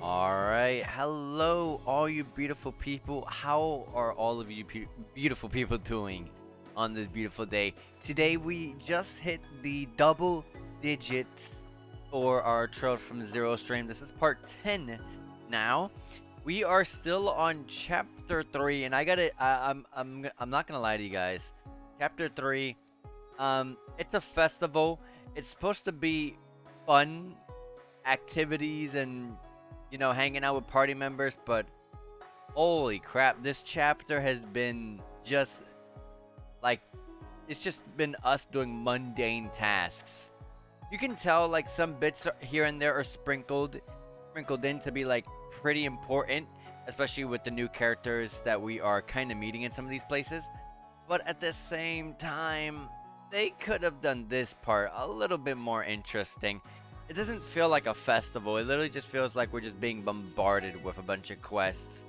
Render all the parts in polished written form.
Alright, hello all you beautiful people. How are all of you beautiful people doing on this beautiful day? Today we just hit the double digits for our Trail from Zero stream. This is part 10 now. We are still on chapter 3 and I'm not gonna lie to you guys. Chapter 3, it's a festival. It's supposed to be fun activities and hanging out with party members, but holy crap, this chapter has been just like, it's just been us doing mundane tasks. You can tell like some bits here and there are sprinkled in to be like pretty important, especially with the new characters that we are kind of meeting in some of these places. But at the same time, they could have done this part a little bit more interesting. It doesn't feel like a festival. It literally just feels like we're just being bombarded with a bunch of quests.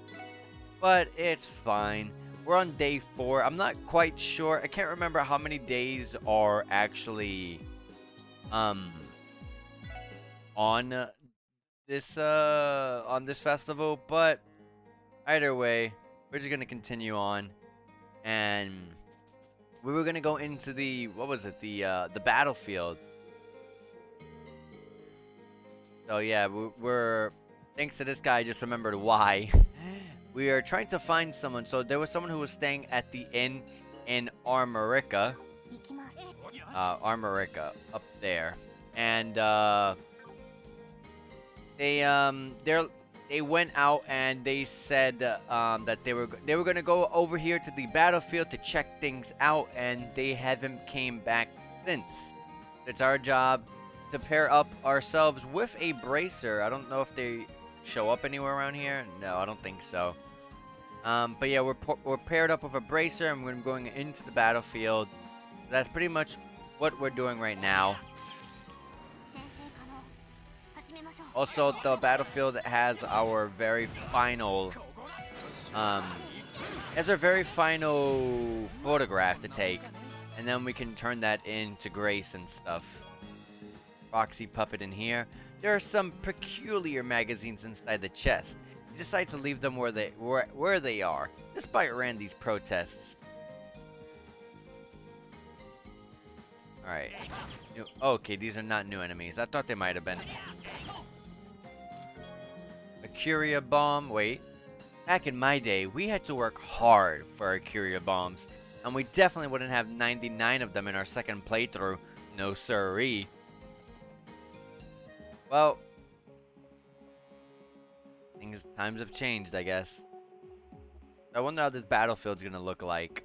But it's fine. We're on day 4. I'm not quite sure. I can't remember how many days are actually on this festival, but either way, we're just gonna continue on, and we were gonna go into the the battlefield. So yeah, we're thanks to this guy, I just remembered why. We are trying to find someone. So there was someone who was staying at the inn in Armorica. Armorica up there. And they went out and they said that they were gonna go over here to the battlefield to check things out, and they haven't came back since. It's our job to pair up ourselves with a bracer. I don't know if they show up anywhere around here. No, I don't think so. But yeah, we're paired up with a bracer, and we're going into the battlefield. That's pretty much what we're doing right now. Also, the battlefield has our very final photograph to take, and then we can turn that into grace and stuff. Foxy puppet in here. There are some peculiar magazines inside the chest. He decides to leave them where they are, despite Randy's protests. Alright. Okay, these are not new enemies. I thought they might have been. A Curia bomb. Wait. Back in my day, we had to work hard for our Curia bombs, and we definitely wouldn't have 99 of them in our second playthrough. No siree. Well, times have changed, I guess. I wonder how this battlefield's gonna look like.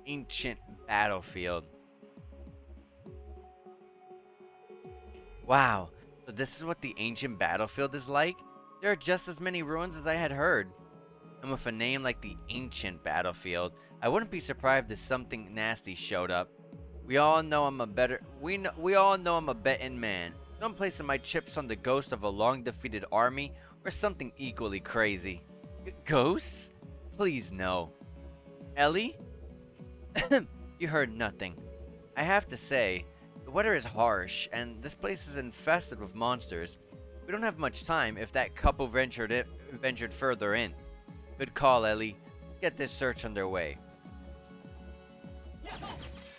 Ancient battlefield. Wow, so this is what the ancient battlefield is like? There are just as many ruins as I had heard. And with a name like the ancient battlefield, I wouldn't be surprised if something nasty showed up. We all know I'm a betting man. So I'm placing my chips on the ghost of a long-defeated army or something equally crazy. Ghosts? Please no. Ellie? You heard nothing. I have to say, the weather is harsh, and this place is infested with monsters. We don't have much time if that couple ventured further in. Good call, Ellie. Let's get this search underway.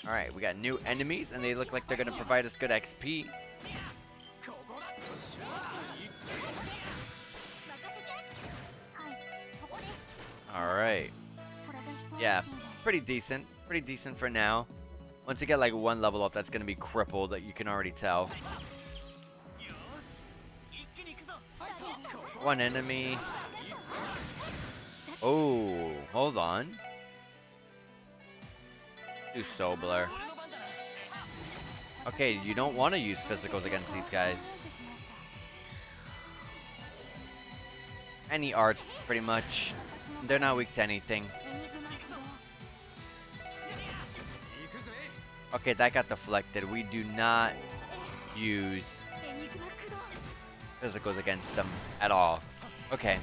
Alright, we got new enemies, and they look like they're going to provide us good XP. Alright. Yeah, pretty decent. Pretty decent for now. Once you get like one level up, that's going to be crippled, that you can already tell. One enemy. Oh, hold on. Do Sobler. Okay, you don't want to use physicals against these guys. Any art, pretty much. They're not weak to anything. Okay, that got deflected. We do not use physicals against them at all. Okay.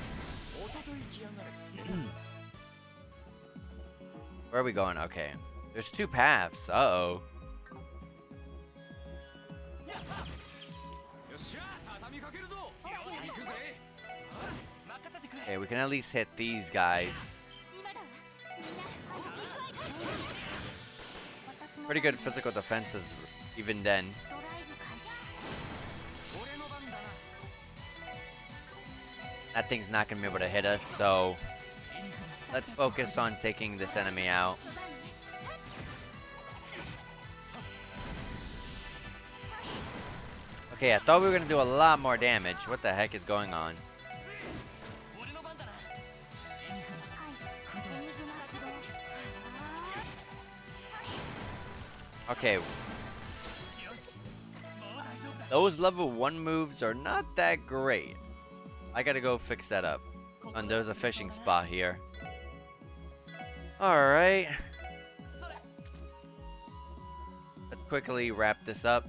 Where are we going? Okay. There's two paths. Uh-oh. Okay, we can at least hit these guys. Pretty good physical defenses even then. That thing's not gonna be able to hit us, so let's focus on taking this enemy out. Okay, I thought we were gonna do a lot more damage. What the heck is going on? Okay. Those level 1 moves are not that great. I gotta go fix that up. And there's a fishing spot here. Alright. Let's quickly wrap this up.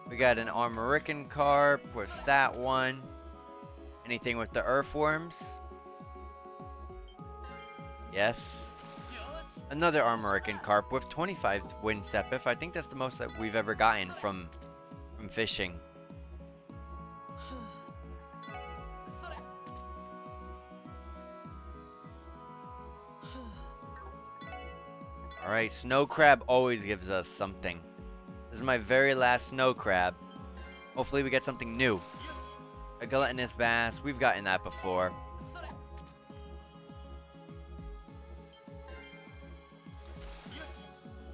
We got an Armorican Carp with that one. Anything with the Earthworms? Yes. Another Armorican Carp with 25 Wind Sepith. I think that's the most that we've ever gotten from fishing. Alright, Snow Crab always gives us something. This is my very last Snow Crab. Hopefully we get something new. A Gelatinous Bass, we've gotten that before.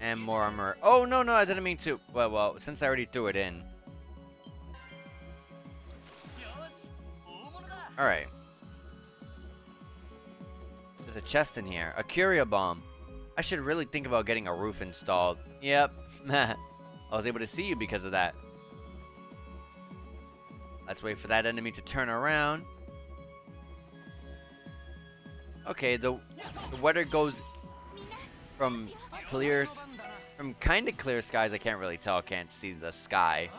And more armor. Oh, no, I didn't mean to. Well, since I already threw it in. Alright. There's a chest in here. A Curia Bomb. I should really think about getting a roof installed. Yep. I was able to see you because of that. Let's wait for that enemy to turn around. Okay, the weather goes from kind of clear skies, I can't really tell, can't see the sky,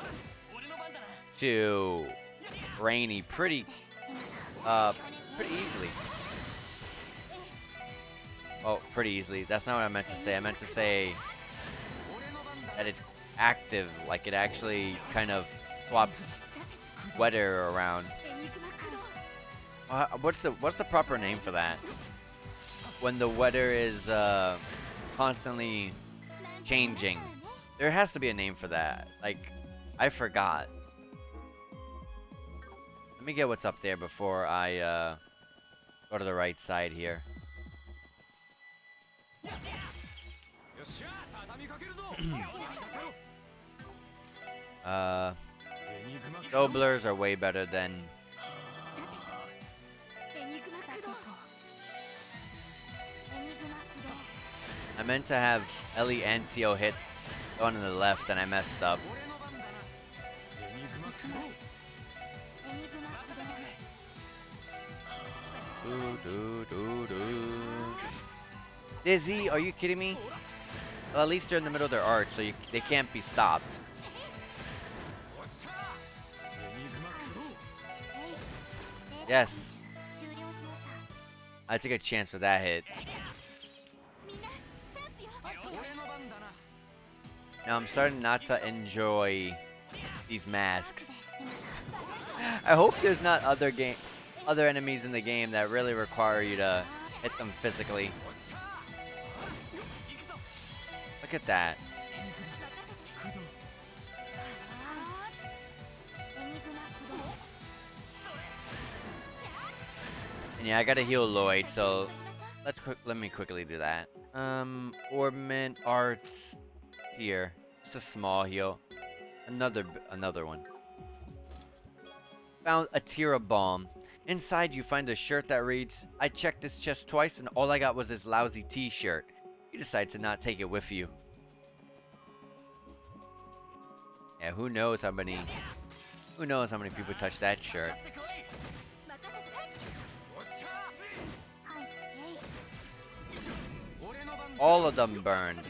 to rainy pretty easily. Oh, pretty easily. That's not what I meant to say. I meant to say that it's active, like it actually kind of swaps weather around. What's the proper name for that? When the weather is constantly changing. There has to be a name for that. Like, I forgot. Let me get what's up there before I go to the right side here. Doublers are way better than... I meant to have Ellie and Tio hit the one on the left and I messed up. Dizzy, are you kidding me? Well, at least they're in the middle of their arc, so they can't be stopped. Yes. I took a chance with that hit. Now I'm starting not to enjoy these masks. I hope there's not other enemies in the game that really require you to hit them physically. Look at that. And yeah, I gotta heal Lloyd, so let me quickly do that. Ornament Arts here. Just a small heal. Another one. Found a Tira Bomb. Inside you find a shirt that reads, "I checked this chest twice and all I got was this lousy t-shirt." You decide to not take it with you. Yeah, who knows how many people touch that shirt. All of them burned.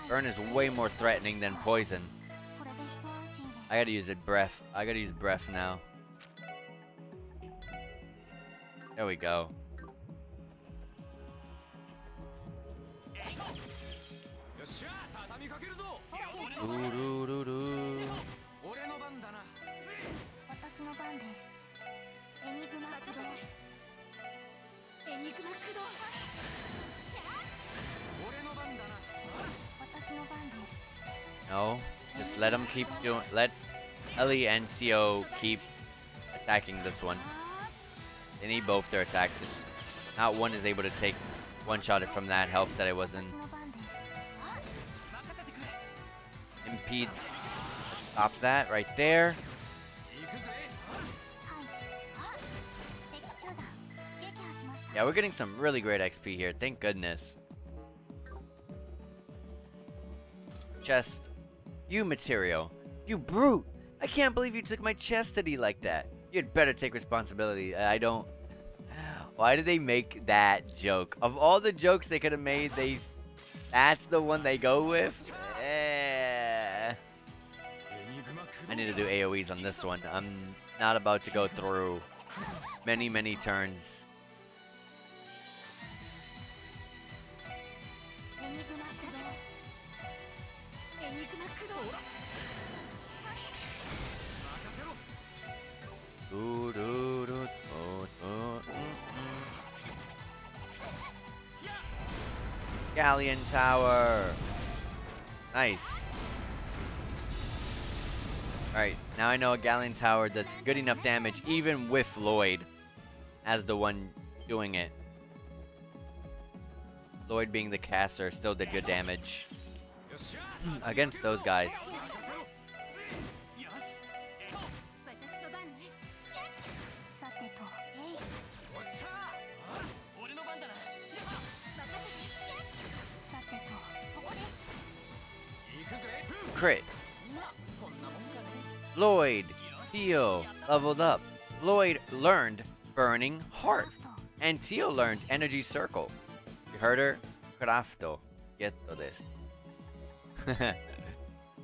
Burn is way more threatening than poison. I gotta use breath. I gotta use breath now. There we go. Doo-doo-doo-doo. No, just let them keep doing. Let Ellie and Tio keep attacking this one. They need both their attacks. Not one is able to take one shot it from that health that it wasn't. Impede. Stop that right there. Yeah, we're getting some really great XP here. Thank goodness. Chest. You material. You brute. I can't believe you took my chastity like that. You'd better take responsibility. I don't. Why did they make that joke? Of all the jokes they could have made, that's the one they go with? I need to do AoEs on this one. I'm not about to go through many turns. Galleon Tower. Nice. Alright, now I know a Galleon Tower does good enough damage even with Lloyd as the one doing it. Lloyd being the caster still did good damage against those guys. Crit. Lloyd, Tio leveled up. Lloyd learned Burning Heart. And Tio learned Energy Circle. You heard her? Crafto. Getto desu.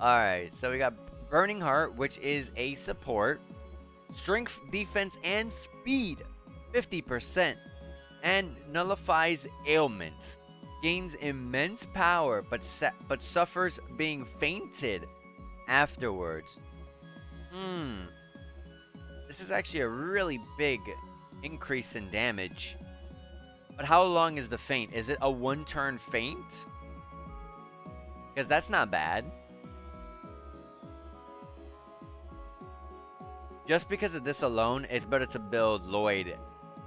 Alright, so we got Burning Heart, which is a support. Strength, defense, and speed. 50%. And nullifies ailments. Gains immense power, but suffers being fainted afterwards. This is actually a really big increase in damage. But how long is the feint? Is it a one-turn feint? Because that's not bad. Just because of this alone, it's better to build Lloyd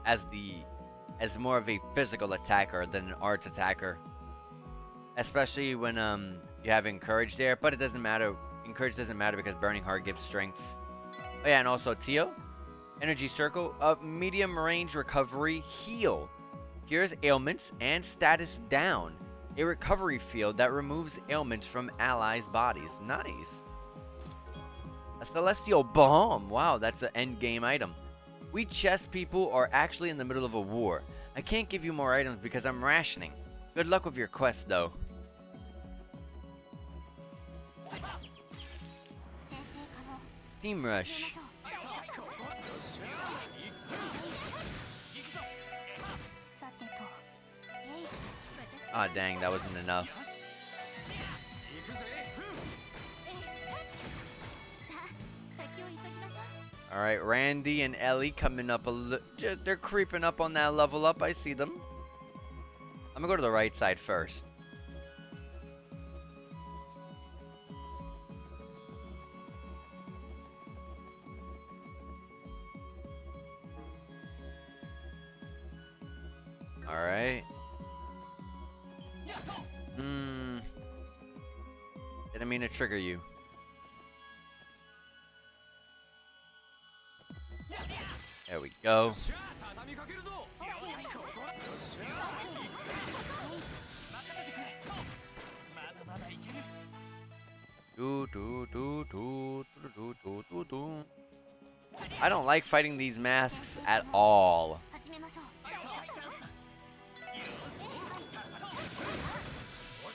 as more of a physical attacker than an arts attacker. Especially when you have Encourage there, but it doesn't matter. Encourage doesn't matter because Burning Heart gives strength. Oh yeah, and also Tio. Energy Circle of medium range recovery heal. Cures ailments and status down. A recovery field that removes ailments from allies' bodies. Nice. A Celestial Bomb. Wow, that's an end game item. We chess people are actually in the middle of a war. I can't give you more items because I'm rationing. Good luck with your quest, though. Team Rush. Ah, dang, that wasn't enough. Alright, Randy and Ellie coming up a little. They're creeping up on that level up. I see them. I'm gonna go to the right side first. Alright. Didn't mean to trigger you. There we go. I don't like fighting these masks at all.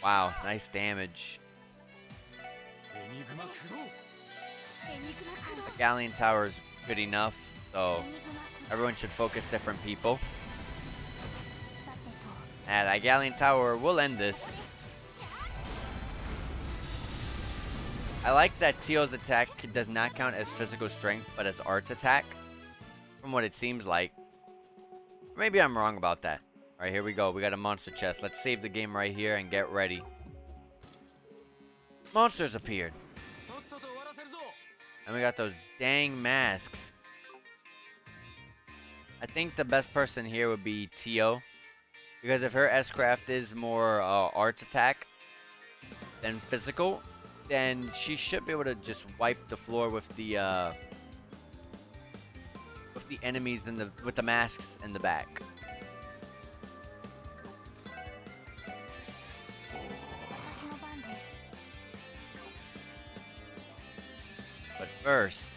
Wow, nice damage. The Galleon Tower is good enough, so everyone should focus different people. And that Galleon Tower will end this. I like that Teo's attack does not count as physical strength, but as arts attack. From what it seems like. Maybe I'm wrong about that. Alright, here we go. We got a monster chest. Let's save the game right here and get ready. Monsters appeared. And we got those dang masks. I think the best person here would be Teo. Because if her S-Craft is more arts attack than physical, then she should be able to just wipe the floor with the enemies in with the masks in the back. But first,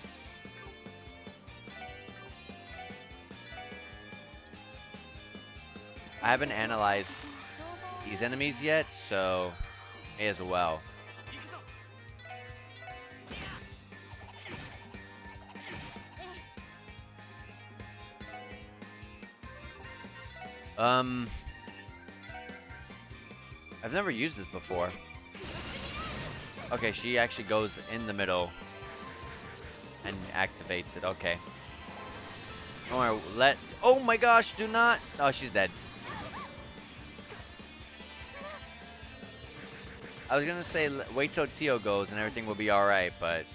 I haven't analyzed these enemies yet, so may as well. I've never used this before. Okay, she actually goes in the middle and activates it. Okay. Don't worry, oh my gosh, do not. Oh, she's dead. I was gonna say, wait till Teo goes and everything will be alright, but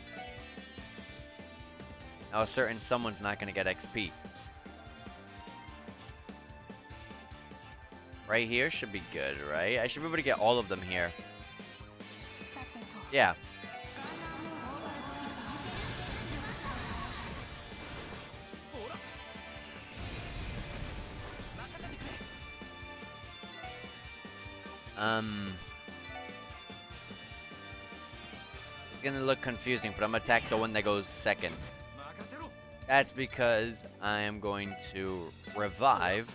now certain someone's not gonna get XP. Right here should be good, right? I should be able to get all of them here. Yeah. It's gonna look confusing, but I'm gonna attack the one that goes second. That's because I am going to revive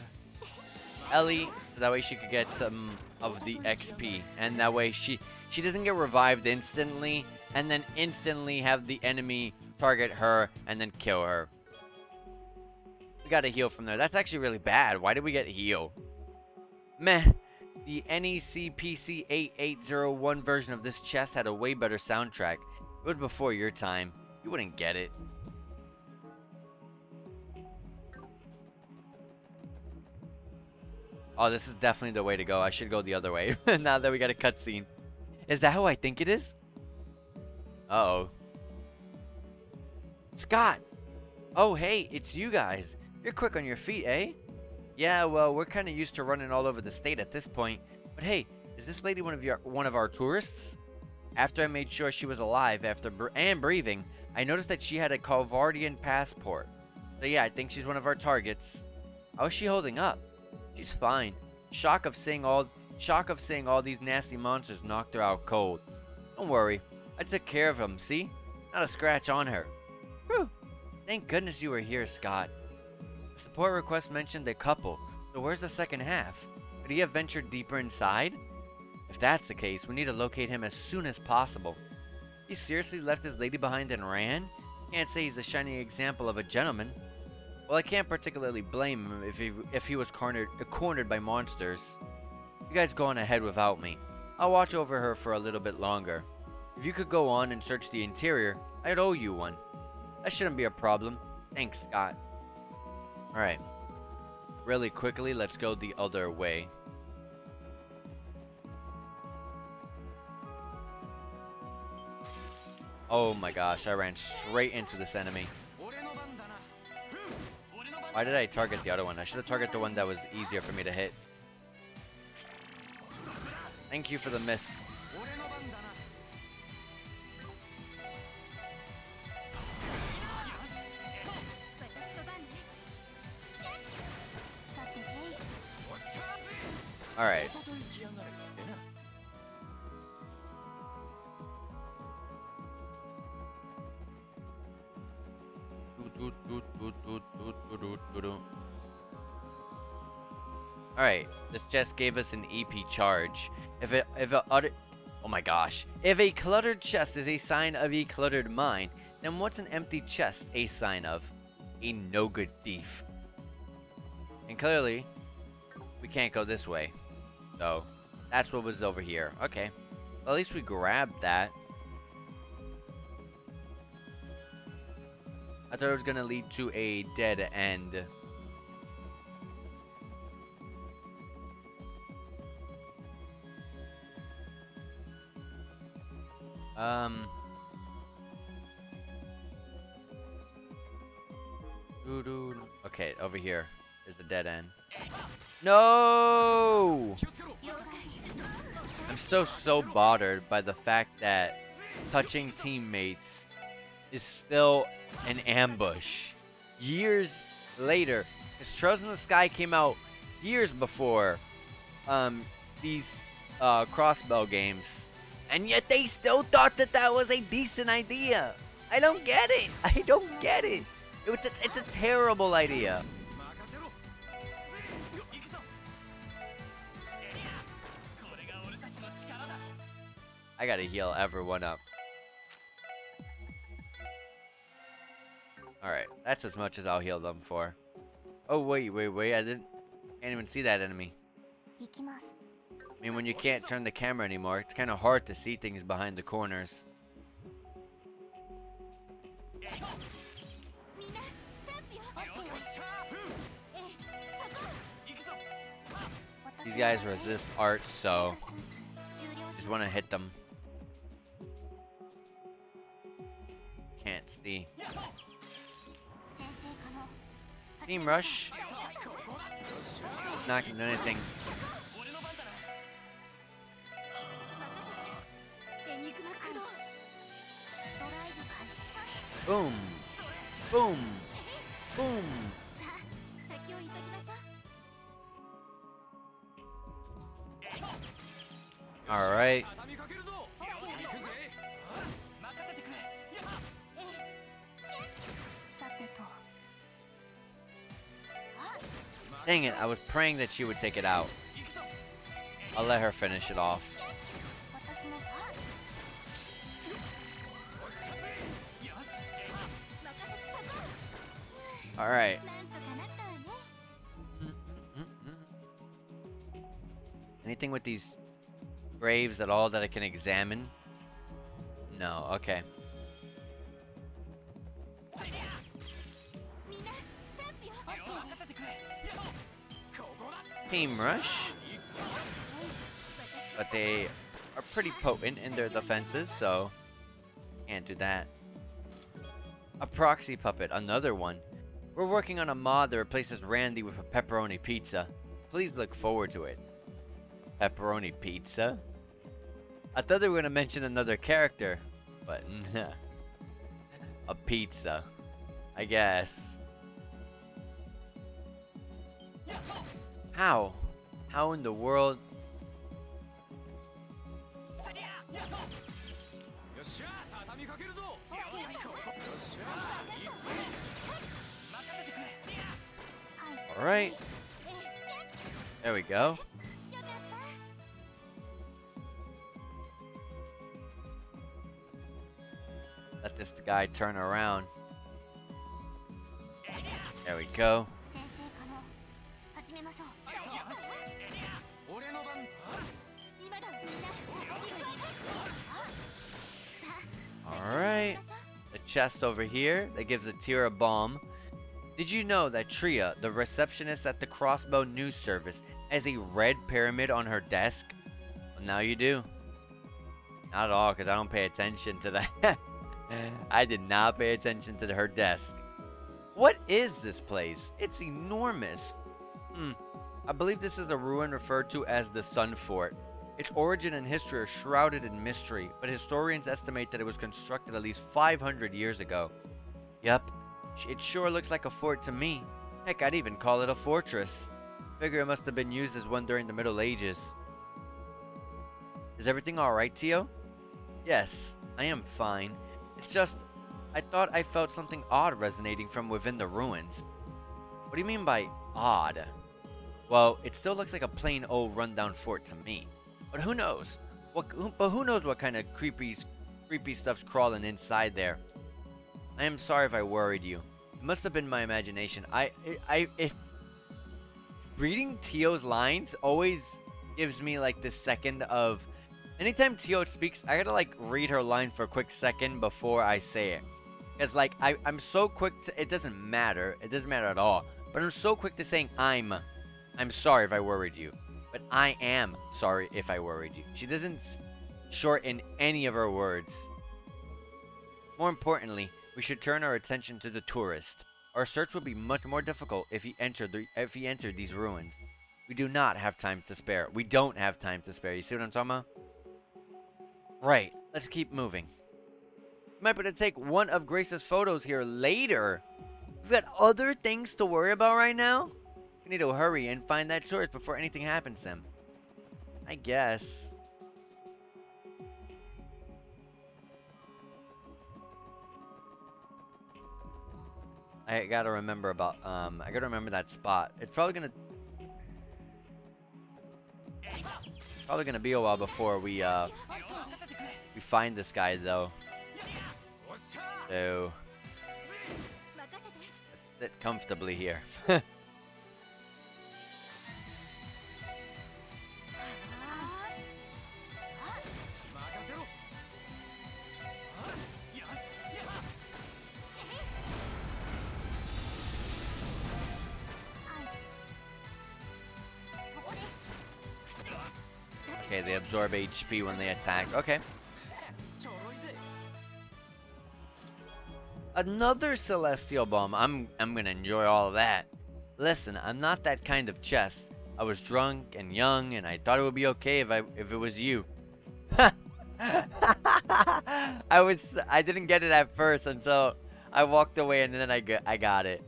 Ellie, so that way she could get some of the XP, and that way she doesn't get revived instantly, and then instantly have the enemy target her and then kill her. We got a heal from there. That's actually really bad. Why did we get heal? Meh. The NEC PC 8801 version of this chest had a way better soundtrack. It was before your time. You wouldn't get it. Oh, this is definitely the way to go. I should go the other way. Now that we got a cutscene. Is that how I think it is? Uh-oh. Scott! Oh, hey, it's you guys. You're quick on your feet, eh? Yeah, well, we're kind of used to running all over the state at this point. But hey, is this lady one of our tourists? After I made sure she was alive and breathing, I noticed that she had a Calvardian passport. So yeah, I think she's one of our targets. How is she holding up? She's fine. Shock of seeing all these nasty monsters knocked her out cold. Don't worry, I took care of them, see? Not a scratch on her. Whew. Thank goodness you were here, Scott. The support request mentioned a couple, so where's the second half? Could he have ventured deeper inside? If that's the case, we need to locate him as soon as possible. He seriously left his lady behind and ran? Can't say he's a shining example of a gentleman. Well, I can't particularly blame him if he was cornered by monsters. You guys go on ahead without me. I'll watch over her for a little bit longer. If you could go on and search the interior, I'd owe you one. That shouldn't be a problem. Thanks, Scott. Alright. Really quickly, let's go the other way. Oh my gosh, I ran straight into this enemy. Why did I target the other one? I should have targeted the one that was easier for me to hit. Thank you for the miss. Alright. Alright, this just gave us an EP charge. Oh my gosh. If a cluttered chest is a sign of a cluttered mind, then what's an empty chest a sign of? A no-good thief. And clearly, we can't go this way. So, that's what was over here. Okay. Well, at least we grabbed that. I thought it was gonna lead to a dead end. Okay, over here is the dead end. No! I'm so bothered by the fact that touching teammates is still an ambush. Years later, because Trails in the Sky came out years before these crossbow games, and yet they still thought that that was a decent idea. I don't get it. I don't get it. It's a terrible idea. I gotta heal everyone up. Alright, that's as much as I'll heal them for. Oh, wait. I can't even see that enemy. I mean, when you can't turn the camera anymore, it's kind of hard to see things behind the corners. These guys resist art, so just want to hit them. Can't see. Team rush. Not gonna do anything. Boom. Boom. Boom. Alright. Dang it, I was praying that she would take it out. I'll let her finish it off. Alright. Anything with these graves at all that I can examine? No, okay. Team rush. But they are pretty potent in their defenses, so can't do that. A proxy puppet, another one. We're working on a mod that replaces Randy with a pepperoni pizza. Please look forward to it. Pepperoni pizza? I thought they were going to mention another character, but nah. A pizza, I guess. How? How in the world? Alright. There we go. Let this guy turn around. There we go. Alright. The chest over here that gives a tier a bomb. Did you know that Tria, the receptionist at the Crossbow News Service, has a red pyramid on her desk? Well, now you do. Not at all, because I don't pay attention to that. I did not pay attention to her desk. What is this place? It's enormous. I believe this is a ruin referred to as the Sun Fort. Its origin and history are shrouded in mystery, but historians estimate that it was constructed at least 500 years ago. Yep, it sure looks like a fort to me. Heck, I'd even call it a fortress. Figure it must have been used as one during the Middle Ages. Is everything alright, Tio? Yes, I am fine. It's just, I thought I felt something odd resonating from within the ruins. What do you mean by odd? Well, it still looks like a plain old rundown fort to me. But who knows? Who knows what kind of creepy stuff's crawling inside there? I am sorry if I worried you. It must have been my imagination. If reading Tio's lines always gives me like this second of, anytime Tio speaks, I gotta like read her line for a quick second before I say it. It's like, I'm so quick to, it doesn't matter. It doesn't matter at all. But I'm so quick to saying I'm sorry if I worried you. But I am sorry if I worried you. She doesn't shorten any of her words. More importantly, we should turn our attention to the tourist. Our search will be much more difficult if he entered these ruins. We do not have time to spare. We don't have time to spare. You see what I'm talking about? Right. Let's keep moving. We might be able to take one of Grace's photos here later. We've got other things to worry about right now. We need to hurry and find that tourist before anything happens to him. I guess. I gotta remember about, I gotta remember that spot. It's probably gonna be a while before we find this guy, though. So, let's sit comfortably here. Okay, they absorb HP when they attack. Okay. Another celestial bomb. I'm gonna enjoy all of that. Listen, I'm not that kind of chest. I was drunk and young, and I thought it would be okay if it was you. I didn't get it at first until I walked away, and then I got it.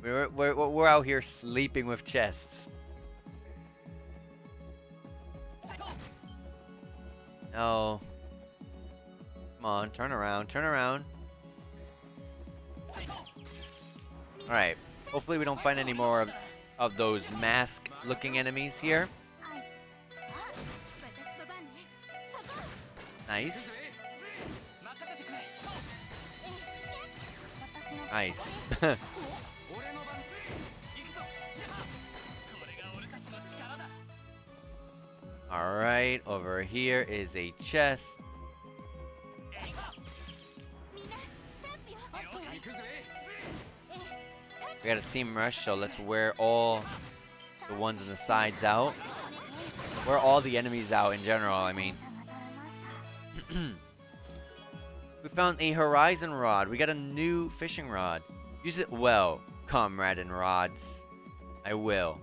We're out here sleeping with chests. No. Come on, turn around, turn around. Alright. Hopefully we don't find any more of those mask-looking enemies here. Nice. Nice. Alright, over here is a chest. We got a team rush, so let's wear all the ones on the sides out. Wear all the enemies out in general, I mean. We found a horizon rod. We got a new fishing rod. Use it well, comrade and rods. I will.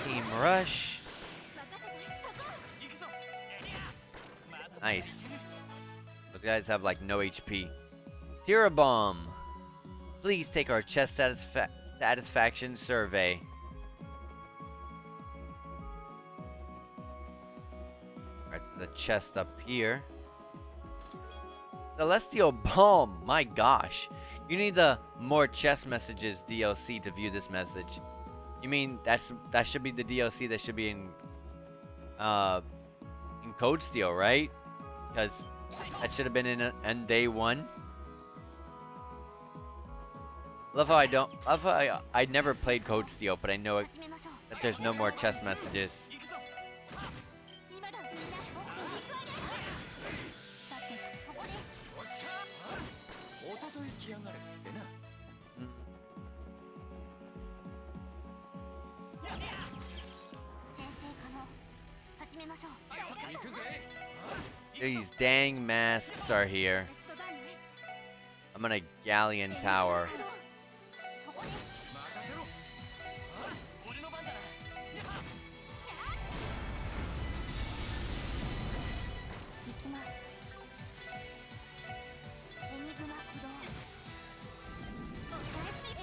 Team rush. Nice. Those guys have like no HP. Tira bomb. Please take our chest satisfaction survey. Right, the chest up here. Celestial bomb. My gosh. You need the more chest messages DLC to view this message. You mean that should be the DLC that should be in Code Steel, right? Because that should have been in day one. Love how I never played Code Steel, but I know that there's no more chest messages. These dang masks are here. I'm on a Galleon Tower.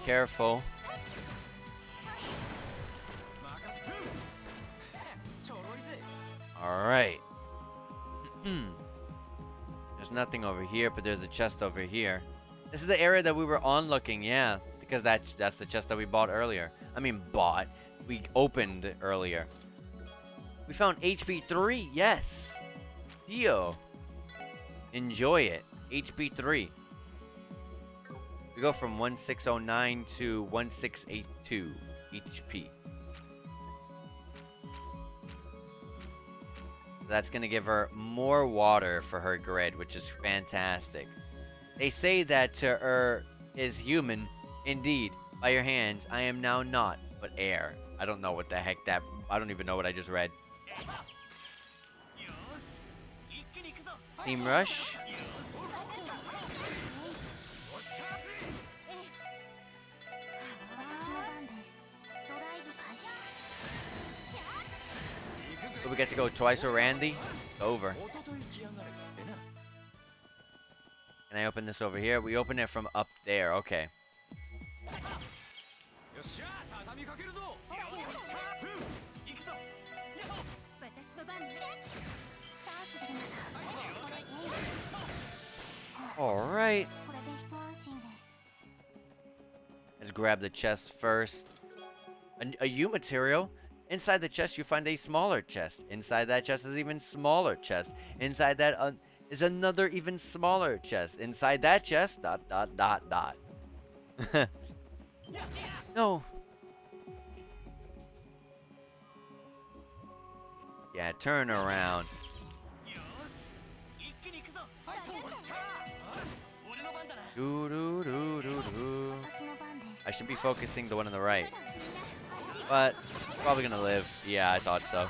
Careful. Alright. There's nothing over here, but there's a chest over here. This is the area that we were on looking, yeah. Because that's the chest that we bought earlier. I mean, bought. We opened earlier. We found HP 3, yes. Yo. Enjoy it. HP 3. We go from 1609 to 1682 HP. That's gonna give her more water for her grid, which is fantastic. They say that to er is human. Indeed, by your hands, I am now not, but air. I don't know what the heck that... I don't even know what I just read. Team Rush. So we get to go twice with Randy. It's over. Can I open this over here? We open it from up there. Okay. Alright. Let's grab the chest first. A U material. Inside the chest you find a smaller chest. Inside that chest is even smaller chest. Inside that is another even smaller chest. Inside that chest, ... No. Yeah, turn around. I should be focusing the one on the right. But, probably gonna live. Yeah, I thought so.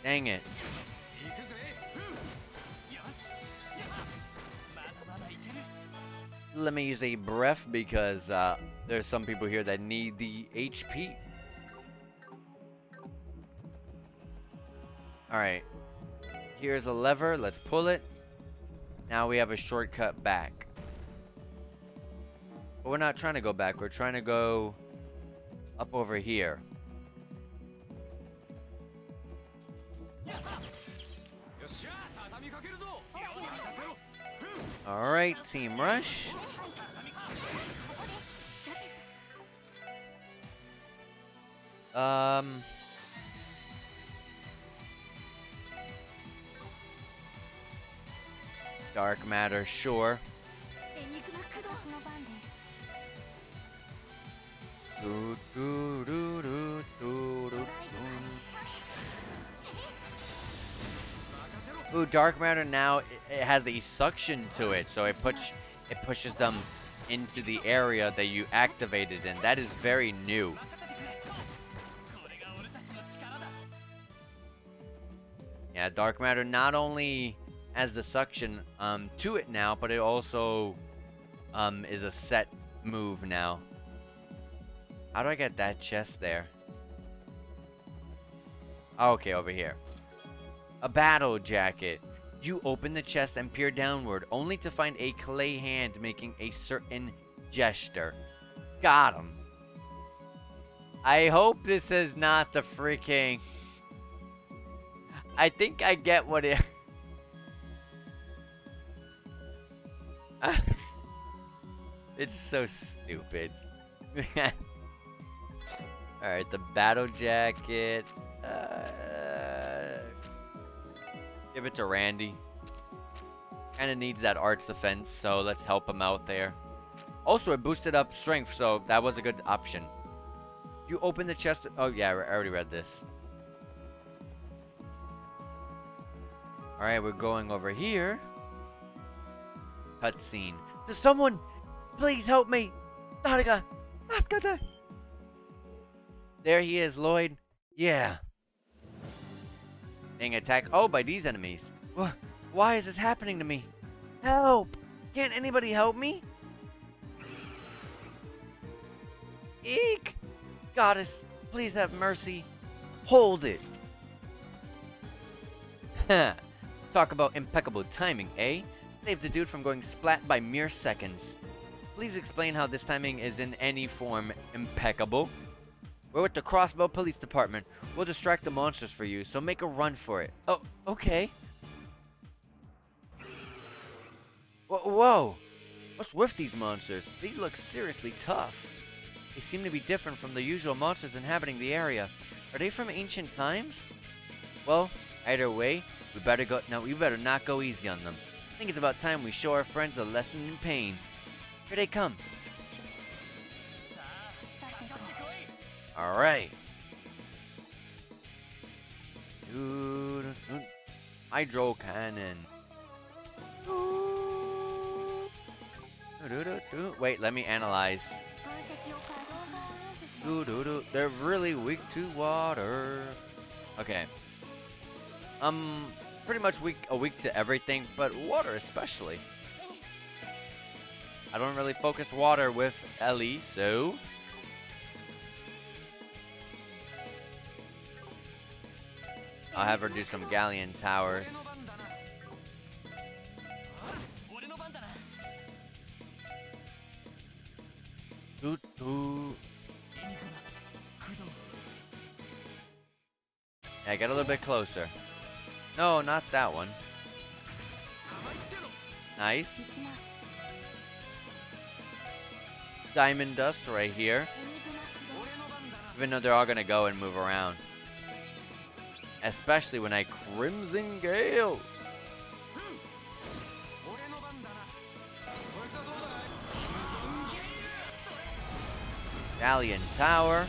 Dang it. Let me use a breath because there's some people here that need the HP. Alright. Here's a lever. Let's pull it. Now we have a shortcut back. But we're not trying to go back. We're trying to go up over here. Alright, Team Rush. Dark matter, sure. Ooh, dark matter now it has a suction to it, so it pushes them into the area that you activated in. That is very new. Yeah, dark matter not only has the suction to it now, but it also is a set move now. How do I get that chest there? Oh, okay, over here. A battle jacket. You open the chest and peer downward, only to find a clay hand making a certain gesture. Got him. I hope this is not the freaking... I think I get what it... It's so stupid. Alright, the battle jacket. Give it to Randy. Kinda needs that arch defense, so let's help him out there. Also, it boosted up strength, so that was a good option. You open the chest. Oh, yeah, I already read this. Alright, we're going over here. Cutscene. Does someone please help me? There he is, Lloyd. Yeah. Being attacked. Oh, by these enemies. Why is this happening to me? Help! Can't anybody help me? Eek! Goddess, please have mercy. Hold it. Talk about impeccable timing, eh? Saved the dude from going splat by mere seconds. Please explain how this timing is in any form impeccable. We're with the Crossbow Police Department. We'll distract the monsters for you, so make a run for it. Oh, okay. Whoa! What's with these monsters? They look seriously tough. They seem to be different from the usual monsters inhabiting the area. Are they from ancient times? Well, either way, we better not go easy on them. I think it's about time we show our friends a lesson in pain. Here they come. Alright. Hydro cannon. Wait, let me analyze. They're really weak to water. Okay. Pretty much weak to everything, but water especially. I don't really focus water with Ellie, so I'll have her do some Galleon Towers. Yeah, get a little bit closer. No, not that one. Nice. Diamond Dust right here. Even though they're all gonna go and move around. Especially when I Crimson Gale. Galleon Tower.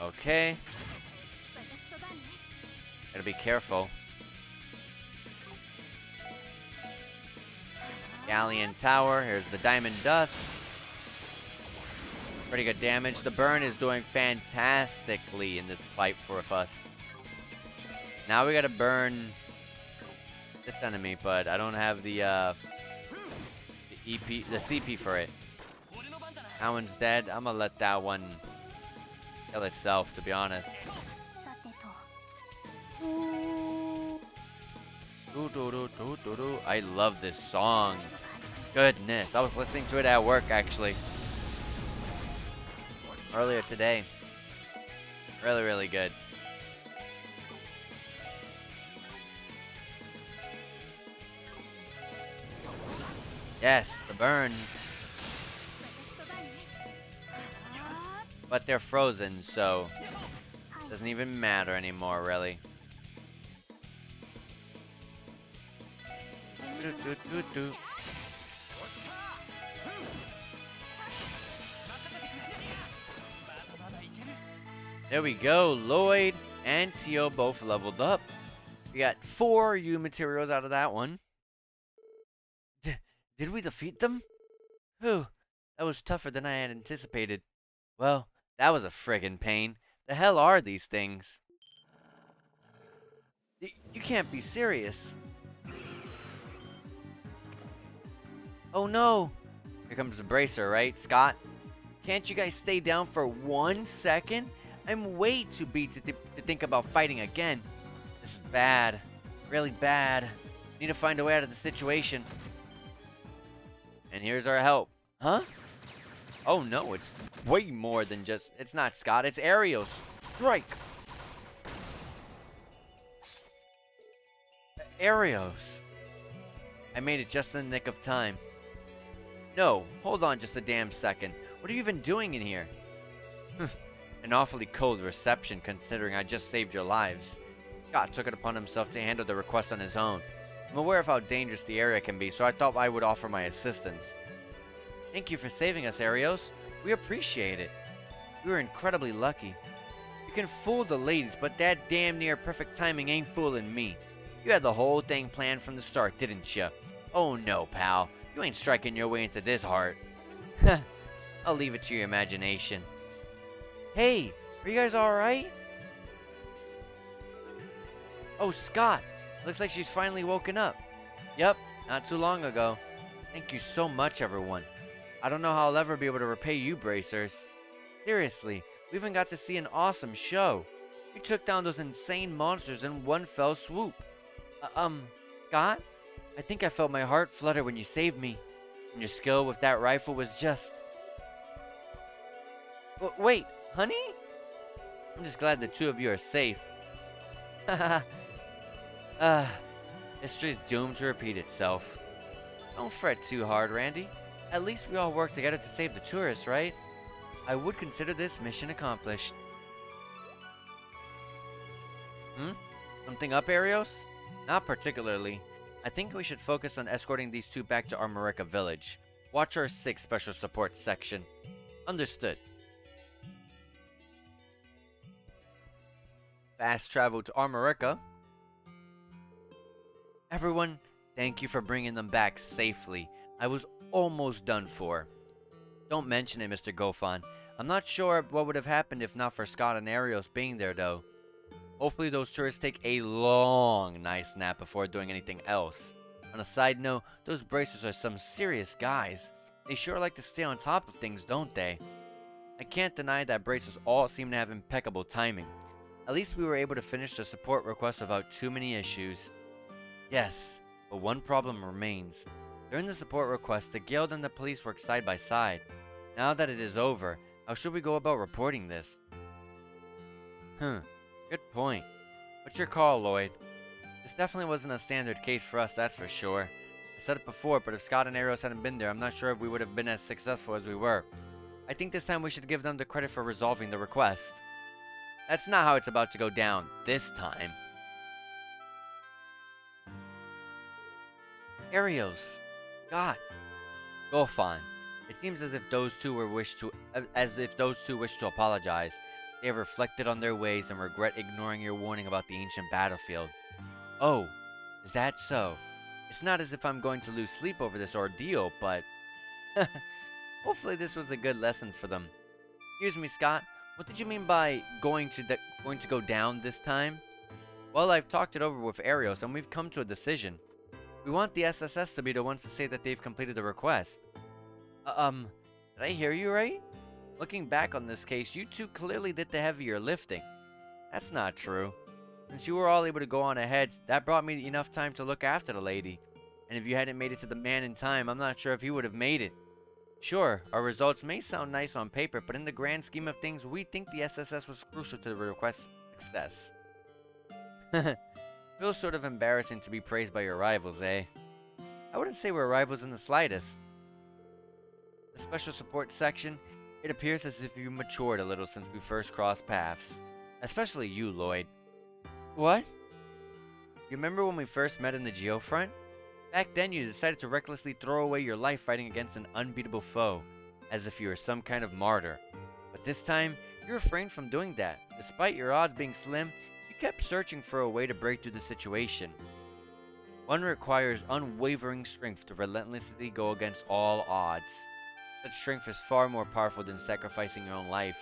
Okay. Gotta be careful. Galleon Tower. Here's the Diamond Dust. Pretty good damage. The burn is doing fantastically in this fight for us. Now we gotta burn this enemy, but I don't have the CP for it. That one's dead. I'm gonna let that one kill itself, to be honest. I love this song. Goodness, I was listening to it at work actually. Earlier today. Really, really good. Yes, the burn. But they're frozen, so it doesn't even matter anymore, really. There we go. Lloyd and Tio both leveled up. We got 4 U materials out of that one. Did we defeat them? Whew, that was tougher than I had anticipated. Well, that was a friggin' pain. The hell are these things? You can't be serious. Oh no! Here comes the bracer, right, Scott? Can't you guys stay down for 1 second? I'm way too beat to think about fighting again. This is bad. Really bad. Need to find a way out of the situation. And here's our help. Huh? Oh no, it's way more than just... It's not Scott, it's Arios. Strike! Arios. I made it just in the nick of time. No, hold on just a damn second. What are you even doing in here? An awfully cold reception considering I just saved your lives. Scott took it upon himself to handle the request on his own. I'm aware of how dangerous the area can be, so I thought I would offer my assistance. Thank you for saving us, Arios. We appreciate it. You were incredibly lucky. You can fool the ladies, but that damn near perfect timing ain't fooling me. You had the whole thing planned from the start, didn't you? Oh no, pal. You ain't striking your way into this heart. I'll leave it to your imagination. Hey, are you guys alright? Oh, Scott. Looks like she's finally woken up. Yep, not too long ago. Thank you so much, everyone. I don't know how I'll ever be able to repay you, bracers. Seriously, we even got to see an awesome show. You took down those insane monsters in one fell swoop. Scott? I think I felt my heart flutter when you saved me. And your skill with that rifle was just... Wait, honey? I'm just glad the two of you are safe. History's doomed to repeat itself. Don't fret too hard, Randy. At least we all work together to save the tourists, right? I would consider this mission accomplished. Hmm? Something up, Arios? Not particularly. I think we should focus on escorting these two back to Armorica Village. Watch our 6 special support section. Understood. Fast travel to Armorica. Everyone, thank you for bringing them back safely. I was almost done for. Don't mention it, Mr. Gofan. I'm not sure what would have happened if not for Scott and Arios being there, though. Hopefully those tourists take a long nice nap before doing anything else. On a side note, those bracers are some serious guys. They sure like to stay on top of things, don't they? I can't deny that bracers all seem to have impeccable timing. At least we were able to finish the support request without too many issues. Yes, but one problem remains. During the support request, the guild and the police worked side by side. Now that it is over, how should we go about reporting this? Good point. What's your call, Lloyd? This definitely wasn't a standard case for us, that's for sure. I said it before, but if Scott and Arios hadn't been there, I'm not sure if we would have been as successful as we were. I think this time we should give them the credit for resolving the request. That's not how it's about to go down this time. Arios, Scott, Gofan. It seems as if those two wish to apologize. They have reflected on their ways and regret ignoring your warning about the ancient battlefield. Oh, is that so? It's not as if I'm going to lose sleep over this ordeal, but hopefully this was a good lesson for them. Excuse me, Scott. What did you mean by going to go down this time? Well, I've talked it over with Arios and we've come to a decision. We want the SSS to be the ones to say that they've completed the request. Did I hear you right? Looking back on this case, you two clearly did the heavier lifting. That's not true. Since you were all able to go on ahead, that brought me enough time to look after the lady. And if you hadn't made it to the man in time, I'm not sure if you would have made it. Sure, our results may sound nice on paper, but in the grand scheme of things, we think the SSS was crucial to the request's success. Feels sort of embarrassing to be praised by your rivals, eh? I wouldn't say we're rivals in the slightest. The special support section, it appears as if you matured a little since we first crossed paths. Especially you, Lloyd. What? You remember when we first met in the Geofront? Back then you decided to recklessly throw away your life fighting against an unbeatable foe, as if you were some kind of martyr. But this time, you refrained from doing that. Despite your odds being slim, you kept searching for a way to break through the situation. One requires unwavering strength to relentlessly go against all odds. Such strength is far more powerful than sacrificing your own life.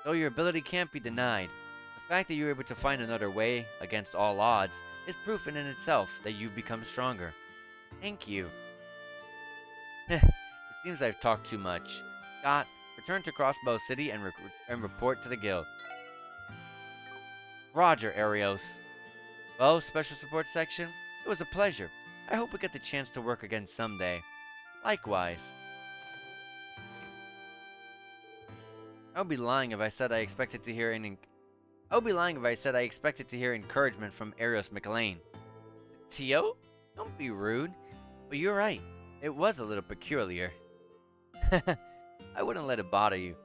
Though your ability can't be denied, the fact that you were able to find another way, against all odds, is proof in itself that you've become stronger. Thank you. It seems I've talked too much. Scott, return to Crossbow City and report to the guild. Roger, Arios. Well, Special Support Section, it was a pleasure. I hope we get the chance to work again someday. Likewise. I would be lying if I said I expected to hear encouragement from Arios McLean. Tio? Don't be rude. But you're right. It was a little peculiar. I wouldn't let it bother you.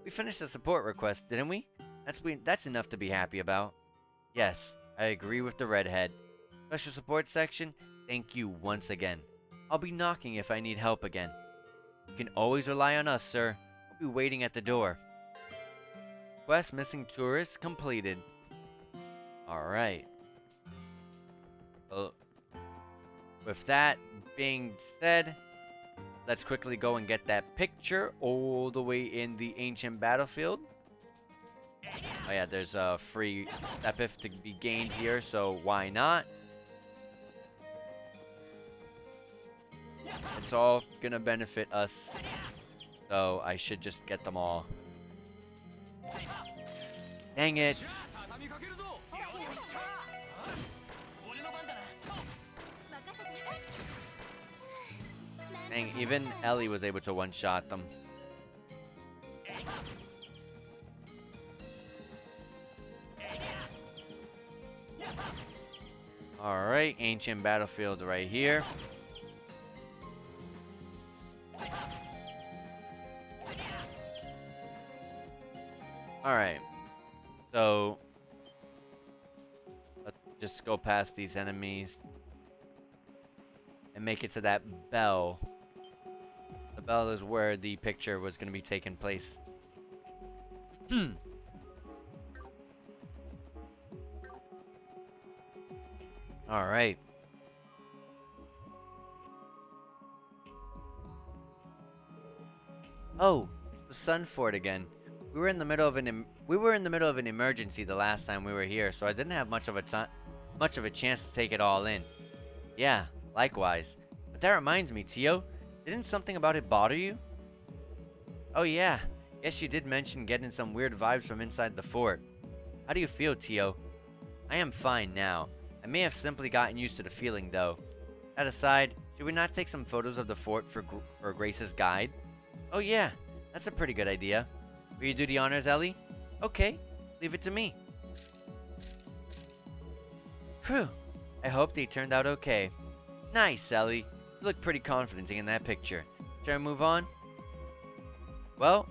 We finished the support request, didn't we? That's enough to be happy about. Yes, I agree with the redhead. Special support section, thank you once again. I'll be knocking if I need help again. You can always rely on us, sir. We'll be waiting at the door. Quest missing tourists completed. Alright. Well, with that being said, let's quickly go and get that picture all the way in the ancient battlefield. Oh yeah, there's a free Epith to be gained here, so why not? It's all gonna benefit us, so I should just get them all. Dang it! Dang, even Ellie was able to one-shot them. Alright, ancient battlefield right here. Alright. So just go past these enemies and make it to that bell. The bell is where the picture was going to be taking place. Alright. Oh, it's the Sun Fort again. We were in the middle of an emergency the last time we were here, so I didn't have much of a chance to take it all in. Yeah, likewise. But that reminds me, Tio, didn't something about it bother you? Oh yeah, yes you did mention getting some weird vibes from inside the fort. How do you feel, Tio? I am fine now. I may have simply gotten used to the feeling though. That aside, should we not take some photos of the fort for Grace's guide? Oh yeah, that's a pretty good idea. Will you do the honors, Ellie? Okay, leave it to me. Phew, I hope they turned out okay. Nice, Ellie. You look pretty confident in that picture. Shall I move on? Well,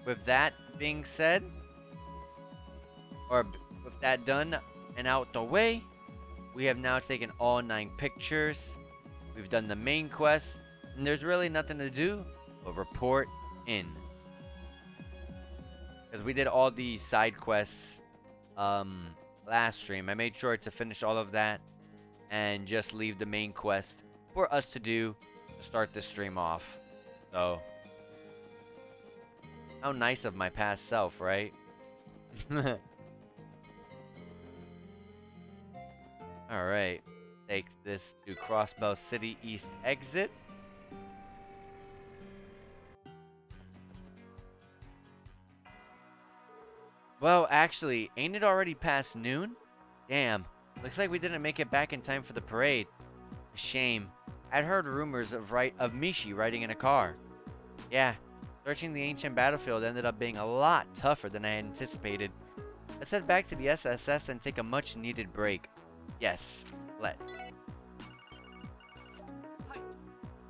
with that being said, or with that done and out the way, we have now taken all 9 pictures. We've done the main quest, and there's really nothing to do but report in. Because we did all the side quests last stream. I made sure to finish all of that and just leave the main quest for us to do to start this stream off. So, how nice of my past self, right? Alright, take this to Crossbell City East exit. Well, actually, ain't it already past noon? Damn, looks like we didn't make it back in time for the parade. A shame. I'd heard rumors of Mishi riding in a car. Yeah, searching the ancient battlefield ended up being a lot tougher than I had anticipated. Let's head back to the SSS and take a much-needed break. Yes,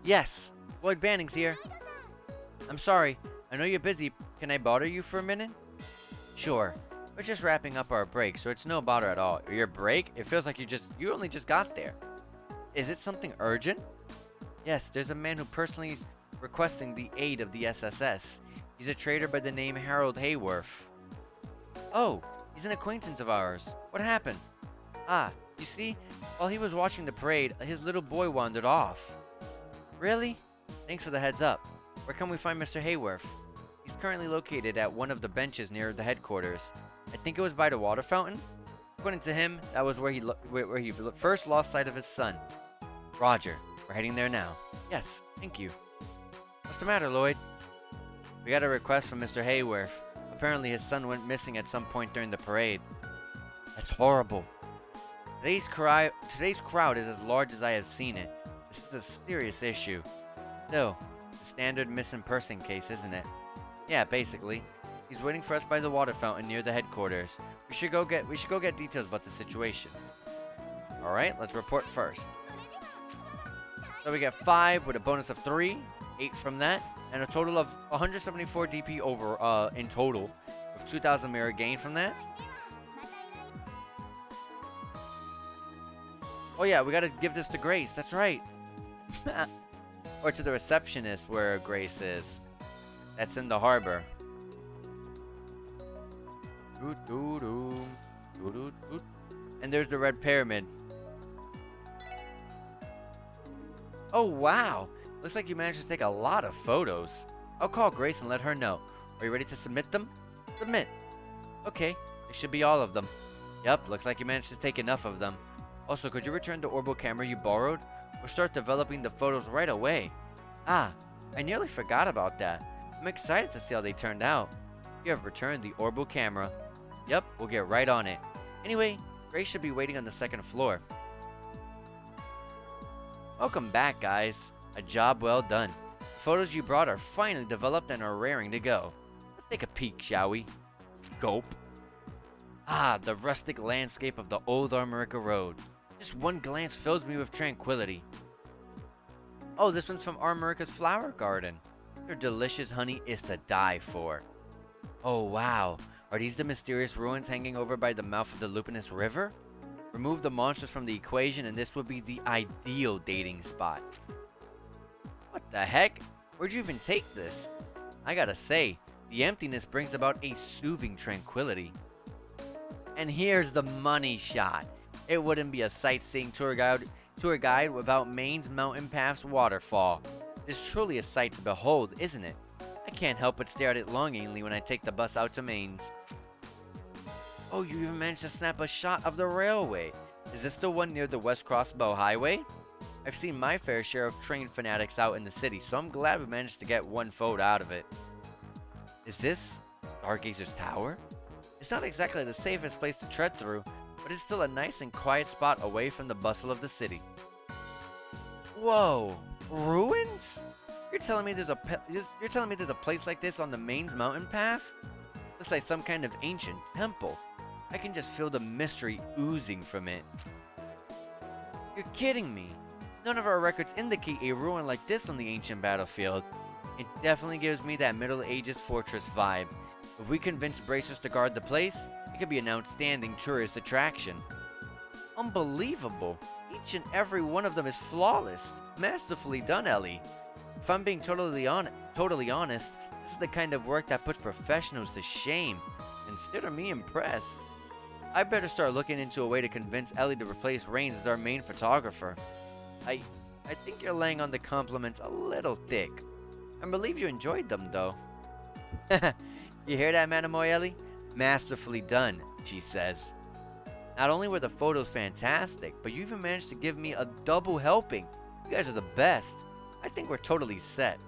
Yes, Lloyd Banning's here. I'm sorry, I know you're busy. Can I bother you for a minute? Sure. We're just wrapping up our break, so it's no bother at all. Your break? It feels like you only just got there. Is it something urgent? Yes, there's a man who personally is requesting the aid of the SSS. He's a trader by the name Harold Hayworth. Oh, he's an acquaintance of ours. What happened? Ah, you see, while he was watching the parade, his little boy wandered off. Really? Thanks for the heads up. Where can we find Mr. Hayworth? He's currently located at one of the benches near the headquarters. I think it was by the water fountain. According to him, that was where he first lost sight of his son. Roger, we're heading there now. Yes, thank you. What's the matter, Lloyd? We got a request from Mr. Hayworth. Apparently his son went missing at some point during the parade. That's horrible. Today's crowd is as large as I have seen it. This is a serious issue. Still, it's a standard missing person case, isn't it? Yeah, basically. He's waiting for us by the water fountain near the headquarters. We should go get details about the situation. Alright, let's report first. So we get 5 with a bonus of 3, 8 from that, and a total of 174 DP over in total, with 2,000 mirror gain from that. Oh yeah, we gotta give this to Grace, that's right. Or to the receptionist where Grace is. That's in the harbor. And there's the red pyramid. Oh wow! Looks like you managed to take a lot of photos. I'll call Grace and let her know. Are you ready to submit them? Submit. Okay, it should be all of them. Yep, looks like you managed to take enough of them. Also, could you return the orbital camera you borrowed? We'll start developing the photos right away. Ah, I nearly forgot about that. I'm excited to see how they turned out. You have returned the orbital camera. Yep, we'll get right on it. Anyway, Grace should be waiting on the 2nd floor. Welcome back, guys. A job well done. The photos you brought are finally developed and are raring to go. Let's take a peek, shall we? Gulp. Ah, the rustic landscape of the old Armorica Road. Just one glance fills me with tranquility. Oh, this one's from Armorica's flower garden. Their delicious honey is to die for. Oh wow, are these the mysterious ruins hanging over by the mouth of the Lupinous River? Remove the monsters from the equation and this would be the ideal dating spot. What the heck? Where'd you even take this? I gotta say, the emptiness brings about a soothing tranquility. And here's the money shot. It wouldn't be a sightseeing tour guide without Maine's Mountain Path's waterfall. It's truly a sight to behold, isn't it? I can't help but stare at it longingly when I take the bus out to Maine's. Oh, you even managed to snap a shot of the railway. Is this the one near the West Crossbow Highway? I've seen my fair share of train fanatics out in the city, so I'm glad we managed to get one photo out of it. Is this Stargazer's Tower? It's not exactly the safest place to tread through, but it's still a nice and quiet spot away from the bustle of the city. Whoa! Ruins? You're telling me there's a place like this on the Maine's Mountain Path? Looks like some kind of ancient temple. I can just feel the mystery oozing from it. You're kidding me. None of our records indicate a ruin like this on the ancient battlefield. It definitely gives me that Middle Ages fortress vibe. If we convince bracers to guard the place, it could be an outstanding tourist attraction. Unbelievable. Each and every one of them is flawless. Masterfully done, Ellie. If I'm being totally honest, this is the kind of work that puts professionals to shame. Consider me impressed. I better start looking into a way to convince Ellie to replace Raines as our main photographer. I think you're laying on the compliments a little thick. I believe you enjoyed them, though. You hear that, Manamoy? Masterfully done, she says. Not only were the photos fantastic, but you even managed to give me a double helping. You guys are the best. I think we're totally set.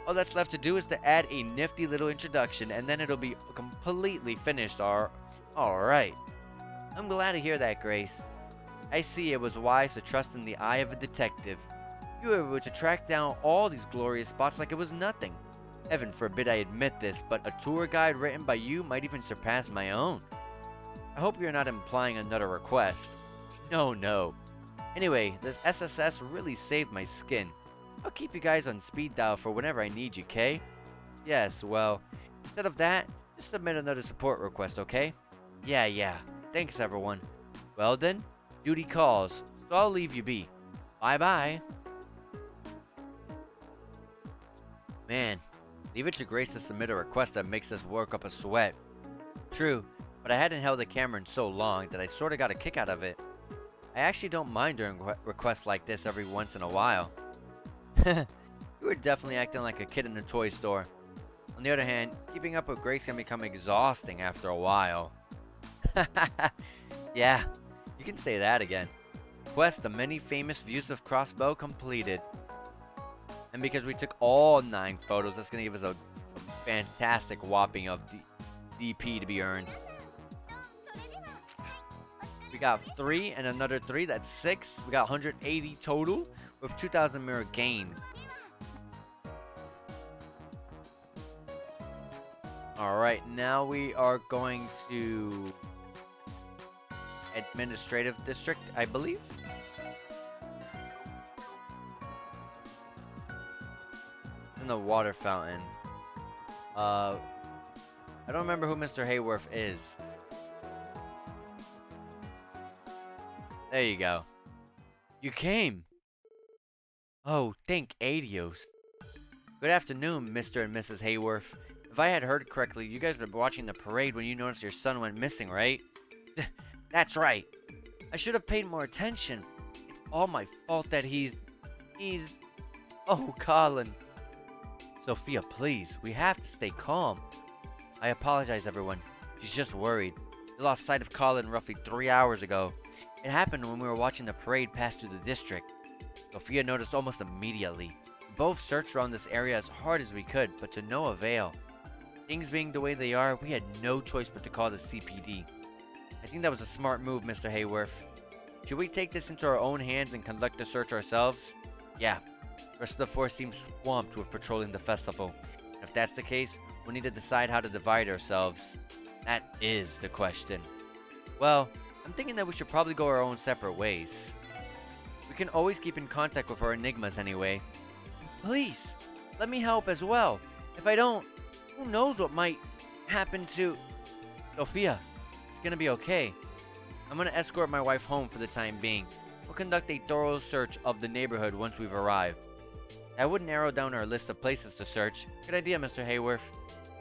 All that's left to do is to add a nifty little introduction, and then it'll be completely finished. Alright. I'm glad to hear that, Grace. I see it was wise to trust in the eye of a detective. You were able to track down all these glorious spots like it was nothing. Heaven forbid I admit this, but a tour guide written by you might even surpass my own. I hope you're not implying another request. No. Anyway, this SSS really saved my skin. I'll keep you guys on speed dial for whenever I need you, Kay? Yes, well, instead of that, just submit another support request, okay? Yeah. Thanks, everyone. Well then, duty calls, so I'll leave you be. Bye-bye. Man, leave it to Grace to submit a request that makes us work up a sweat. True, but I hadn't held the camera in so long that I sorta got a kick out of it. I actually don't mind doing requests like this every once in a while. You were definitely acting like a kid in a toy store. On the other hand, keeping up with Grace can become exhausting after a while. Yeah, you can say that again. Quest the many famous views of Crossbow completed. And because we took all 9 photos, that's going to give us a fantastic whopping of DP to be earned. We got 3 and another 3, that's 6. We got 180 total with 2,000 mirror gained. Alright, now we are going to Administrative District, I believe. In the water fountain. I don't remember who Mr. Hayworth is. There you go. You came. Oh, thank Adios. Good afternoon, Mr. and Mrs. Hayworth. If I had heard correctly, you guys were watching the parade when you noticed your son went missing, right? That's right. I should have paid more attention. It's all my fault that he's... Oh, Colin. Sophia, please. We have to stay calm. I apologize, everyone. She's just worried. We lost sight of Colin roughly 3 hours ago. It happened when we were watching the parade pass through the district. Sophia noticed almost immediately. We both searched around this area as hard as we could, but to no avail. Things being the way they are, we had no choice but to call the CPD. I think that was a smart move, Mr. Hayworth. Should we take this into our own hands and conduct the search ourselves? Yeah. The rest of the force seems swamped with patrolling the festival. And if that's the case, we'll need to decide how to divide ourselves. That is the question. Well, I'm thinking that we should probably go our own separate ways. We can always keep in contact with our enigmas anyway. Please, let me help as well. If I don't, who knows what might happen to... Sophia, it's gonna be okay. I'm gonna escort my wife home for the time being. We'll conduct a thorough search of the neighborhood once we've arrived. That would narrow down our list of places to search. Good idea, Mr. Hayworth.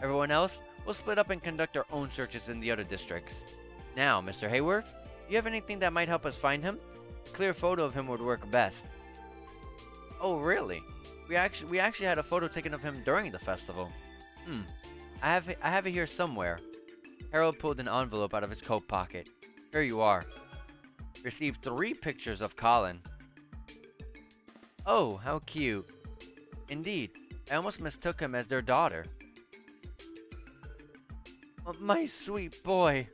Everyone else, we'll split up and conduct our own searches in the other districts. Now, Mr. Hayworth, do you have anything that might help us find him? A clear photo of him would work best. Oh, really? We actually had a photo taken of him during the festival. I have it here somewhere. Harold pulled an envelope out of his coat pocket. Here you are. Received 3 pictures of Colin. Oh, how cute. Indeed, I almost mistook him as their daughter. Oh, my sweet boy.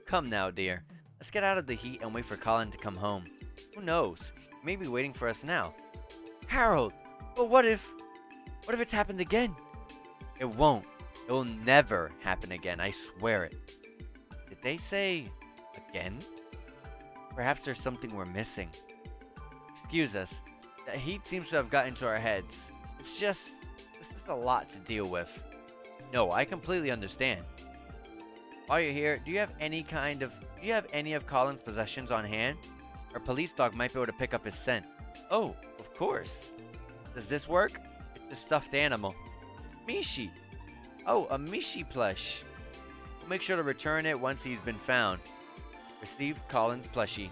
Come now, dear. Let's get out of the heat and wait for Colin to come home. Who knows? He may be waiting for us now. Harold! But what if it's happened again? It won't. It will never happen again, I swear it. Did they say again? Perhaps there's something we're missing. Excuse us. The heat seems to have gotten to our heads. It's just, this is a lot to deal with. No, I completely understand. While you're here, do you have any of Colin's possessions on hand? Our police dog might be able to pick up his scent. Oh, of course. Does this work? It's a stuffed animal. Mishi. Oh, a Mishi plush. We'll make sure to return it once he's been found. Received Colin's plushie.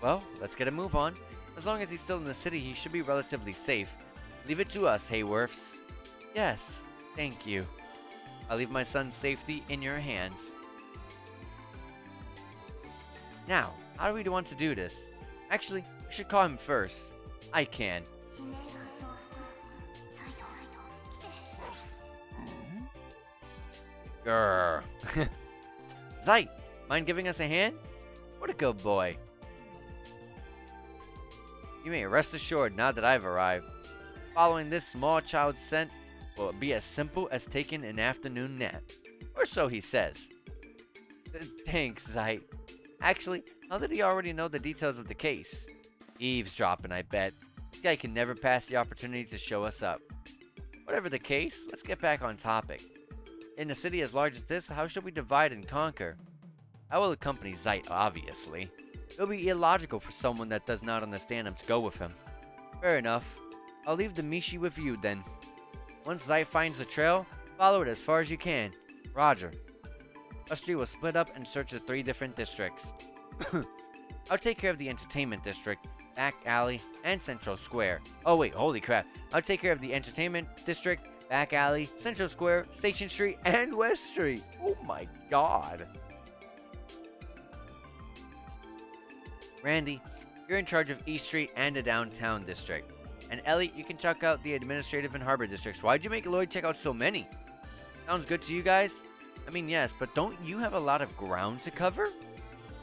Well, let's get a move on. As long as he's still in the city, he should be relatively safe. Leave it to us, Hayworths. Yes, thank you. I'll leave my son's safety in your hands. Now, how do we want to do this? Actually, we should call him first. I can. Grrr. Zeit, mind giving us a hand? What a good boy. You may rest assured now that I've arrived. Following this small child's scent will be as simple as taking an afternoon nap. Or so he says. Thanks, Zeit. Actually, how did he already know the details of the case? Eavesdropping, I bet. This guy can never pass the opportunity to show us up. Whatever the case, let's get back on topic. In a city as large as this, how should we divide and conquer? I will accompany Zeit, obviously. It will be illogical for someone that does not understand him to go with him. Fair enough. I'll leave the Mishi with you then. Once Zeit finds the trail, follow it as far as you can. Roger. Us 3 will split up and search the 3 different districts. I'll take care of the entertainment district, back alley, and Central Square. Oh wait, holy crap. I'll take care of the entertainment district, back alley, Central Square, Station Street, and West Street. Oh my god. Randy, you're in charge of East Street and the downtown district. And Ellie, you can check out the administrative and harbor districts. Why'd you make Lloyd check out so many? Sounds good to you guys? I mean, yes, but don't you have a lot of ground to cover?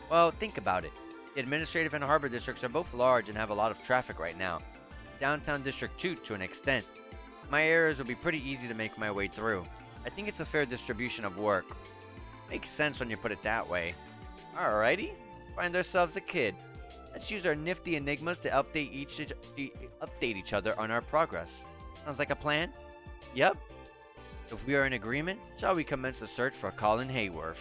Well, think about it. The administrative and harbor districts are both large and have a lot of traffic right now. Downtown district too, to an extent. My areas will be pretty easy to make my way through. I think it's a fair distribution of work. Makes sense when you put it that way. Alrighty, find ourselves a kid. Let's use our nifty enigmas to update each other on our progress. Sounds like a plan? Yep. If we are in agreement, shall we commence the search for Colin Hayworth?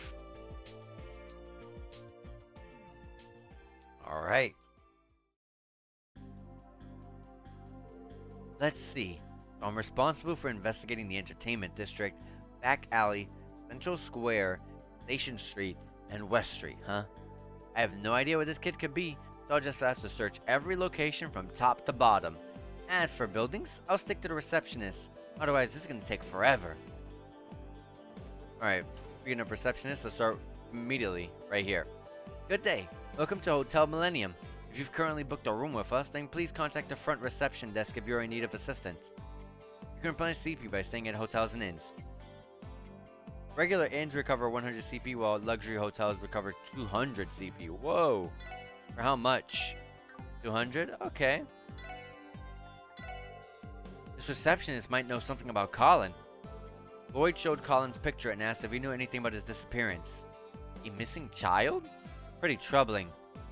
Alright. Let's see. I'm responsible for investigating the entertainment district, back alley, Central Square, Station Street, and West Street, huh? I have no idea what this kid could be, so I'll just have to search every location from top to bottom. As for buildings, I'll stick to the receptionist. Otherwise, this is going to take forever. Alright, speaking of receptionist, let's start immediately, right here. Good day. Welcome to Hotel Millennium. If you've currently booked a room with us, then please contact the front reception desk if you're in need of assistance. You can replenish CP by staying at hotels and inns. Regular inns recover 100 CP, while luxury hotels recover 200 CP. Whoa! For how much? 200? Okay. This receptionist might know something about Colin. Lloyd showed Colin's picture and asked if he knew anything about his disappearance. A missing child? Pretty troubling.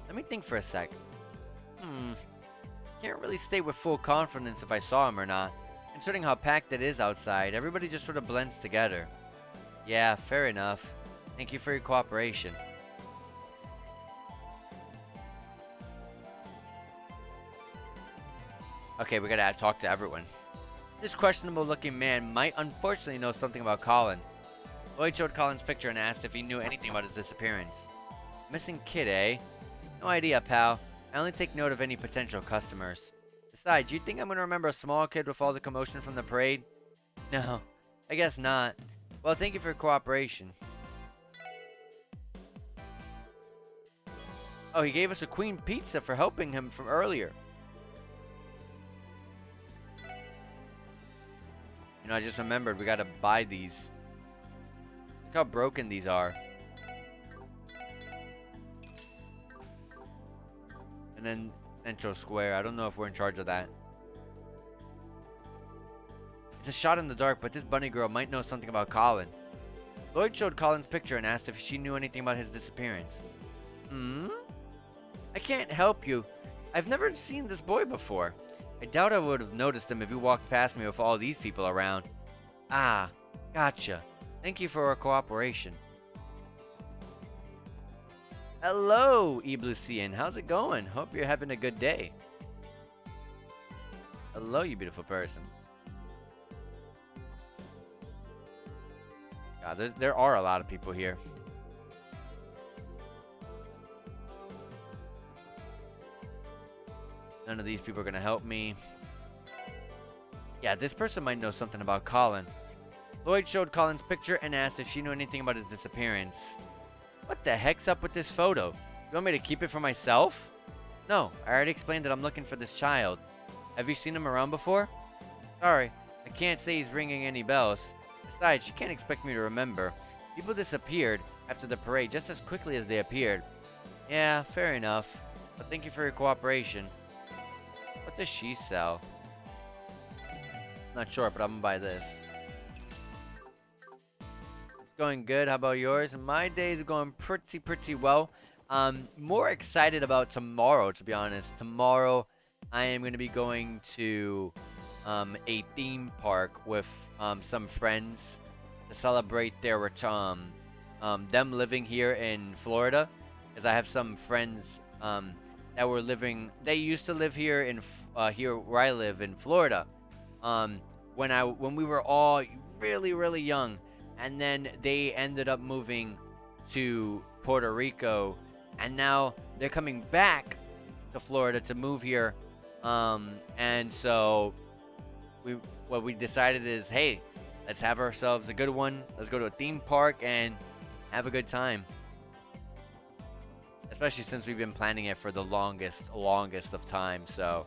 Let me think for a sec. Can't really state with full confidence if I saw him or not. Considering how packed it is outside, everybody just sort of blends together. Yeah, fair enough. Thank you for your cooperation. Okay, we gotta talk to everyone. This questionable-looking man might unfortunately know something about Colin. Lloyd showed Colin's picture and asked if he knew anything about his disappearance. Missing kid, eh? No idea, pal. I only take note of any potential customers. Besides, you think I'm gonna remember a small kid with all the commotion from the parade? No, I guess not. Well, thank you for your cooperation. Oh, he gave us a queen pizza for helping him from earlier. You know, I just remembered we gotta buy these. Look how broken these are. And then Central Square. I don't know if we're in charge of that. It's a shot in the dark, but this bunny girl might know something about Colin. Lloyd showed Colin's picture and asked if she knew anything about his disappearance. Hmm? I can't help you. I've never seen this boy before. I doubt I would have noticed him if you walked past me with all these people around. Ah, gotcha. Thank you for our cooperation. Hello, Eblucian. How's it going? Hope you're having a good day. Hello, you beautiful person. God, there are a lot of people here. None of these people are going to help me. Yeah, this person might know something about Colin. Lloyd showed Colin's picture and asked if she knew anything about his disappearance. What the heck's up with this photo? You want me to keep it for myself? No, I already explained that I'm looking for this child. Have you seen him around before? Sorry, I can't say he's ringing any bells. Besides, you can't expect me to remember. People disappeared after the parade just as quickly as they appeared. Yeah, fair enough. But thank you for your cooperation. What does she sell? Not sure, but I'm gonna buy this. It's going good. How about yours? My days are going pretty well. More excited about tomorrow, to be honest. Tomorrow, I am going to be going to a theme park with some friends to celebrate their return. Them living here in Florida, because I have some friends that were living. They used to live here in here where I live in Florida. When we were all really young, and then they ended up moving to Puerto Rico, and now they're coming back to Florida to move here. And so what we decided is, hey, let's have ourselves a good one. Let's go to a theme park and have a good time. Especially since we've been planning it for the longest of time. So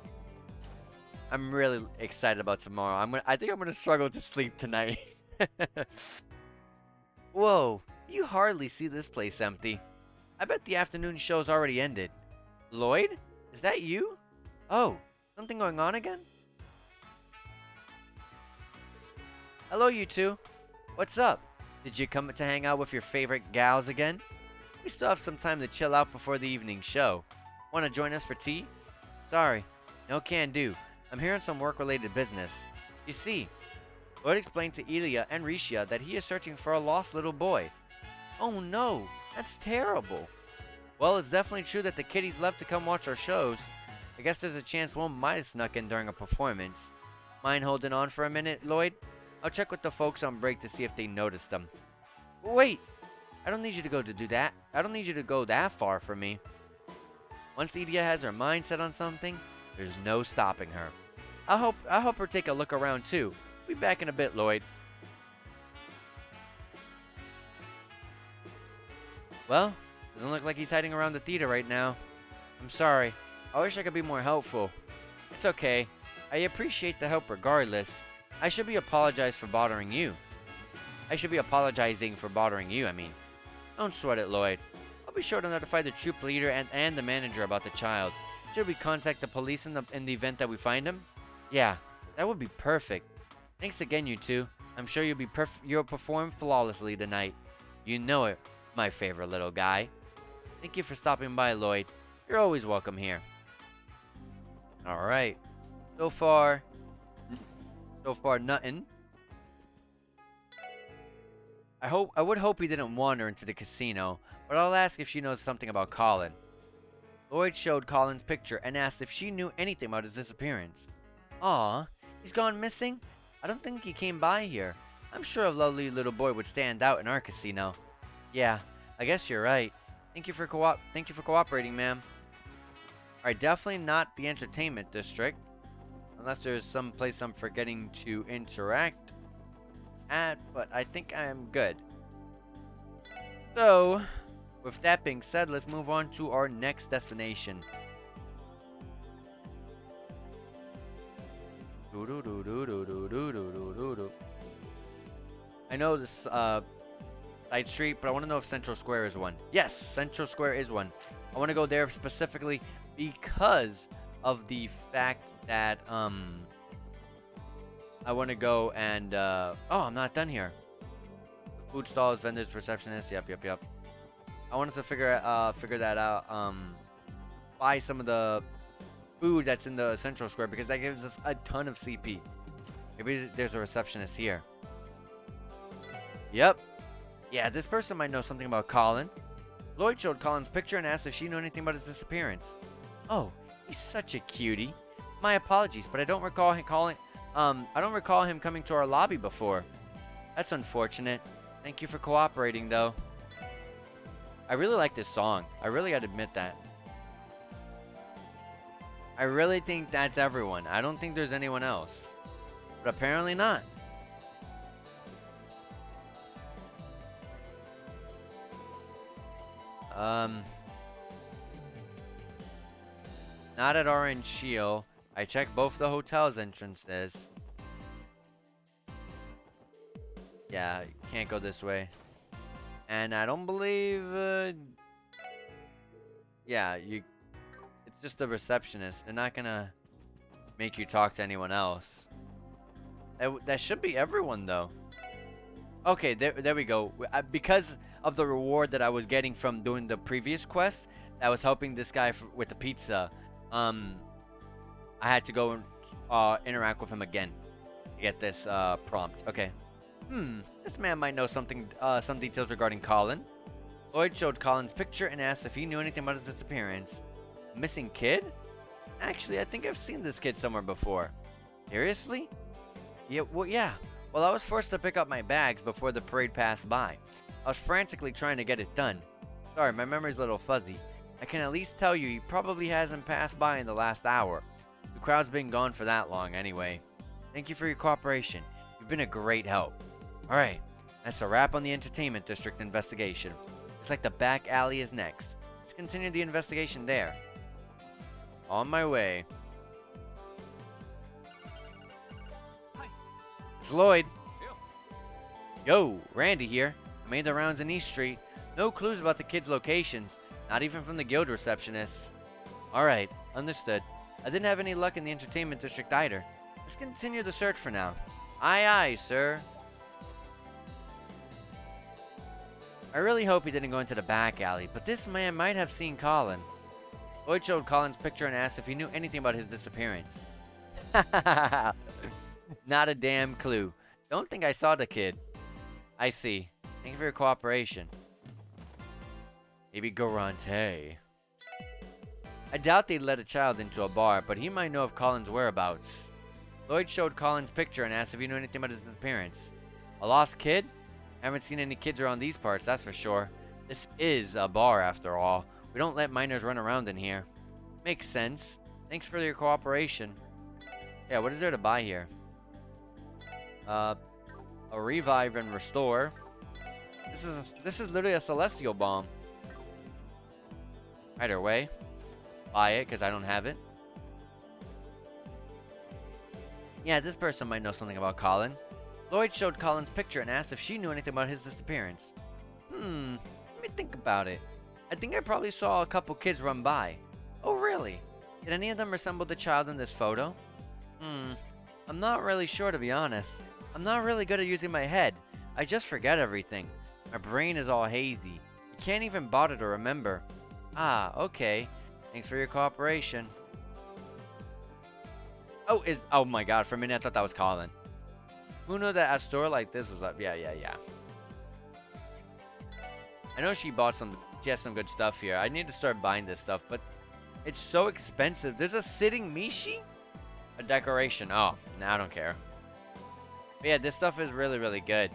I'm really excited about tomorrow. I think I'm gonna struggle to sleep tonight. Whoa, you hardly see this place empty. I bet the afternoon show's already ended. Lloyd? Is that you? Oh, something going on again? Hello, you two. What's up? Did you come to hang out with your favorite gals again? We still have some time to chill out before the evening show. Want to join us for tea? Sorry, no can do. I'm here on some work-related business. You see, Lloyd explained to Ilya and Risha that he is searching for a lost little boy. Oh no, that's terrible. Well, it's definitely true that the kiddies love to come watch our shows. I guess there's a chance one might have snuck in during a performance. Mind holding on for a minute, Lloyd? I'll check with the folks on break to see if they noticed them. Wait! I don't need you to go to do that. I don't need you to go that far for me. Once Ilya has her mind set on something, there's no stopping her. I'll help her take a look around too. Be back in a bit, Lloyd. Well, doesn't look like he's hiding around the theater right now. I'm sorry. I wish I could be more helpful. It's okay. I appreciate the help regardless. I should be apologizing for bothering you. I mean. Don't sweat it, Lloyd. I'll be sure to notify the troop leader and the manager about the child. Should we contact the police in the event that we find him? Yeah, that would be perfect. Thanks again, you two. I'm sure you'll perform flawlessly tonight. You know it, my favorite little guy. Thank you for stopping by, Lloyd. You're always welcome here. Alright. So far, nothing. I would hope he didn't wander into the casino, but I'll ask if she knows something about Colin. Lloyd showed Colin's picture and asked if she knew anything about his disappearance. Aw, he's gone missing? I don't think he came by here. I'm sure a lovely little boy would stand out in our casino. Yeah, I guess you're right. Thank you for cooperating, ma'am. Alright, definitely not the entertainment district. Unless there's some place I'm forgetting to interact at, but I think I am good. So, with that being said, let's move on to our next destination. I know this side street, but I want to know if Central Square is one. Yes, Central Square is one. I want to go there specifically because of the fact that I want to go and oh, I'm not done here. Food stalls, vendors, receptionists. Yep. I wanted to figure that out. Buy some of the food that's in the Central Square because that gives us a ton of CP. Maybe there's a receptionist here. Yep. Yeah, this person might know something about Colin. Lloyd showed Colin's picture and asked if she knew anything about his disappearance. Oh, he's such a cutie. My apologies, but I don't recall him coming to our lobby before. That's unfortunate. Thank you for cooperating, though. I really like this song. I really gotta admit that. I really think that's everyone. I don't think there's anyone else. But apparently not. Not at Orange Shield. I checked both the hotel's entrances. Yeah, you can't go this way. And I don't believe, yeah, it's just the receptionist. They're not gonna make you talk to anyone else. That should be everyone, though. Okay, there we go. Because of the reward that I was getting from doing the previous quest, that was helping this guy with the pizza. I had to go and interact with him again to get this prompt. Okay. This man might know some details regarding Colin. Lloyd showed Colin's picture and asked if he knew anything about his disappearance. Missing kid? Actually, I think I've seen this kid somewhere before. Seriously? Yeah, well, I was forced to pick up my bags before the parade passed by. I was frantically trying to get it done. Sorry, my memory's a little fuzzy. I can at least tell you he probably hasn't passed by in the last hour. The crowd's been gone for that long anyway. Thank you for your cooperation. You've been a great help. Alright, that's a wrap on the Entertainment District investigation. Looks like the back alley is next. Let's continue the investigation there. On my way. Hi. It's Lloyd. Yo, Randy here. I made the rounds in East Street. No clues about the kids' locations. Not even from the guild receptionists. Alright, understood. I didn't have any luck in the Entertainment District either. Let's continue the search for now. Aye aye, sir. I really hope he didn't go into the back alley, but this man might have seen Colin. Lloyd showed Colin's picture and asked if he knew anything about his disappearance. Not a damn clue. Don't think I saw the kid. I see. Thank you for your cooperation. Maybe Garante. I doubt they'd let a child into a bar, but he might know of Colin's whereabouts. Lloyd showed Colin's picture and asked if he knew anything about his disappearance. A lost kid? I haven't seen any kids around these parts, that's for sure. This is a bar, after all. We don't let minors run around in here. Makes sense. Thanks for your cooperation. Yeah, what is there to buy here? A revive and restore. This is literally a celestial bomb. Either way, buy it because I don't have it. Yeah, this person might know something about Colin. Lloyd showed Colin's picture and asked if she knew anything about his disappearance. Let me think about it. I think I probably saw a couple kids run by. Oh, really? Did any of them resemble the child in this photo? I'm not really sure, to be honest. I'm not really good at using my head. I just forget everything. My brain is all hazy. I can't even bother to remember. Ah, okay. Thanks for your cooperation. Oh my god, for a minute I thought that was Colin. Who knew that a store like this was up? Yeah. I know she has some good stuff here. I need to start buying this stuff, but it's so expensive. There's a sitting Mishi? A decoration. Oh, nah, I don't care. But yeah, this stuff is really, really good.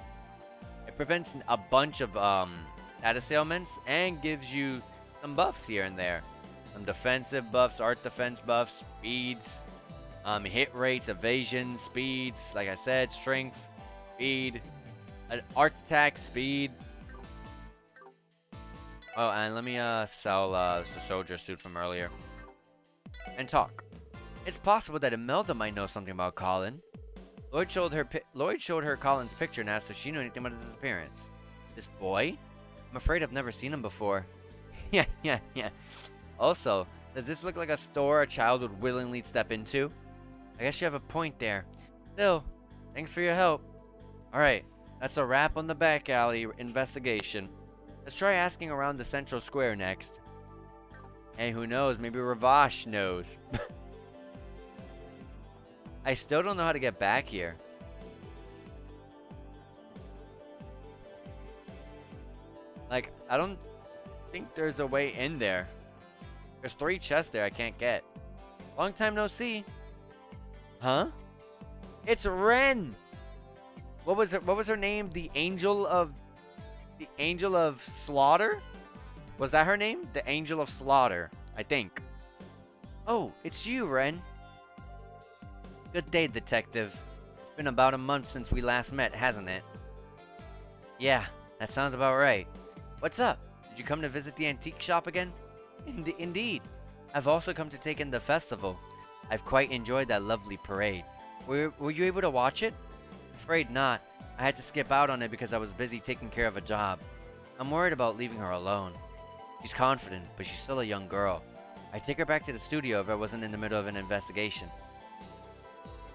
It prevents a bunch of status ailments and gives you some buffs here and there. Some defensive buffs, art defense buffs, speeds, hit rates, evasion, speeds, like I said, strength, speed, art attack, speed. Oh, and let me sell the soldier suit from earlier. And talk. It's possible that Imelda might know something about Colin. Lloyd showed her Colin's picture and asked if she knew anything about his disappearance. This boy? I'm afraid I've never seen him before. Yeah. Also, does this look like a store a child would willingly step into? I guess you have a point there. Still, thanks for your help. Alright, that's a wrap on the back alley investigation. Let's try asking around the central square next. Hey, who knows? Maybe Ravash knows. I still don't know how to get back here. Like, I don't think there's a way in there. There's 3 chests there I can't get. Long time no see. Huh? It's Ren! What was her name? The Angel of Slaughter? Was that her name? The Angel of Slaughter, I think. Oh, it's you, Ren. Good day, detective. It's been about a month since we last met, hasn't it? Yeah, that sounds about right. What's up? Did you come to visit the antique shop again? Indeed. I've also come to take in the festival. I've quite enjoyed that lovely parade. Were you able to watch it? Afraid not. I had to skip out on it because I was busy taking care of a job. I'm worried about leaving her alone. She's confident, but she's still a young girl. I'd take her back to the studio if I wasn't in the middle of an investigation.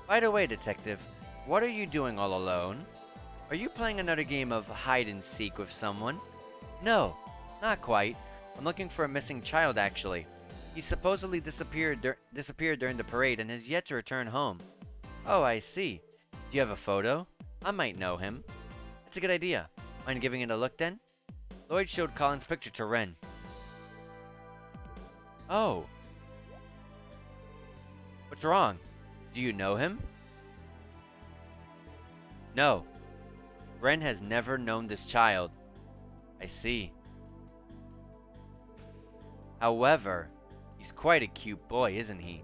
By the way, detective, what are you doing all alone? Are you playing another game of hide-and-seek with someone? No, not quite. I'm looking for a missing child, actually. He supposedly disappeared during the parade and has yet to return home. Oh, I see. Do you have a photo? I might know him. That's a good idea. Mind giving it a look, then? Lloyd showed Colin's picture to Ren. Oh. What's wrong? Do you know him? No. Ren has never known this child. I see. However, he's quite a cute boy, isn't he?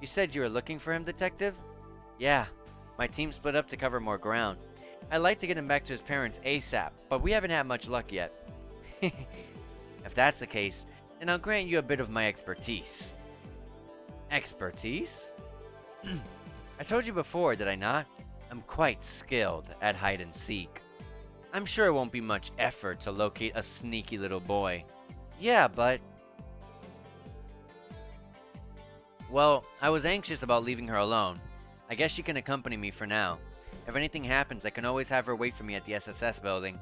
You said you were looking for him, detective? Yeah. My team split up to cover more ground. I'd like to get him back to his parents ASAP, but we haven't had much luck yet. If that's the case, then I'll grant you a bit of my expertise. Expertise? I told you before, did I not? I'm quite skilled at hide-and-seek. I'm sure it won't be much effort to locate a sneaky little boy. Yeah, but... Well, I was anxious about leaving her alone. I guess she can accompany me for now. If anything happens, I can always have her wait for me at the SSS building.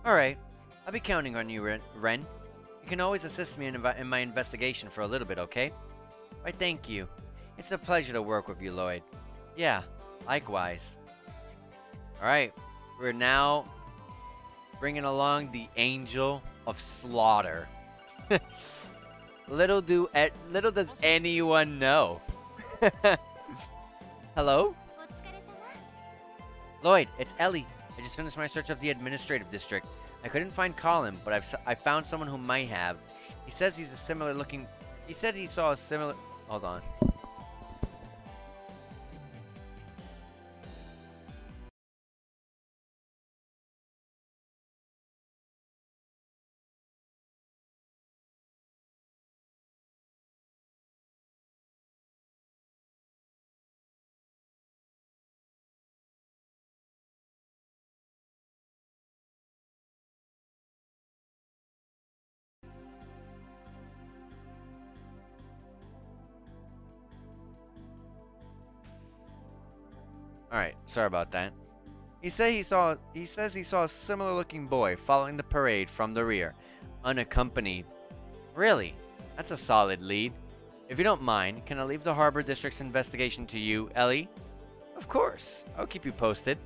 Alright, I'll be counting on you, Ren. You can always assist me in my investigation for a little bit, okay? Why, thank you. It's a pleasure to work with you, Lloyd. Yeah, likewise. Alright, we're now bringing along the Angel of Slaughter. Little does anyone know. Hello? Lloyd, it's Ellie. I just finished my search of the administrative district. I couldn't find Colin, but I found someone who might have. He says he's a similar looking... He said he saw a similar... Hold on. Alright, sorry about that. He says he saw a similar looking boy following the parade from the rear, unaccompanied. Really? That's a solid lead. If you don't mind, can I leave the Harbor District's investigation to you, Ellie? Of course. I'll keep you posted.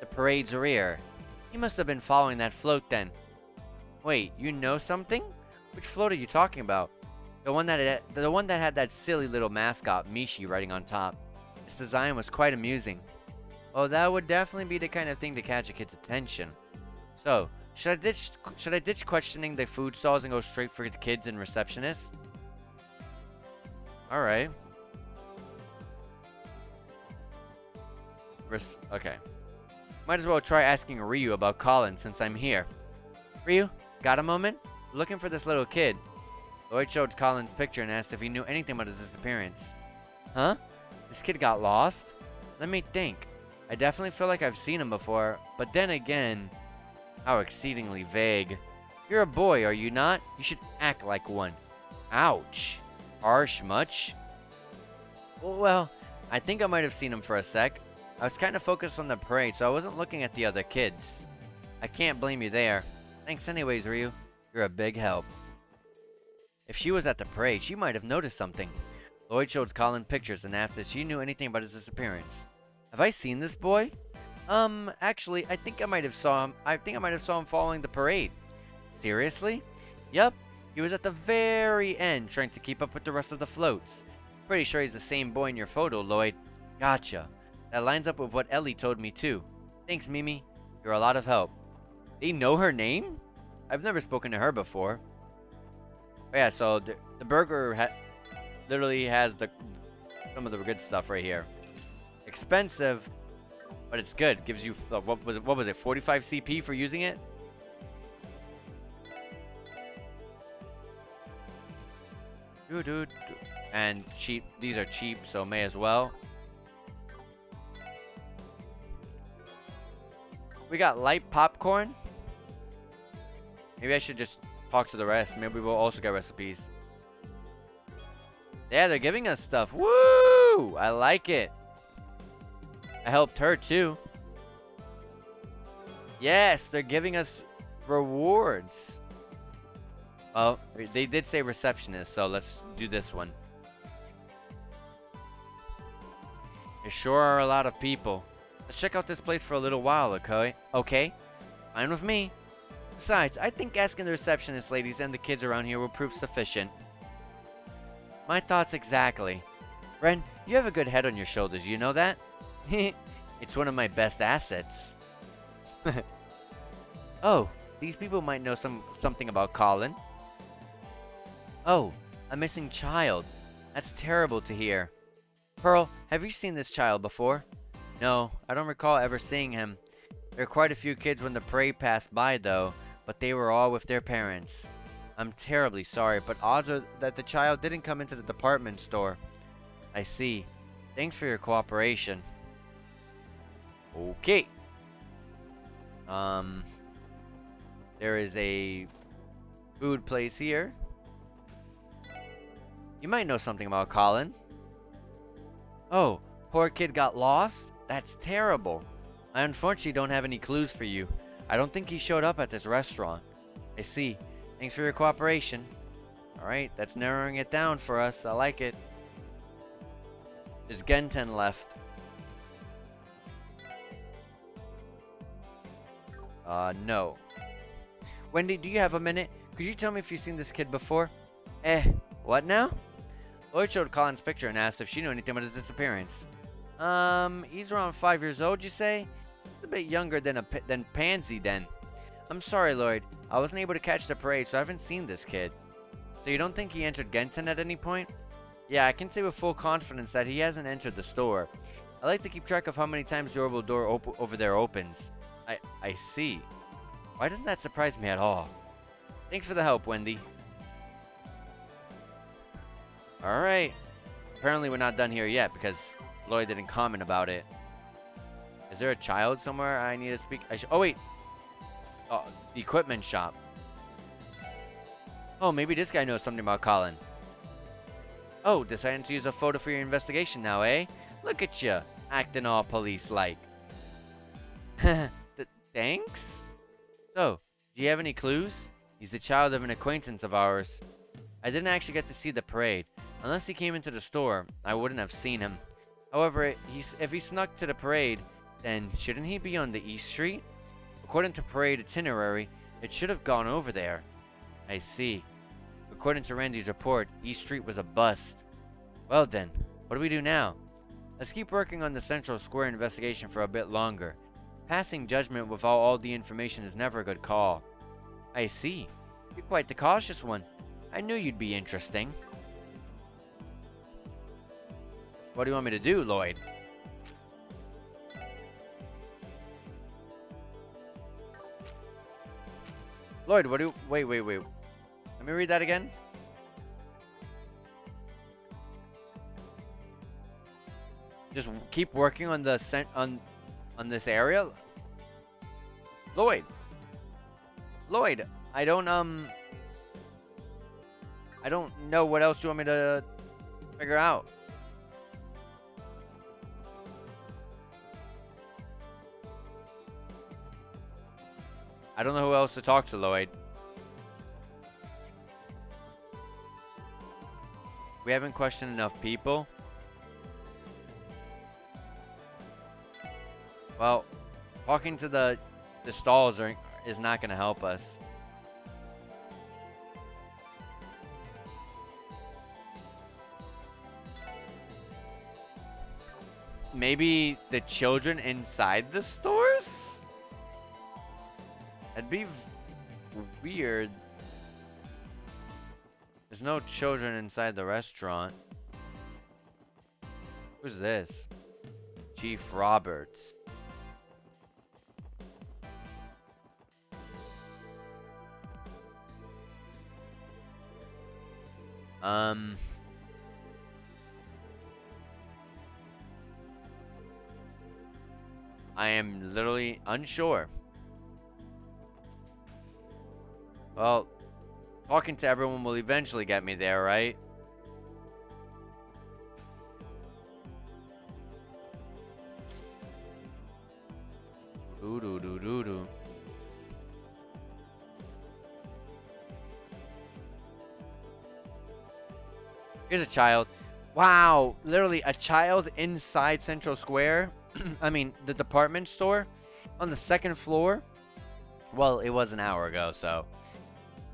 The parade's rear. He must have been following that float then. Wait, you know something? Which float are you talking about? The one that had that silly little mascot, Mishi, writing on top. Its design was quite amusing. Oh, that would definitely be the kind of thing to catch a kid's attention. So, should I ditch questioning the food stalls and go straight for the kids and receptionists? Alright. Okay. Might as well try asking Ryu about Colin since I'm here. Ryu, got a moment? Looking for this little kid. Lloyd showed Colin's picture and asked if he knew anything about his disappearance. Huh? This kid got lost? Let me think. I definitely feel like I've seen him before, but then again, how exceedingly vague. You're a boy, are you not? You should act like one. Ouch. Harsh much? Well, I think I might have seen him for a sec. I was kind of focused on the parade, so I wasn't looking at the other kids. I can't blame you there. Thanks anyways, Ryu. You're a big help. If she was at the parade, she might have noticed something. Lloyd showed Colin pictures and asked if she knew anything about his disappearance. Have I seen this boy? Actually, I think I might have saw him following the parade. Seriously? Yup. He was at the very end, trying to keep up with the rest of the floats. Pretty sure he's the same boy in your photo, Lloyd. Gotcha. That lines up with what Ellie told me too. Thanks, Mimi. You're a lot of help. They know her name? I've never spoken to her before. But yeah, so the burger literally has some of the good stuff right here. Expensive, but it's good. Gives you what was it? 45 CP for using it. And cheap. These are cheap, so may as well. We got light popcorn. Maybe I should just talk to the rest. Maybe we'll also get recipes. Yeah, they're giving us stuff. Woo! I like it. I helped her too. Yes, they're giving us rewards. Oh, they did say receptionist, so let's do this one. There sure are a lot of people. Let's check out this place for a little while, okay? Okay? Fine with me. Besides, I think asking the receptionist ladies and the kids around here will prove sufficient. My thoughts exactly. Ren, you have a good head on your shoulders, you know that? It's one of my best assets. Oh, these people might know something about Colin. Oh, a missing child. That's terrible to hear. Pearl, have you seen this child before? No, I don't recall ever seeing him. There are quite a few kids when the parade passed by though, but they were all with their parents. I'm terribly sorry, but odds are that the child didn't come into the department store. I see. Thanks for your cooperation. Okay. There is a food place here. You might know something about Colin. Oh, poor kid got lost? That's terrible. I unfortunately don't have any clues for you. I don't think he showed up at this restaurant. I see. Thanks for your cooperation. Alright, that's narrowing it down for us. I like it. There's Genten left. No. Wendy, do you have a minute? Could you tell me if you've seen this kid before? What now? Lloyd showed Colin's picture and asked if she knew anything about his disappearance. He's around 5 years old, you say? He's a bit younger than Pansy then. I'm sorry, Lloyd. I wasn't able to catch the parade, so I haven't seen this kid. So you don't think he entered Genten at any point? Yeah, I can say with full confidence that he hasn't entered the store. I like to keep track of how many times the orbital door over there opens. I see. Why doesn't that surprise me at all? Thanks for the help, Wendy. Alright. Apparently we're not done here yet because Lloyd didn't comment about it. Is there a child somewhere I need to speak? Oh, wait. Oh, the equipment shop. Oh, maybe this guy knows something about Colin. Oh, deciding to use a photo for your investigation now, eh? Look at you, acting all police-like. Thanks? So, do you have any clues? He's the child of an acquaintance of ours. I didn't actually get to see the parade. Unless he came into the store, I wouldn't have seen him. However, if he snuck to the parade, then shouldn't he be on the East Street? According to parade itinerary, it should have gone over there. I see. According to Randy's report, East Street was a bust. Well then, what do we do now? Let's keep working on the Central Square investigation for a bit longer. Passing judgment without all the information is never a good call. I see. You're quite the cautious one. I knew you'd be interesting. What do you want me to do, Lloyd? Lloyd, what do you... Wait. Let me read that again. Just keep working on the on this area. Lloyd, I don't know what else you want me to figure out. I don't know who else to talk to, Lloyd. We haven't questioned enough people. Well, talking to the stalls is not going to help us. Maybe the children inside the stores? That'd be weird. There's no children inside the restaurant. Who's this? Chief Roberts. I am literally unsure. Well, talking to everyone will eventually get me there, right? Doo-doo-doo-doo-doo. Here's a child. Wow, literally a child inside Central Square. I mean, the department store on the second floor. Well, it was an hour ago, so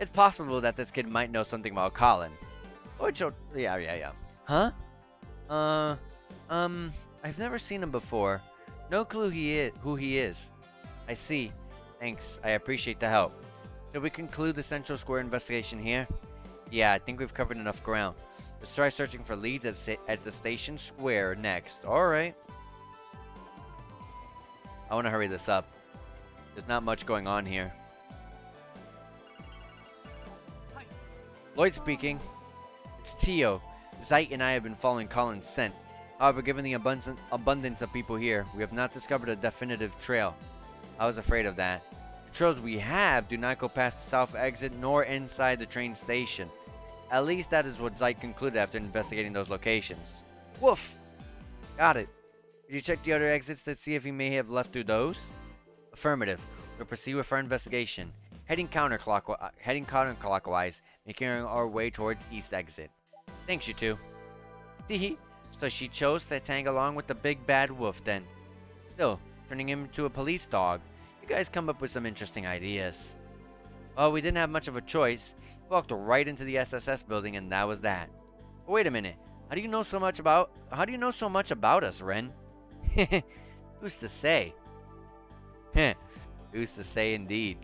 it's possible that this kid might know something about Colin. Or yeah. Huh? I've never seen him before. No clue who he is. I see. Thanks. I appreciate the help. Shall we conclude the Central Square investigation here? Yeah, I think we've covered enough ground. Let's try searching for leads at the station square next. Alright. I want to hurry this up. There's not much going on here. Hi. Lloyd speaking. It's Tio. Zeit and I have been following Colin's scent. However, given the abundance of people here, we have not discovered a definitive trail. I was afraid of that. The trails we have do not go past the south exit nor inside the train station. At least that is what Zeit concluded after investigating those locations. Woof! Got it. Did you check the other exits to see if he may have left through those? Affirmative. We'll proceed with our investigation. Heading counterclockwise, making our way towards east exit. Thanks, you two. Teehee. So she chose to tag along with the big bad wolf then. Still, turning him into a police dog. You guys come up with some interesting ideas. Well, we didn't have much of a choice. He walked right into the SSS building and that was that. But wait a minute. How do you know so much about us, Ren? Who's to say? Heh. Who's to say indeed.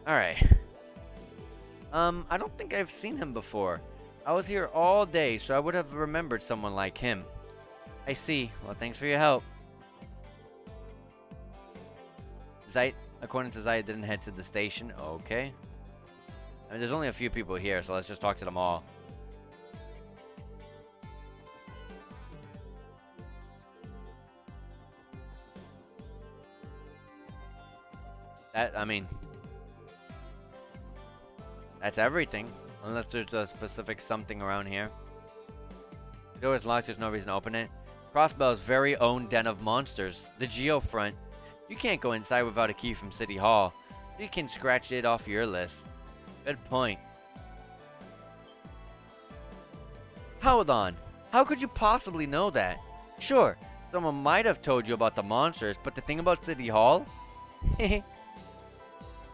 Alright. I don't think I've seen him before. I was here all day, so I would have remembered someone like him. I see. Well, thanks for your help. Zeit, according to Zeit, didn't head to the station. Okay. I mean, there's only a few people here, so let's just talk to them all. I mean, that's everything. Unless there's a specific something around here. The door is locked, there's no reason to open it. Crossbell's very own den of monsters. The Geofront. You can't go inside without a key from City Hall. You can scratch it off your list. Good point. Hold on. How could you possibly know that? Sure, someone might have told you about the monsters, but the thing about City Hall?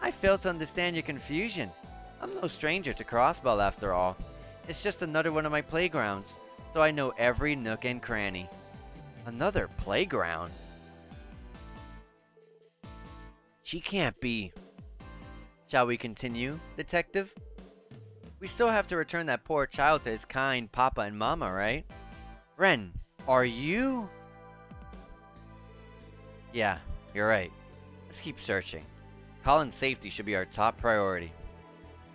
I I fail to understand your confusion. I'm no stranger to Crossbell after all. It's just another one of my playgrounds, so I know every nook and cranny. Another playground? She can't be. Shall we continue, detective? We still have to return that poor child to his kind papa and mama, right? Ren, are you? Yeah, you're right. Let's keep searching. Colin's safety should be our top priority.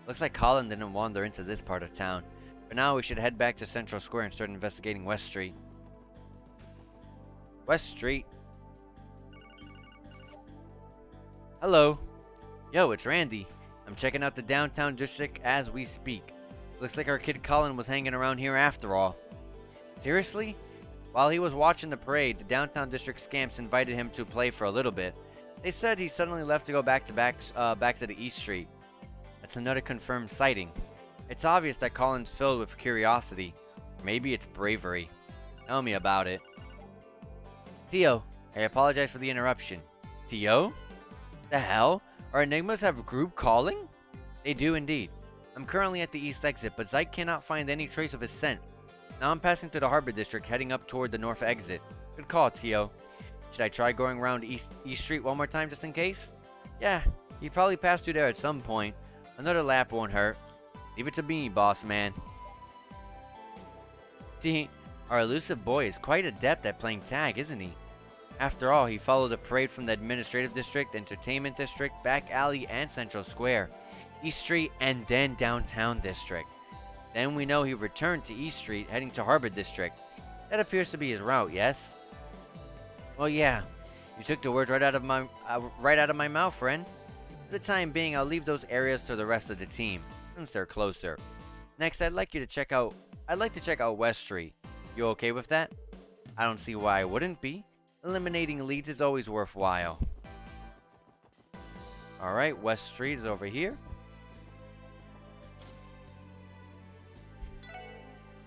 Looks like Colin didn't wander into this part of town. For now, we should head back to Central Square and start investigating West Street. West Street. Hello. Yo, it's Randy. I'm checking out the downtown district as we speak. Looks like our kid Colin was hanging around here after all. Seriously? While he was watching the parade, the downtown district scamps invited him to play for a little bit. They said he suddenly left to go back to the East Street. That's another confirmed sighting. It's obvious that Colin's filled with curiosity. Maybe it's bravery. Tell me about it. Theo, I apologize for the interruption. Theo? The hell? Our Enigmas have group calling? They do indeed. I'm currently at the east exit, but Zyke cannot find any trace of his scent. Now I'm passing through the Harbor District, heading up toward the north exit. Good call, Theo. Should I try going around East Street one more time just in case? Yeah, he probably passed through there at some point. Another lap won't hurt. Leave it to me, boss man. See, our elusive boy is quite adept at playing tag, isn't he? After all, he followed the parade from the Administrative District, Entertainment District, Back Alley, and Central Square, East Street, and then Downtown District. Then we know he returned to East Street, heading to Harbor District. That appears to be his route, yes? Well, yeah. You took the words right out of my mouth, friend. For the time being, I'll leave those areas to the rest of the team, since they're closer. Next, I'd like to check out West Street. You okay with that? I don't see why I wouldn't be. Eliminating leads is always worthwhile. Alright, West Street is over here.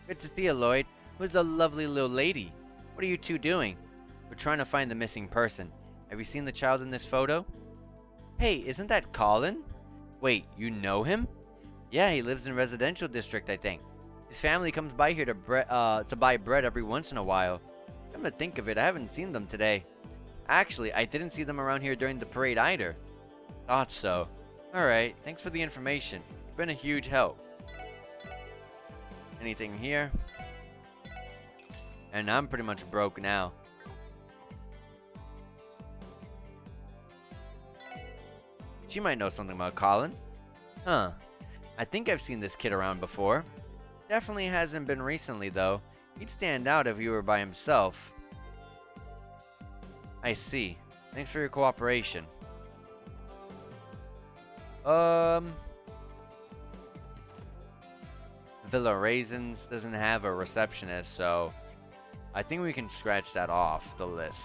Good to see you, Lloyd. Who's the lovely little lady? What are you two doing? We're trying to find the missing person. Have you seen the child in this photo? Hey, isn't that Colin? Wait, you know him? Yeah, he lives in Residential District, I think. His family comes by here to buy bread every once in a while. Come to think of it, I haven't seen them today. Actually, I didn't see them around here during the parade either. Thought so. Alright, thanks for the information. You've been a huge help. Anything here? And I'm pretty much broke now. She might know something about Colin. Huh. I think I've seen this kid around before. Definitely hasn't been recently, though. He'd stand out if he were by himself. I see. Thanks for your cooperation. Villa Raisins doesn't have a receptionist, so I think we can scratch that off the list.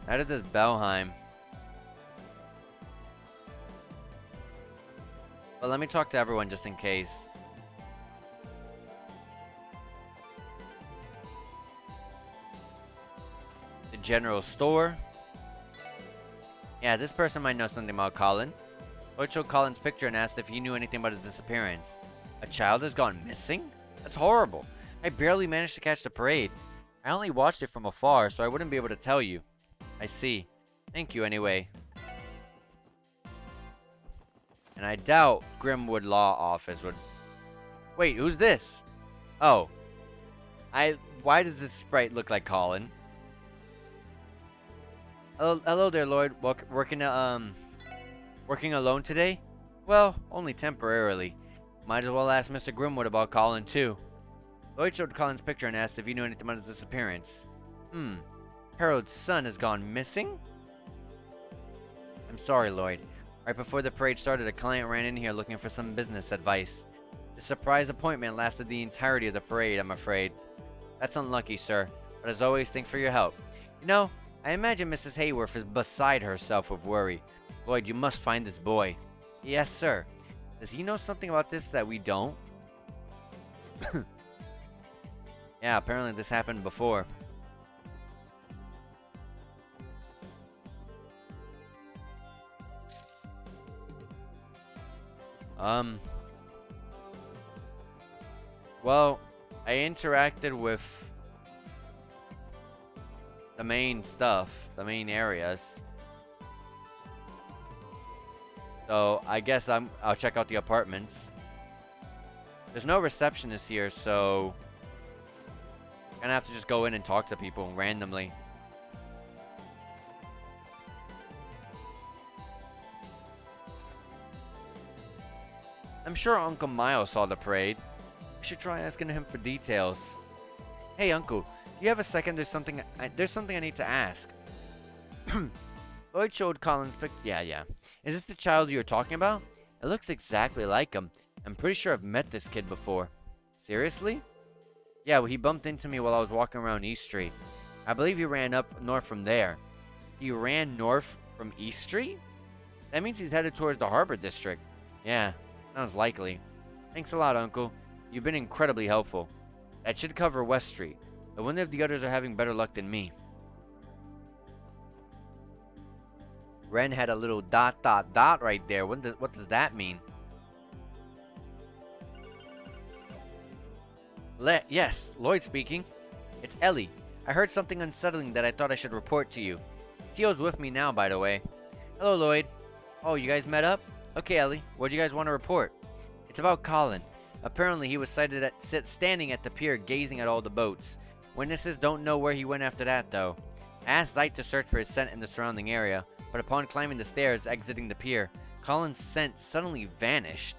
That is this Belheim. But let me talk to everyone just in case. The general store. Yeah, this person might know something about Colin. Lloyd showed Colin's picture and asked if he knew anything about his disappearance. A child has gone missing? That's horrible. I barely managed to catch the parade. I only watched it from afar, so I wouldn't be able to tell you. I see. Thank you anyway. And I doubt Grimwood Law Office would... Wait, who's this? Oh. Why does this sprite look like Colin? Hello there, Lloyd. Working alone today? Well, only temporarily. Might as well ask Mr. Grimwood about Colin, too. Lloyd showed Colin's picture and asked if he knew anything about his disappearance. Harold's son has gone missing? I'm sorry, Lloyd. Right before the parade started, a client ran in here looking for some business advice. The surprise appointment lasted the entirety of the parade, I'm afraid. That's unlucky, sir. But as always, thanks for your help. You know, I imagine Mrs. Hayworth is beside herself with worry. Lloyd, you must find this boy. Yes, sir. Does he know something about this that we don't? Yeah, apparently this happened before. Um, well, I interacted with the main stuff, the main areas. So I guess I'll check out the apartments. There's no receptionist here, so I'm gonna have to just go in and talk to people randomly. I'm sure Uncle Miles saw the parade. I should try asking him for details. Hey, Uncle, do you have a second? There's something I need to ask. Lloyd showed Colin's pic. Yeah. Is this the child you were talking about? It looks exactly like him. I'm pretty sure I've met this kid before. Seriously? Yeah, well, he bumped into me while I was walking around East Street. I believe he ran up north from there. He ran north from East Street? That means he's headed towards the Harbor District. Yeah, sounds likely. Thanks a lot, Uncle. You've been incredibly helpful. That should cover West Street. I wonder if the others are having better luck than me. Ren had a little ... right there. What does that mean? Yes, Lloyd speaking. It's Ellie. I heard something unsettling that I thought I should report to you. Theo's with me now, by the way. Hello, Lloyd. Oh, you guys met up? Okay, Ellie. What do you guys want to report? It's about Colin. Apparently, he was sighted standing at the pier gazing at all the boats. Witnesses don't know where he went after that, though. I asked Light to search for his scent in the surrounding area, but upon climbing the stairs exiting the pier, Colin's scent suddenly vanished.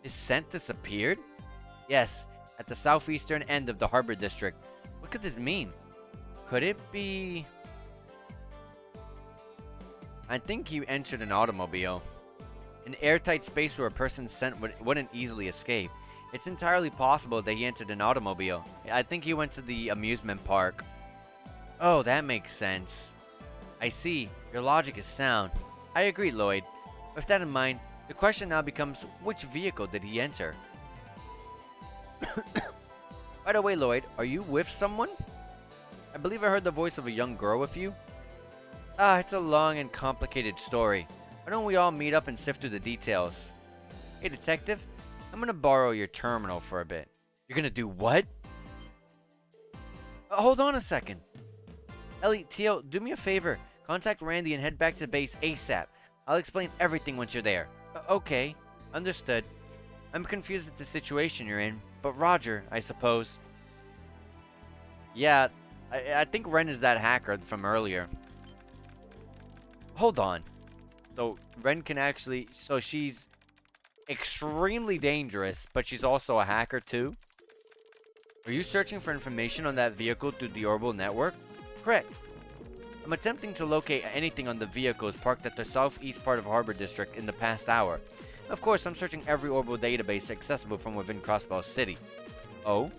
His scent disappeared? Yes, at the southeastern end of the Harbor District. What could this mean? Could it be... I think he entered an automobile. An airtight space where a person's scent wouldn't easily escape. It's entirely possible that he entered an automobile. I think he went to the amusement park. Oh, that makes sense. I see. Your logic is sound. I agree, Lloyd. With that in mind, the question now becomes, which vehicle did he enter? By the way, Lloyd, are you with someone? I believe I heard the voice of a young girl with you. Ah, it's a long and complicated story. Why don't we all meet up and sift through the details? Hey, detective, I'm gonna borrow your terminal for a bit. You're gonna do what? Hold on a second. Ellie, Teal, do me a favor. Contact Randy and head back to base ASAP. I'll explain everything once you're there. Okay, understood. I'm confused at the situation you're in, but Roger, I suppose. Yeah, I think Ren is that hacker from earlier. Hold on. So, Ren can actually... So, she's extremely dangerous, but she's also a hacker too? Are you searching for information on that vehicle through the orbital network? Correct. I'm attempting to locate anything on the vehicles parked at the southeast part of Harbor District in the past hour. Of course, I'm searching every orbital database accessible from within Crossbell City. Oh?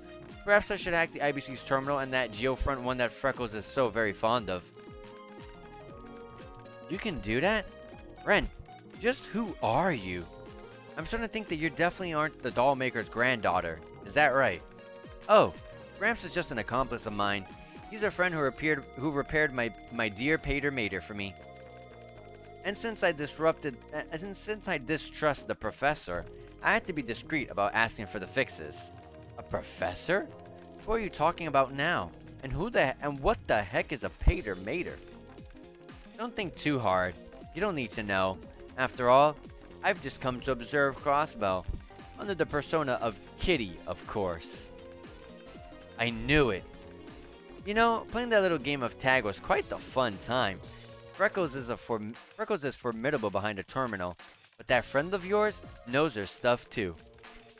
Perhaps I should hack the IBC's terminal and that geofront one that Freckles is so very fond of. You can do that? Ren, just who are you? I'm starting to think that you definitely aren't the doll maker's granddaughter. Is that right? Oh, Gramps is just an accomplice of mine. He's a friend who repaired my dear Pater Mater for me. And since I distrust the professor, I had to be discreet about asking for the fixes. A professor? What are you talking about now? And what the heck is a Pater Mater? Don't think too hard. You don't need to know. After all, I've just come to observe Crossbell. Under the persona of Kitty, of course. I knew it. You know, playing that little game of tag was quite the fun time. Freckles is formidable behind a terminal, but that friend of yours knows her stuff too.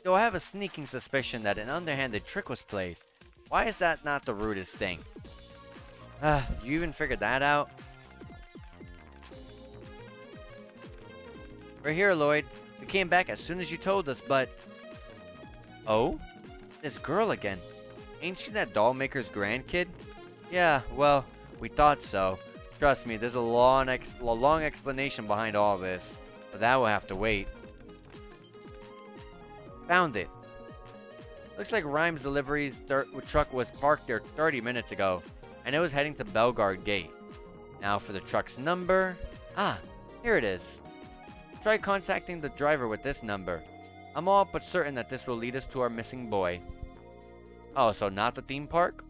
Though I have a sneaking suspicion that an underhanded trick was played. Why is that not the rudest thing? You even figured that out? We're here, Lloyd. We came back as soon as you told us, but... Oh? This girl again. Ain't she that doll maker's grandkid? Yeah, well, we thought so. Trust me, there's a long explanation behind all this, but that will have to wait. Found it. Looks like Rhymes Delivery's truck was parked there 30 minutes ago, and it was heading to Bellegarde Gate. Now for the truck's number. Ah, here it is. Try contacting the driver with this number. I'm all but certain that this will lead us to our missing boy. Oh, so not the theme park?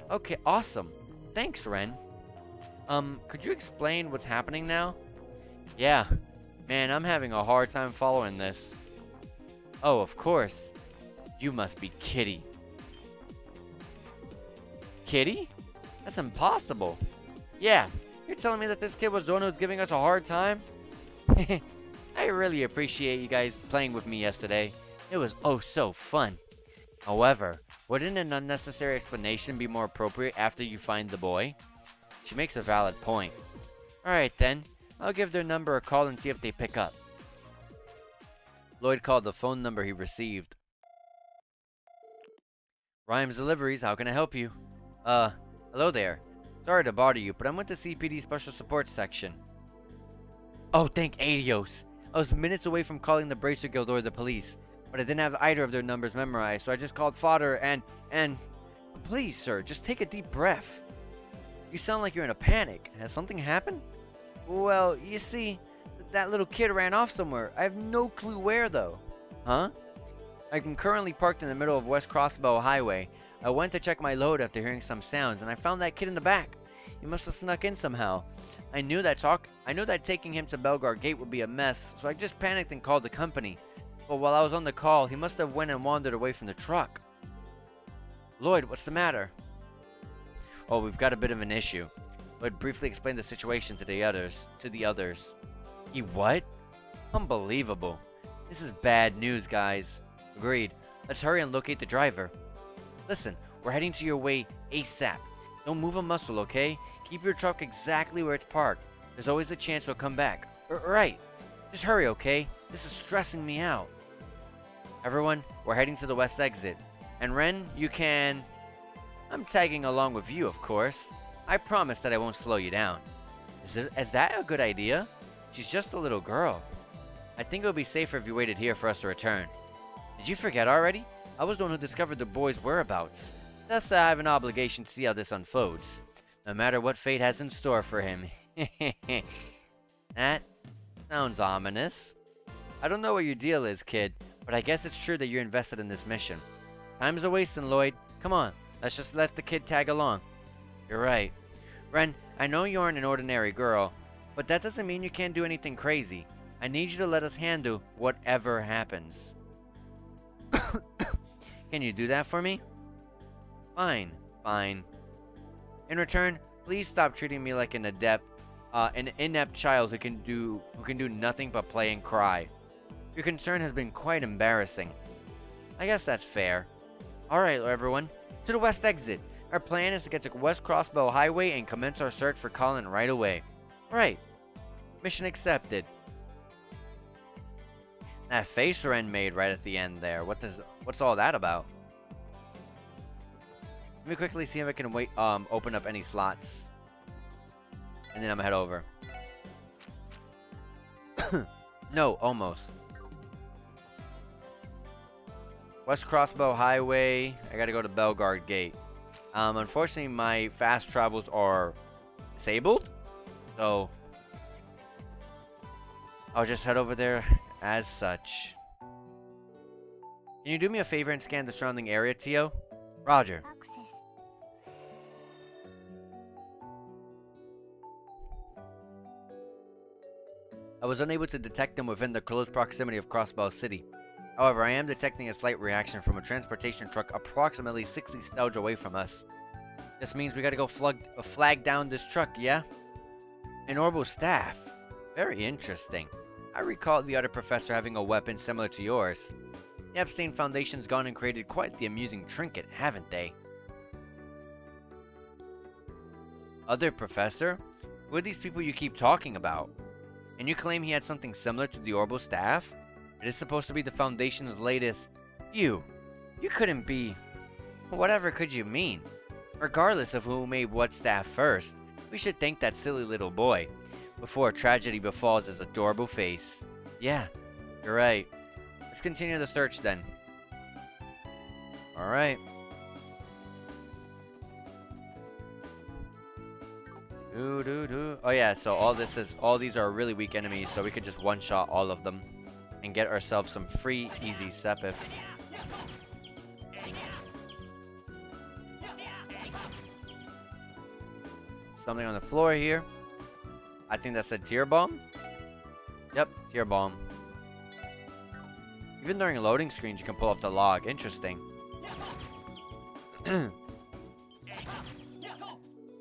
Okay, awesome. Thanks, Ren. Could you explain what's happening now? Yeah. Man, I'm having a hard time following this. Oh, of course. You must be Kitty. Kitty? That's impossible. Yeah, you're telling me that this kid was the one who was giving us a hard time? I really appreciate you guys playing with me yesterday. It was oh so fun. However, wouldn't an unnecessary explanation be more appropriate after you find the boy? She makes a valid point. Alright then, I'll give their number a call and see if they pick up. Lloyd called the phone number he received. Rhymes Deliveries, how can I help you? Hello there. Sorry to bother you, but I'm with the CPD Special Support Section. Oh, thank Adios. I was minutes away from calling the Bracer Guild or the police, but I didn't have either of their numbers memorized, so I just called Fodder and... Please, sir, just take a deep breath. You sound like you're in a panic. Has something happened? Well, you see, that little kid ran off somewhere. I have no clue where, though. Huh? I'm currently parked in the middle of West Crossbow Highway. I went to check my load after hearing some sounds, and I found that kid in the back. He must have snuck in somehow. I knew that taking him to Belgard Gate would be a mess, so I just panicked and called the company. But while I was on the call, he must have went and wandered away from the truck. Lloyd, what's the matter? Oh, we've got a bit of an issue. Lloyd briefly explained the situation to the others. He what? Unbelievable. This is bad news, guys. Agreed. Let's hurry and locate the driver. Listen, we're heading to your way ASAP. Don't move a muscle, okay? Keep your truck exactly where it's parked. There's always a chance he'll come back. Right. Just hurry, okay? This is stressing me out. Everyone, we're heading to the west exit. And Ren, you can... I'm tagging along with you, of course. I promise that I won't slow you down. Is that a good idea? She's just a little girl. I think it would be safer if you waited here for us to return. Did you forget already? I was the one who discovered the boy's whereabouts. Thus, I have an obligation to see how this unfolds. No matter what fate has in store for him. That sounds ominous. I don't know what your deal is, kid, but I guess it's true that you're invested in this mission. Time's a-wasting, Lloyd. Come on, let's just let the kid tag along. You're right. Ren, I know you aren't an ordinary girl, but that doesn't mean you can't do anything crazy. I need you to let us handle whatever happens. Can you do that for me? Fine. In return, please stop treating me like an inept child who can do nothing but play and cry. Your concern has been quite embarrassing. I guess that's fair. Alright, everyone, to the west exit. Our plan is to get to West Crossbow Highway and commence our search for Colin right away. Right. Mission accepted. That face Ren made right at the end there. What's all that about? Let me quickly see if I can open up any slots. And then I'm gonna head over. No, almost. West Crossbow Highway. I gotta go to Belgard Gate. Unfortunately, my fast travels are disabled. So, I'll just head over there as such. Can you do me a favor and scan the surrounding area, Tio? Roger. I was unable to detect them within the close proximity of Crossbow City. However, I am detecting a slight reaction from a transportation truck approximately 60 stage away from us. This means we gotta go flag down this truck, yeah? An orbital staff. Very interesting. I recall the other professor having a weapon similar to yours. The Epstein Foundation's gone and created quite the amusing trinket, haven't they? Other professor? Who are these people you keep talking about? And you claim he had something similar to the orbital staff? It is supposed to be the Foundation's latest... You couldn't be... Whatever could you mean? Regardless of who made what staff first, we should thank that silly little boy before tragedy befalls his adorable face. Yeah, you're right. Let's continue the search then. Alright. Oh yeah, so all these are really weak enemies, so we could just one-shot all of them and get ourselves some free, easy Sepith. Something on the floor here. I think that's a tear bomb. Yep, tear bomb. Even during loading screens, you can pull up the log. Interesting.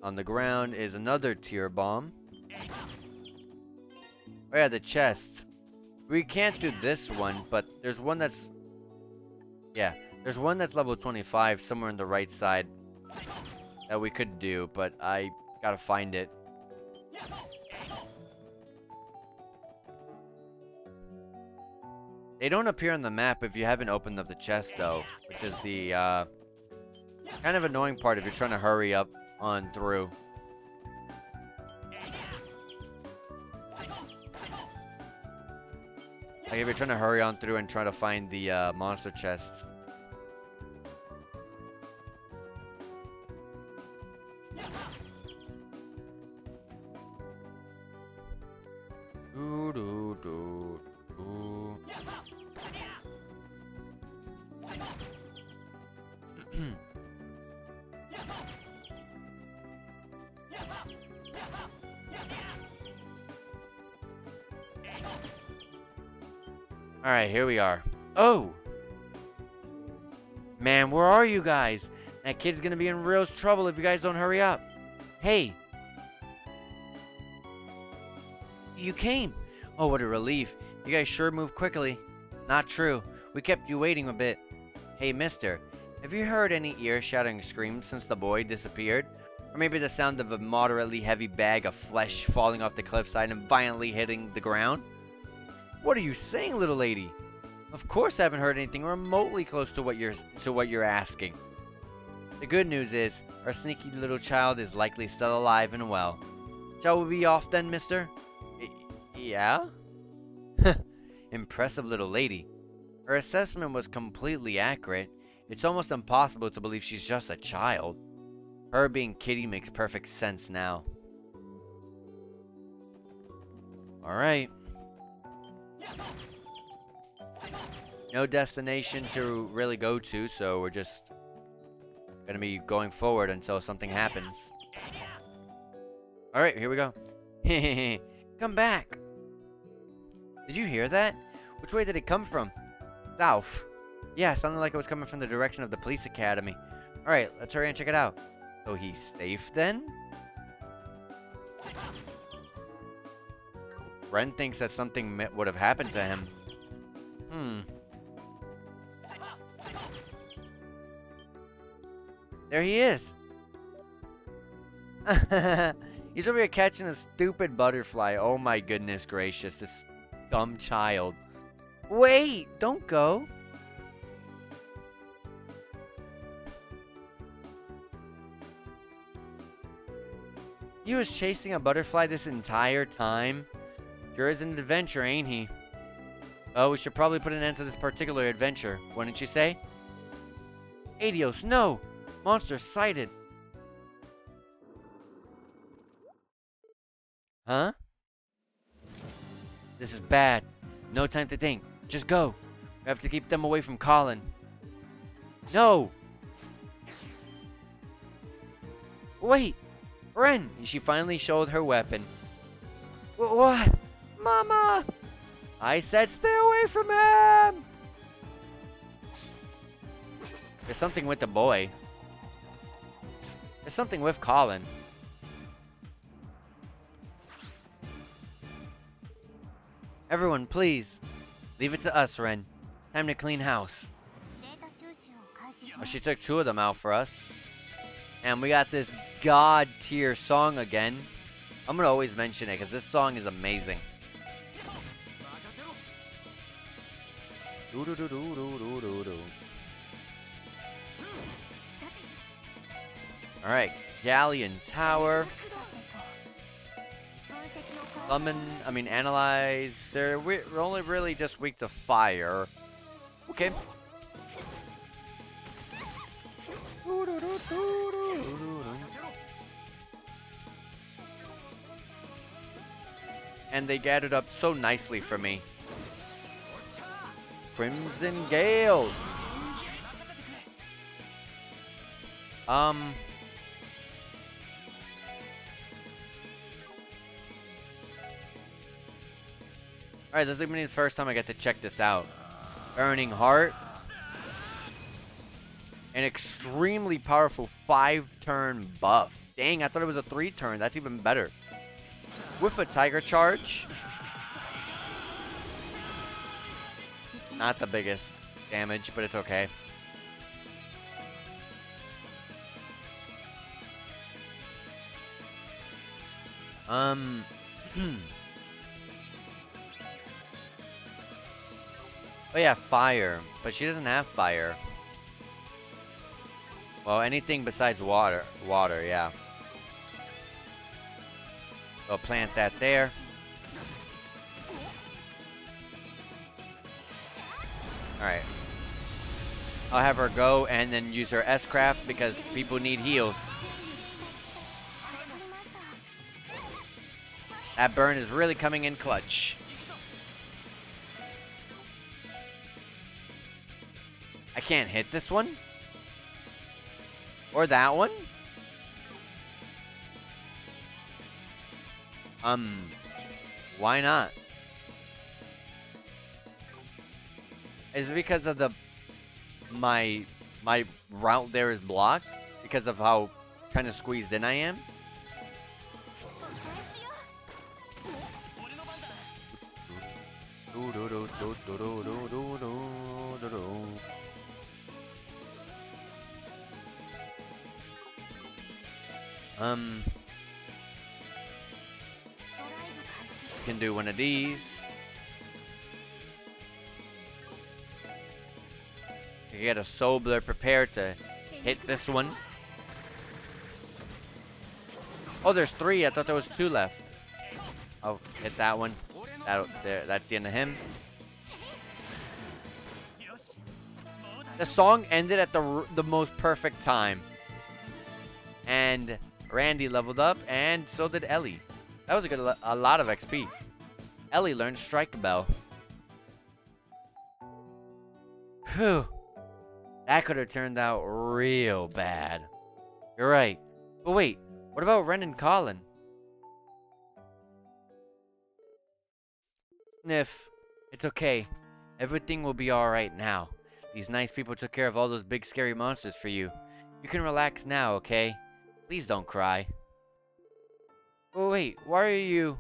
On the ground is another tear bomb. Oh yeah, the chest. We can't do this one, but there's one that's... Yeah, there's one that's level 25 somewhere on the right side that we could do, but I gotta find it. They don't appear on the map if you haven't opened up the chest, though, which is the kind of annoying part if you're trying to hurry up on through. Like if you're trying to hurry on through and try to find the monster chests. Alright, here we are. Oh! Man, where are you guys? That kid's gonna be in real trouble if you guys don't hurry up. Hey! You came! Oh, what a relief. You guys sure moved quickly. Not true. We kept you waiting a bit. Hey, mister. Have you heard any ear-shattering screams since the boy disappeared? Or maybe the sound of a moderately heavy bag of flesh falling off the cliffside and violently hitting the ground? What are you saying, little lady? Of course I haven't heard anything remotely close to what you're asking. The good news is, our sneaky little child is likely still alive and well. Shall we be off then, mister? Yeah? Impressive little lady. Her assessment was completely accurate. It's almost impossible to believe she's just a child. Her being Kitty makes perfect sense now. Alright. No destination to really go to, so we're just gonna be going forward until something happens. Alright, here we go. Come back! Did you hear that? Which way did it come from? South. Yeah, sounded like it was coming from the direction of the police academy. Alright, let's hurry and check it out. So he's safe then? Ren thinks that something would have happened to him. There he is. He's over here catching a stupid butterfly. Oh my goodness gracious, this dumb child. Wait, don't go. He was chasing a butterfly this entire time? Sure is an adventure, ain't he? Oh, we should probably put an end to this particular adventure, wouldn't you say? Adios, no! Monster sighted! Huh? This is bad. No time to think. Just go. We have to keep them away from Colin. No! Wait! Ren! She finally showed her weapon. What? Mama! I said stay away from him! There's something with the boy. There's something with Colin. Everyone, please. Leave it to us, Ren. Time to clean house. Oh, she took 2 of them out for us. And we got this god tier song again. I'm gonna always mention it because this song is amazing. Alright, Galleon Tower. Analyze. We're only really just weak to fire. Okay. And they gathered up so nicely for me. Crimson Gale. Alright, this is gonna be the first time I get to check this out. Burning Heart. An extremely powerful 5-turn buff. Dang, I thought it was a 3-turn. That's even better. With a Tiger Charge. Not the biggest damage, but it's okay. Oh yeah, fire. But she doesn't have fire. Well, anything besides water. Water, yeah. So plant that there. Alright. I'll have her go and then use her S-Craft because people need heals. That burn is really coming in clutch. I can't hit this one. Or that one. Why not? Is it because of the my route there is blocked? Because of how kind of squeezed in I am? Can do one of these. You get a Soul Blur prepared to hit this one. Oh, there's 3. I thought there was 2 left. I'll hit that one. That's the end of him. The song ended at the most perfect time. And Randy leveled up, and so did Ellie. That was a lot of XP. Ellie learned Strike Bell. Whew. That could have turned out real bad. You're right. But wait, what about Ren and Colin? Sniff. It's okay. Everything will be alright now. These nice people took care of all those big scary monsters for you. You can relax now, okay? Please don't cry. Oh wait, why are you...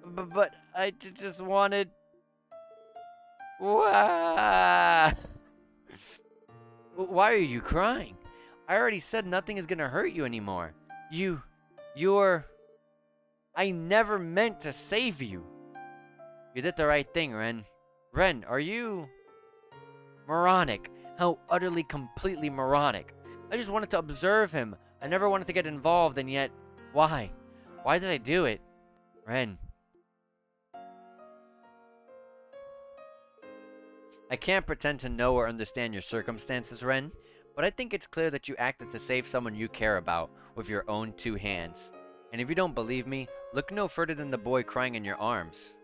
But I just wanted... Why are you crying? I already said nothing is gonna hurt you anymore. You're... I never meant to save you. You did the right thing, Ren. Ren, are you... moronic? How utterly, completely moronic. I just wanted to observe him. I never wanted to get involved, and yet... Why? Why did I do it? Ren. I can't pretend to know or understand your circumstances, Ren, but I think it's clear that you acted to save someone you care about with your own 2 hands. And if you don't believe me, look no further than the boy crying in your arms.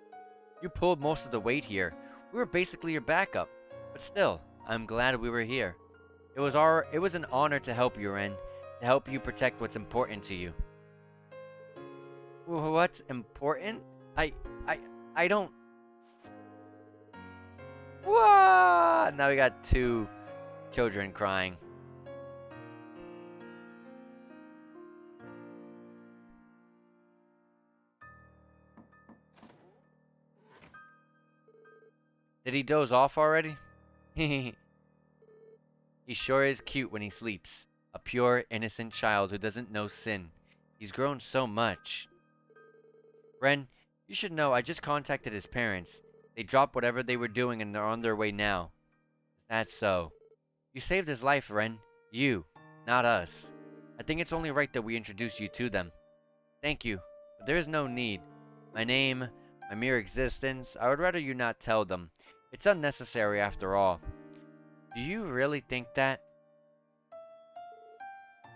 You pulled most of the weight here. We were basically your backup. But still, I'm glad we were here. It was an honor to help you, Ren, to help you protect what's important to you. What's important? I don't... What? Now we got 2 children crying. Did he doze off already? He sure is cute when he sleeps. A pure, innocent child who doesn't know sin. He's grown so much. Ren, you should know I just contacted his parents. They dropped whatever they were doing and they're on their way now. That's so. You saved his life, Ren. You, not us. I think it's only right that we introduce you to them. Thank you, but there is no need. My name, my mere existence, I would rather you not tell them. It's unnecessary after all. Do you really think that?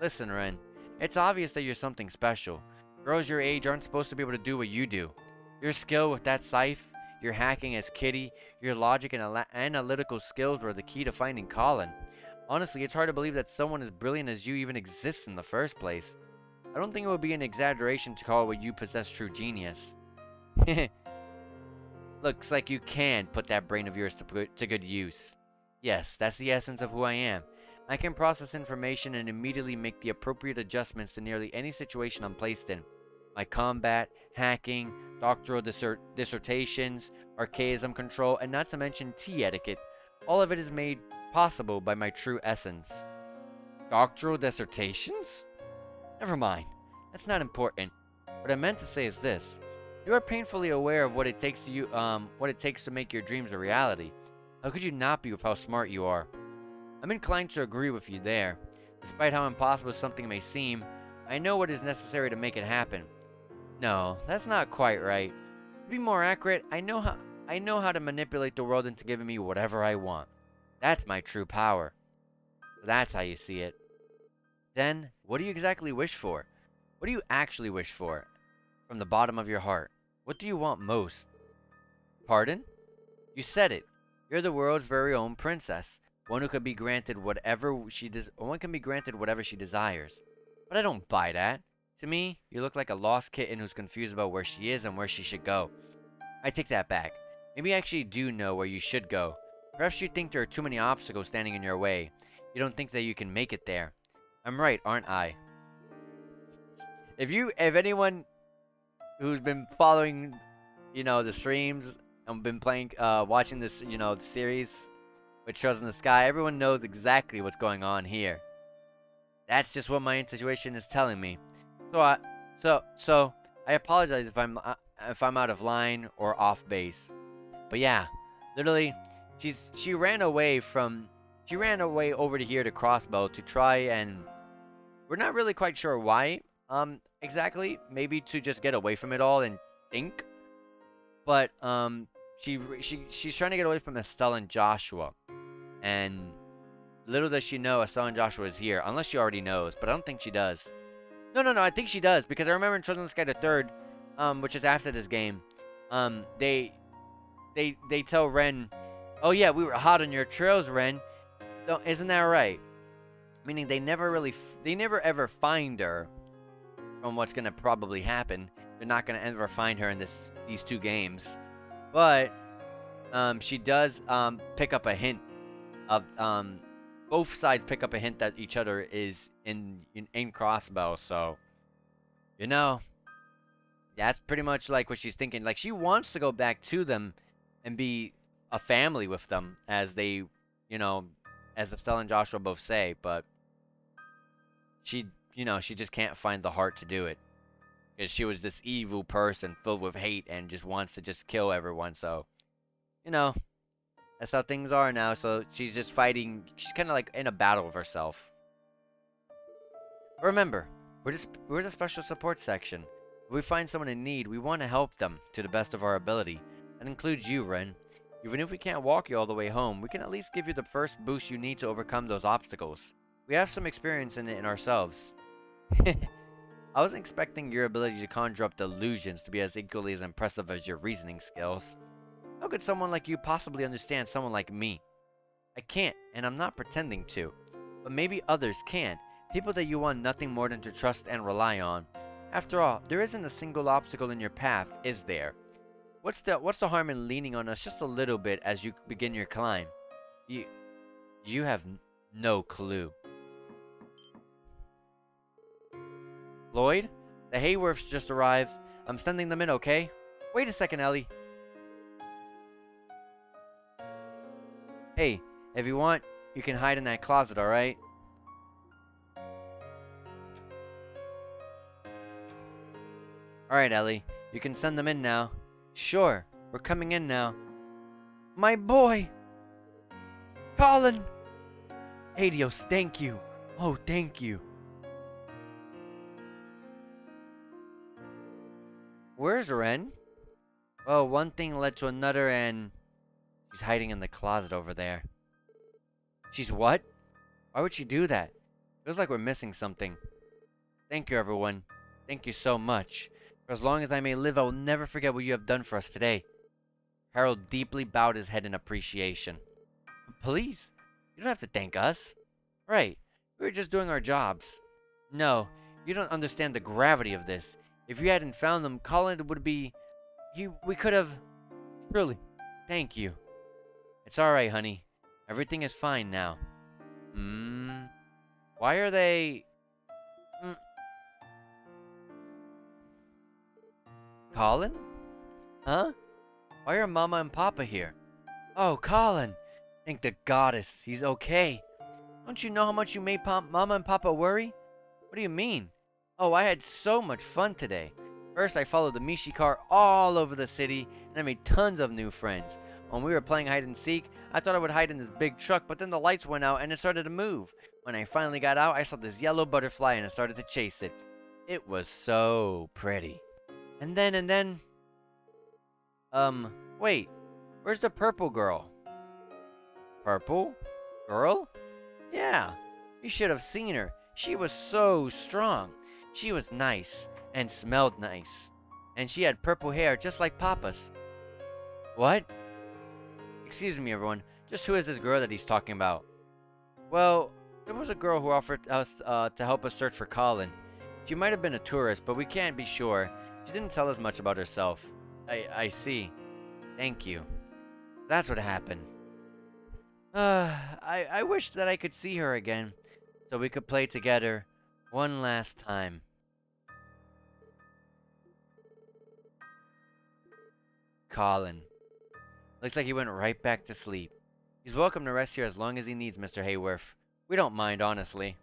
Listen, Ren. It's obvious that you're something special. Girls your age aren't supposed to be able to do what you do. Your skill with that scythe, your hacking as Kitty, your logic and analytical skills were the key to finding Colin. Honestly, it's hard to believe that someone as brilliant as you even exists in the first place. I don't think it would be an exaggeration to call what you possess true genius. Looks like you can put that brain of yours to good use. Yes, that's the essence of who I am. I can process information and immediately make the appropriate adjustments to nearly any situation I'm placed in. My combat, hacking, doctoral dissertations, archaism control, and not to mention tea etiquette, all of it is made possible by my true essence. Doctoral dissertations? Never mind. That's not important. What I meant to say is this. You are painfully aware of what it takes to make your dreams a reality. How could you not be with how smart you are? I'm inclined to agree with you there. Despite how impossible something may seem, I know what is necessary to make it happen. No, that's not quite right. To be more accurate, I know how to manipulate the world into giving me whatever I want. That's my true power. That's how you see it. Then, what do you exactly wish for? What do you actually wish for? From the bottom of your heart. What do you want most? Pardon? You said it. You're the world's very own princess. One who can be granted whatever she desires. But I don't buy that. To me, you look like a lost kitten who's confused about where she is and where she should go. I take that back. Maybe you actually do know where you should go. Perhaps you think there are too many obstacles standing in your way. You don't think that you can make it there. I'm right, aren't I? If anyone who's been following, the streams and been playing, watching this, the series with Shows in the Sky, everyone knows exactly what's going on here. That's just what my intuition is telling me. So I apologize if I'm out of line or off base. But yeah, literally, she ran away over to here to Crossbow to try and we're not really quite sure why exactly. Maybe to just get away from it all and think. But she's trying to get away from Estelle and Joshua. And little does she know Estelle and Joshua is here, unless she already knows, but I don't think she does. No, I think she does, because I remember in Chosen Sky the Third, which is after this game, they tell Ren, oh yeah, we were hot on your trails, Ren. Isn't that right? Meaning they never ever find her from what's gonna probably happen. They're not gonna ever find her in these two games. But she does pick up a hint of both sides pick up a hint that each other is in Crossbow, so that's pretty much like what she's thinking. Like she wants to go back to them and be a family with them, as they, as Estelle and Joshua both say, but she just can't find the heart to do it. Because she was this evil person filled with hate and just wants to just kill everyone, so, that's how things are now, so she's just fighting, she's kind of like in a battle with herself. Remember, we're the special support section. If we find someone in need, we want to help them to the best of our ability. That includes you, Ren. Even if we can't walk you all the way home, we can at least give you the first boost you need to overcome those obstacles. We have some experience in it ourselves. I wasn't expecting your ability to conjure up delusions to be as equally as impressive as your reasoning skills. How could someone like you possibly understand someone like me? I can't, and I'm not pretending to. But maybe others can. People that you want nothing more than to trust and rely on. After all, there isn't a single obstacle in your path, is there? What's the harm in leaning on us just a little bit as you begin your climb? You have no clue. Lloyd? The Hayworths just arrived. I'm sending them in, okay? Wait a second, Ellie. Hey, if you want, you can hide in that closet, alright? Alright, Ellie. You can send them in now. Sure, we're coming in now. My boy! Colin! Adios, thank you. Oh, thank you. Where's Ren? Well, one thing led to another and... she's hiding in the closet over there. She's what? Why would she do that? Feels like we're missing something. Thank you, everyone. Thank you so much. For as long as I may live, I will never forget what you have done for us today. Harold deeply bowed his head in appreciation. Please, you don't have to thank us. Right, we were just doing our jobs. No, you don't understand the gravity of this. If you hadn't found them, Colin would be... we could have... Truly, thank you. It's alright, honey. Everything is fine now. Why are they... Colin? Huh? Why are Mama and Papa here? Oh, Colin! Thank the goddess, he's okay. Don't you know how much you made Mama and Papa worry? What do you mean? Oh, I had so much fun today. First, I followed the Mishi car all over the city, and I made tons of new friends. When we were playing hide and seek, I thought I would hide in this big truck, but then the lights went out and it started to move. When I finally got out, I saw this yellow butterfly and I started to chase it. It was so pretty. And then... wait. Where's the purple girl? Purple? Girl? Yeah. You should have seen her. She was so strong. She was nice and smelled nice. And she had purple hair just like Papa's. What? Excuse me, everyone. Just who is this girl that he's talking about? Well, there was a girl who offered us to help us search for Colin. She might have been a tourist, but we can't be sure. She didn't tell us much about herself. I see. Thank you. That's what happened. I wish that I could see her again, so we could play together one last time. Colin. Looks like he went right back to sleep. He's welcome to rest here as long as he needs, Mr. Hayworth. We don't mind, honestly.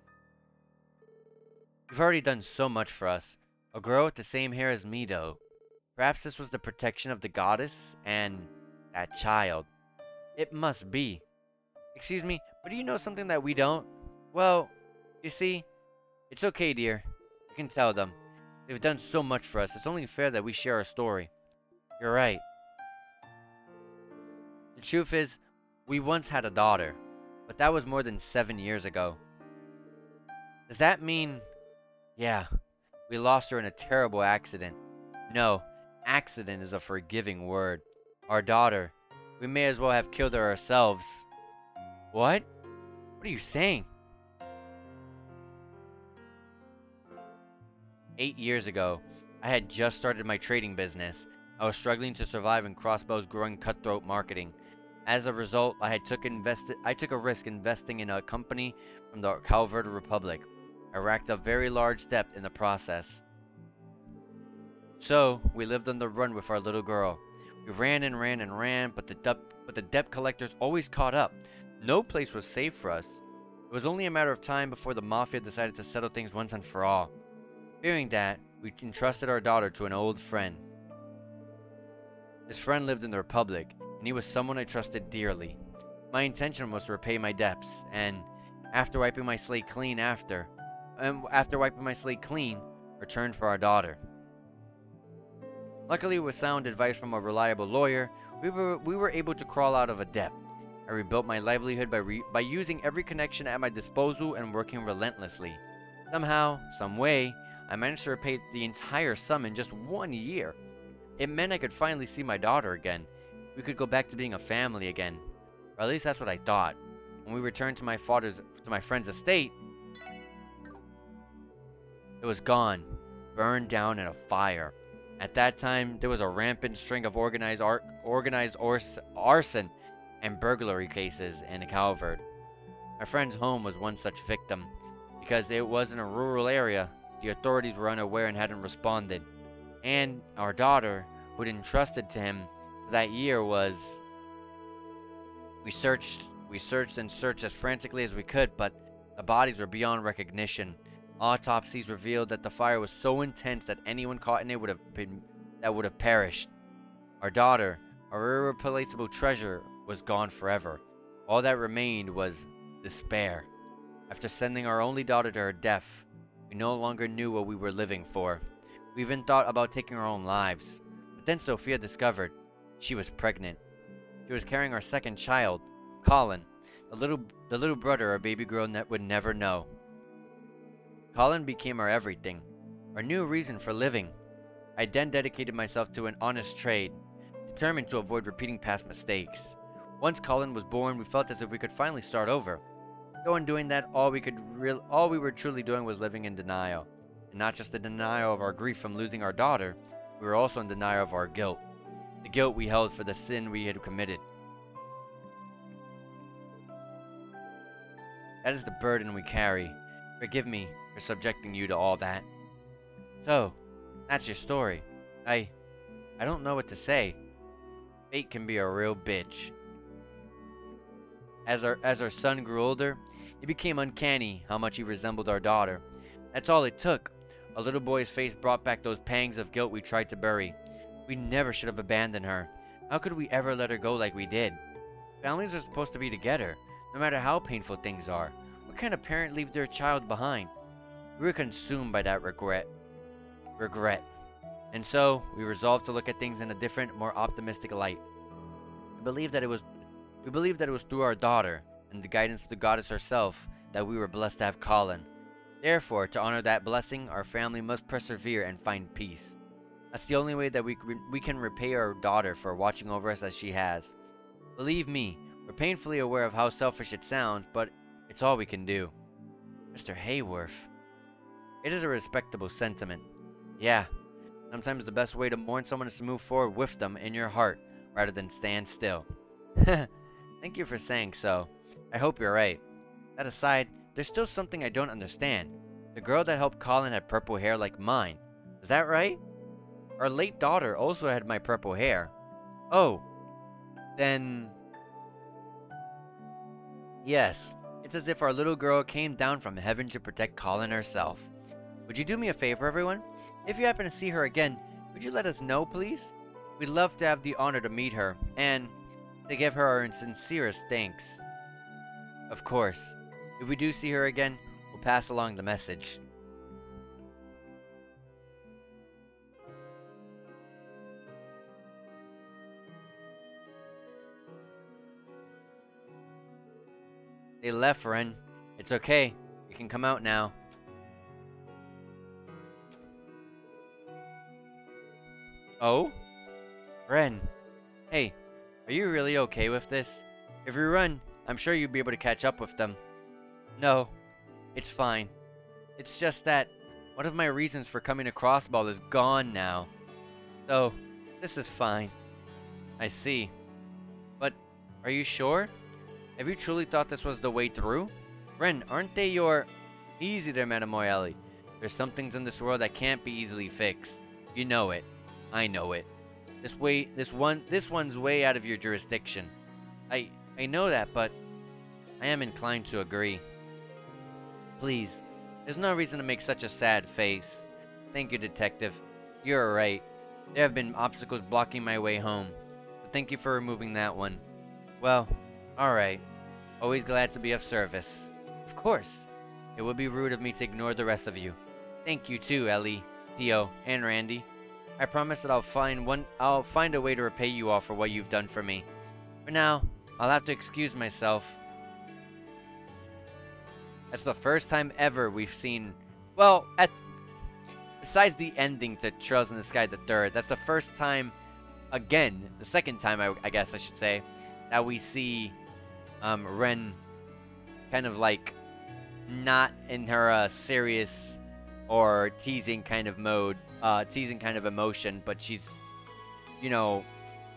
You've already done so much for us. A girl with the same hair as me, though. Perhaps this was the protection of the goddess and that child. It must be. Excuse me, but do you know something that we don't? Well, you see, it's okay, dear. You can tell them. They've done so much for us. It's only fair that we share our story. You're right. The truth is, we once had a daughter, but that was more than 7 years ago. Does that mean... Yeah, we lost her in a terrible accident. No, accident is a forgiving word. Our daughter, we may as well have killed her ourselves. What? What are you saying? 8 years ago, I had just started my trading business. I was struggling to survive in Crossbow's growing cutthroat marketing. As a result, I took a risk investing in a company from the Calvert Republic. I racked up very large debt in the process. So, we lived on the run with our little girl. We ran and ran and ran, but the debt collectors always caught up. No place was safe for us. It was only a matter of time before the Mafia decided to settle things once and for all. Fearing that, we entrusted our daughter to an old friend. This friend lived in the Republic, and he was someone I trusted dearly. My intention was to repay my debts, and after wiping my slate clean, return for our daughter. Luckily, with sound advice from a reliable lawyer, we were able to crawl out of a debt. I rebuilt my livelihood by using every connection at my disposal and working relentlessly. Somehow, some way, I managed to repay the entire sum in just 1 year. It meant I could finally see my daughter again. We could go back to being a family again. Or at least that's what I thought. When we returned to my friend's estate, it was gone, burned down in a fire. At that time, there was a rampant string of organized arson and burglary cases in Calvert. My friend's home was one such victim. Because it was in a rural area, the authorities were unaware and hadn't responded. And our daughter, who'd entrusted to him for that year, was... We searched and searched as frantically as we could, but the bodies were beyond recognition. Autopsies revealed that the fire was so intense that anyone caught in it would have perished. Our daughter, our irreplaceable treasure, was gone forever. All that remained was despair. After sending our only daughter to her death, we no longer knew what we were living for. We even thought about taking our own lives. But then Sophia discovered she was pregnant. She was carrying our second child, Colin, the little brother our baby girl would never know. Colin became our everything, our new reason for living. I then dedicated myself to an honest trade. determined to avoid repeating past mistakes. Once Colin was born, we felt as if we could finally start over. Though in doing that, all we were truly doing was living in denial. And not just the denial of our grief from losing our daughter, we were also in denial of our guilt. The guilt we held for the sin we had committed. That is the burden we carry. Forgive me for subjecting you to all that. So, that's your story. I don't know what to say. Fate can be a real bitch. As our son grew older, it became uncanny how much he resembled our daughter. That's all it took. A little boy's face brought back those pangs of guilt we tried to bury. We never should have abandoned her. How could we ever let her go like we did? Families are supposed to be together, no matter how painful things are. What kind of parent leaves their child behind? We were consumed by that regret. And so, we resolved to look at things in a different, more optimistic light. We believed that it was through our daughter, and the guidance of the goddess herself, that we were blessed to have Colin. Therefore, to honor that blessing, our family must persevere and find peace. That's the only way that we can repay our daughter for watching over us as she has. Believe me, we're painfully aware of how selfish it sounds, but it's all we can do. Mr. Hayworth. It is a respectable sentiment. Yeah, sometimes the best way to mourn someone is to move forward with them in your heart, rather than stand still. Thank you for saying so. I hope you're right. That aside, there's still something I don't understand. The girl that helped Colin had purple hair like mine. Is that right? Our late daughter also had my purple hair. Oh. Then... Yes. It's as if our little girl came down from heaven to protect Colin herself. Would you do me a favor, everyone? If you happen to see her again, would you let us know, please? We'd love to have the honor to meet her, and to give her our sincerest thanks. Of course. If we do see her again, we'll pass along the message. They left, Ren. It's okay. You can come out now. Oh? Ren. Hey, are you really okay with this? If you run, I'm sure you'll be able to catch up with them. No, it's fine. It's just that one of my reasons for coming to Crossball is gone now. So, this is fine. I see. But, are you sure? Have you truly thought this was the way through? Ren, aren't they your... Easy there, Mademoiselle. There's some things in this world that can't be easily fixed. You know it. I know it. This one's way out of your jurisdiction. I know that, but I am inclined to agree. Please, there's no reason to make such a sad face. Thank you, Detective. You're right. There have been obstacles blocking my way home. But thank you for removing that one. Well, alright. Always glad to be of service. Of course. It would be rude of me to ignore the rest of you. Thank you too, Ellie, Theo, and Randy. I promise that I'll find a way to repay you all for what you've done for me. For now, I'll have to excuse myself. That's the first time ever we've seen... Well, besides the ending to Trails in the Sky the Third, that's the first time, again, the second time I guess I should say, that we see Ren kind of like not in her serious or teasing kind of mode, teasing kind of emotion, but she's, you know,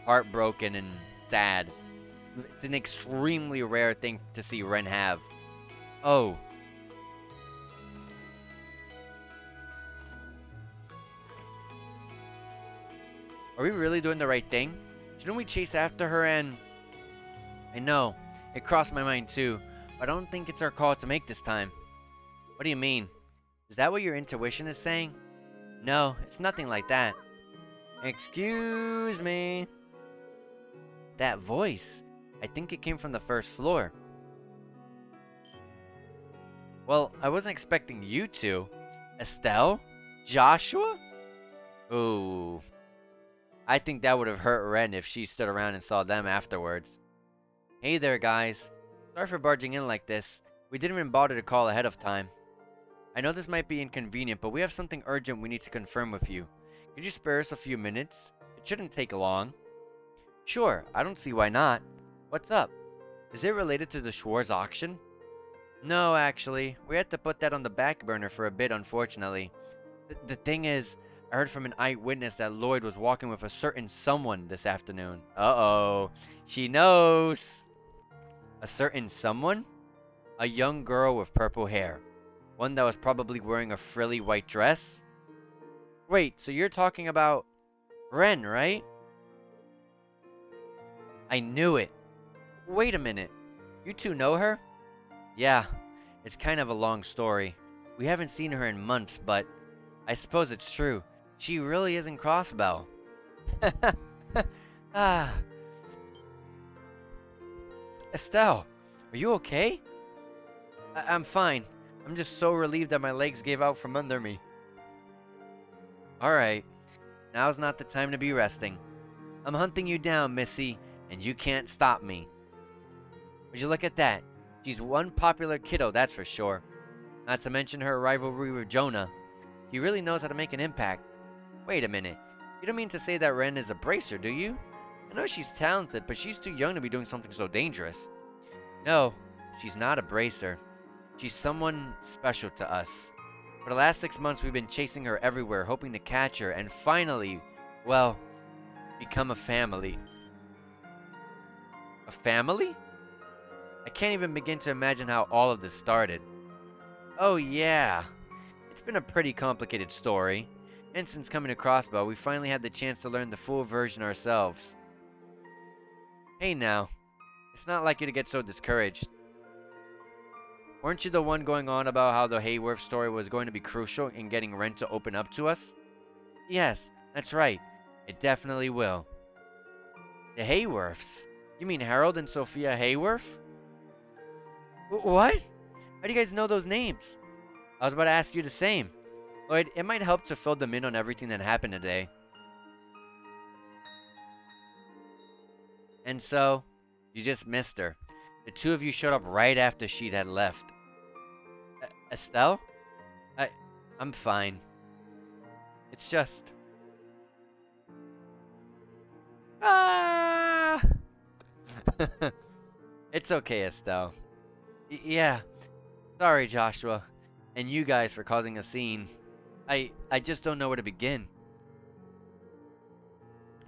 heartbroken and sad. It's an extremely rare thing to see Ren have. Oh. Are we really doing the right thing? Shouldn't we chase after her and... I know, it crossed my mind too, but I don't think it's our call to make this time. What do you mean? Is that what your intuition is saying? No, it's nothing like that. Excuse me. That voice. I think it came from the first floor. Well, I wasn't expecting you to. Estelle? Joshua? Ooh. I think that would have hurt Ren if she stood around and saw them afterwards. Hey there, guys. Sorry for barging in like this. We didn't even bother to call ahead of time. I know this might be inconvenient, but we have something urgent we need to confirm with you. Could you spare us a few minutes? It shouldn't take long. Sure, I don't see why not. What's up? Is it related to the Schwartz auction? No, actually. We had to put that on the back burner for a bit, unfortunately. The thing is, I heard from an eyewitness that Lloyd was walking with a certain someone this afternoon. Uh-oh. She knows. A certain someone? A young girl with purple hair. One that was probably wearing a frilly white dress? Wait, so you're talking about Ren, right? I knew it. Wait a minute. You two know her? Yeah, it's kind of a long story. We haven't seen her in months, but I suppose it's true. She really isn't Crossbell. Ah. Estelle, are you okay? I'm fine. I'm just so relieved that my legs gave out from under me. Alright, now's not the time to be resting. I'm hunting you down, Missy, and you can't stop me. Would you look at that? She's one popular kiddo, that's for sure. Not to mention her rivalry with Jonah. She really knows how to make an impact. Wait a minute. You don't mean to say that Ren is a bracer, do you? I know she's talented, but she's too young to be doing something so dangerous. No, she's not a bracer. She's someone special to us. For the last 6 months, we've been chasing her everywhere, hoping to catch her, and finally, well, become a family. A family? I can't even begin to imagine how all of this started. Oh yeah, it's been a pretty complicated story, and since coming to Crossbow, we finally had the chance to learn the full version ourselves. Hey now, it's not like you to get so discouraged. Weren't you the one going on about how the Hayworth story was going to be crucial in getting Ren to open up to us? Yes, that's right. It definitely will. The Hayworths? You mean Harold and Sophia Hayworth? What? How do you guys know those names? I was about to ask you the same. Lloyd, it might help to fill them in on everything that happened today. And so, you just missed her. The two of you showed up right after she'd had left. Estelle? I'm fine. It's just... Ah! It's okay, Estelle. Yeah. Sorry, Joshua. And you guys for causing a scene. I just don't know where to begin.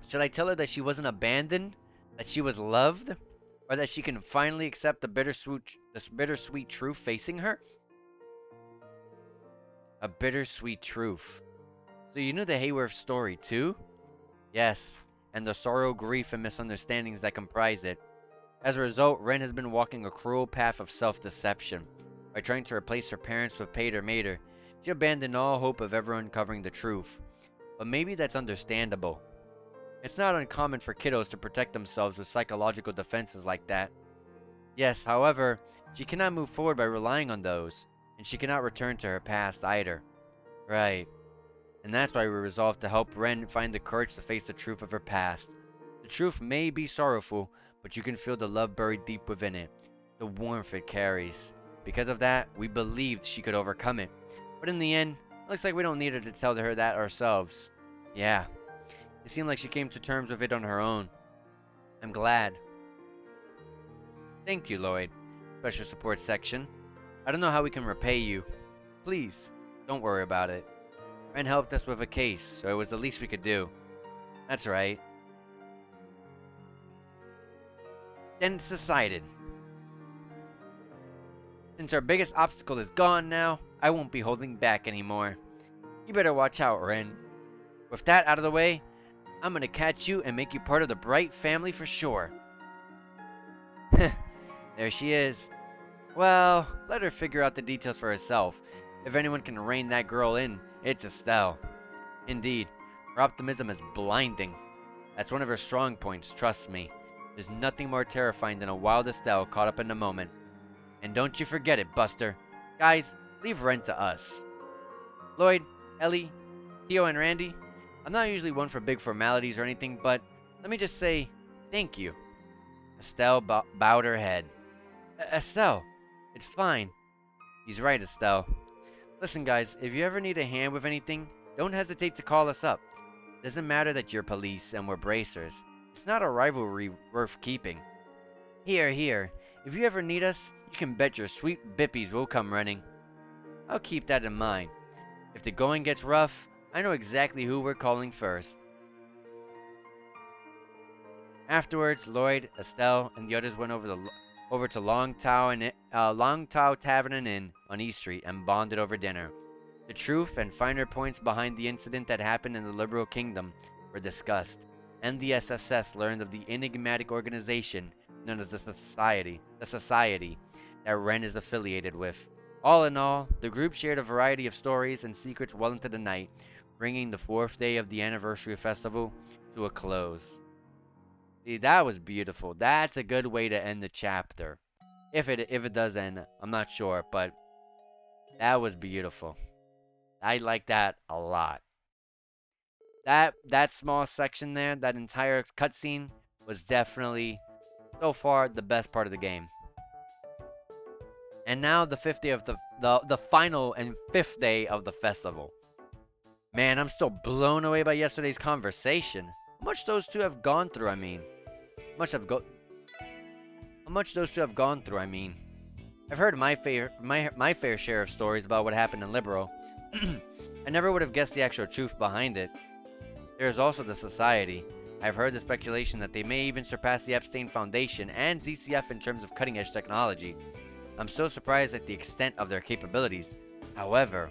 Should I tell her that she wasn't abandoned? That she was loved? Or that she can finally accept the bittersweet truth facing her? A bittersweet truth. So you knew the Hayworth story too? Yes, and the sorrow, grief, and misunderstandings that comprise it. As a result, Ren has been walking a cruel path of self-deception. By trying to replace her parents with Pater Mater, she abandoned all hope of ever uncovering the truth. But maybe that's understandable. It's not uncommon for kiddos to protect themselves with psychological defenses like that. Yes, however, she cannot move forward by relying on those, and she cannot return to her past either. Right. And that's why we resolved to help Ren find the courage to face the truth of her past. The truth may be sorrowful, but you can feel the love buried deep within it, the warmth it carries. Because of that, we believed she could overcome it. But in the end, it looks like we don't need her to tell her that ourselves. Yeah. It seemed like she came to terms with it on her own. I'm glad. Thank you, Lloyd. Special Support Section. I don't know how we can repay you. Please, don't worry about it. Ren helped us with a case, so it was the least we could do. That's right. Then it's decided. Since our biggest obstacle is gone now, I won't be holding back anymore. You better watch out, Ren. With that out of the way, I'm gonna catch you and make you part of the Bright family for sure. There she is. Well, let her figure out the details for herself. If anyone can rein that girl in, it's Estelle. Indeed, her optimism is blinding. That's one of her strong points, trust me. There's nothing more terrifying than a wild Estelle caught up in the moment. And don't you forget it, Buster. Guys, leave Ren to us. Lloyd, Ellie, Theo, and Randy, I'm not usually one for big formalities or anything, but let me just say thank you. Estelle bowed her head. Estelle, it's fine. He's right, Estelle. Listen, guys, if you ever need a hand with anything, don't hesitate to call us up. It doesn't matter that you're police and we're bracers. It's not a rivalry worth keeping. Here, here. If you ever need us, you can bet your sweet bippies will come running. I'll keep that in mind. If the going gets rough, I know exactly who we're calling first. Afterwards, Lloyd, Estelle, and the others went over to Long Tao Tavern and Inn on East Street and bonded over dinner. The truth and finer points behind the incident that happened in the Liberal Kingdom were discussed, and the SSS learned of the enigmatic organization known as the Society that Ren is affiliated with. All in all, the group shared a variety of stories and secrets well into the night, bringing the 4th day of the anniversary festival to a close. See, that was beautiful. That's a good way to end the chapter. If it does end, I'm not sure, but that was beautiful. I like that a lot. That small section there, that entire cutscene, was definitely, so far, the best part of the game. And now the 5th day of the final and 5th day of the festival. Man, I'm still blown away by yesterday's conversation. How much those two have gone through, I mean. How much those two have gone through, I mean. I've heard my fair share of stories about what happened in Liberal. I never would have guessed the actual truth behind it. There is also the Society. I've heard the speculation that they may even surpass the Epstein Foundation and ZCF in terms of cutting-edge technology. I'm so surprised at the extent of their capabilities. However,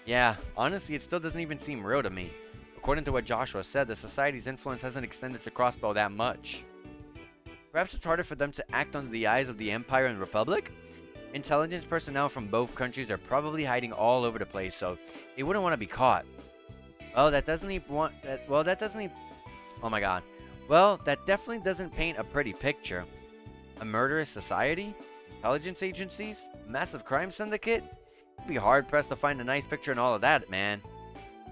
yeah, honestly, it still doesn't even seem real to me. According to what Joshua said, the Society's influence hasn't extended to Crossbow that much. Perhaps it's harder for them to act under the eyes of the Empire and Republic? Intelligence personnel from both countries are probably hiding all over the place, so they wouldn't want to be caught. Oh, that doesn't even oh my god. Well, that definitely doesn't paint a pretty picture. A murderous society? Intelligence agencies? Massive crime syndicate? You'd be hard-pressed to find a nice picture in all of that, man.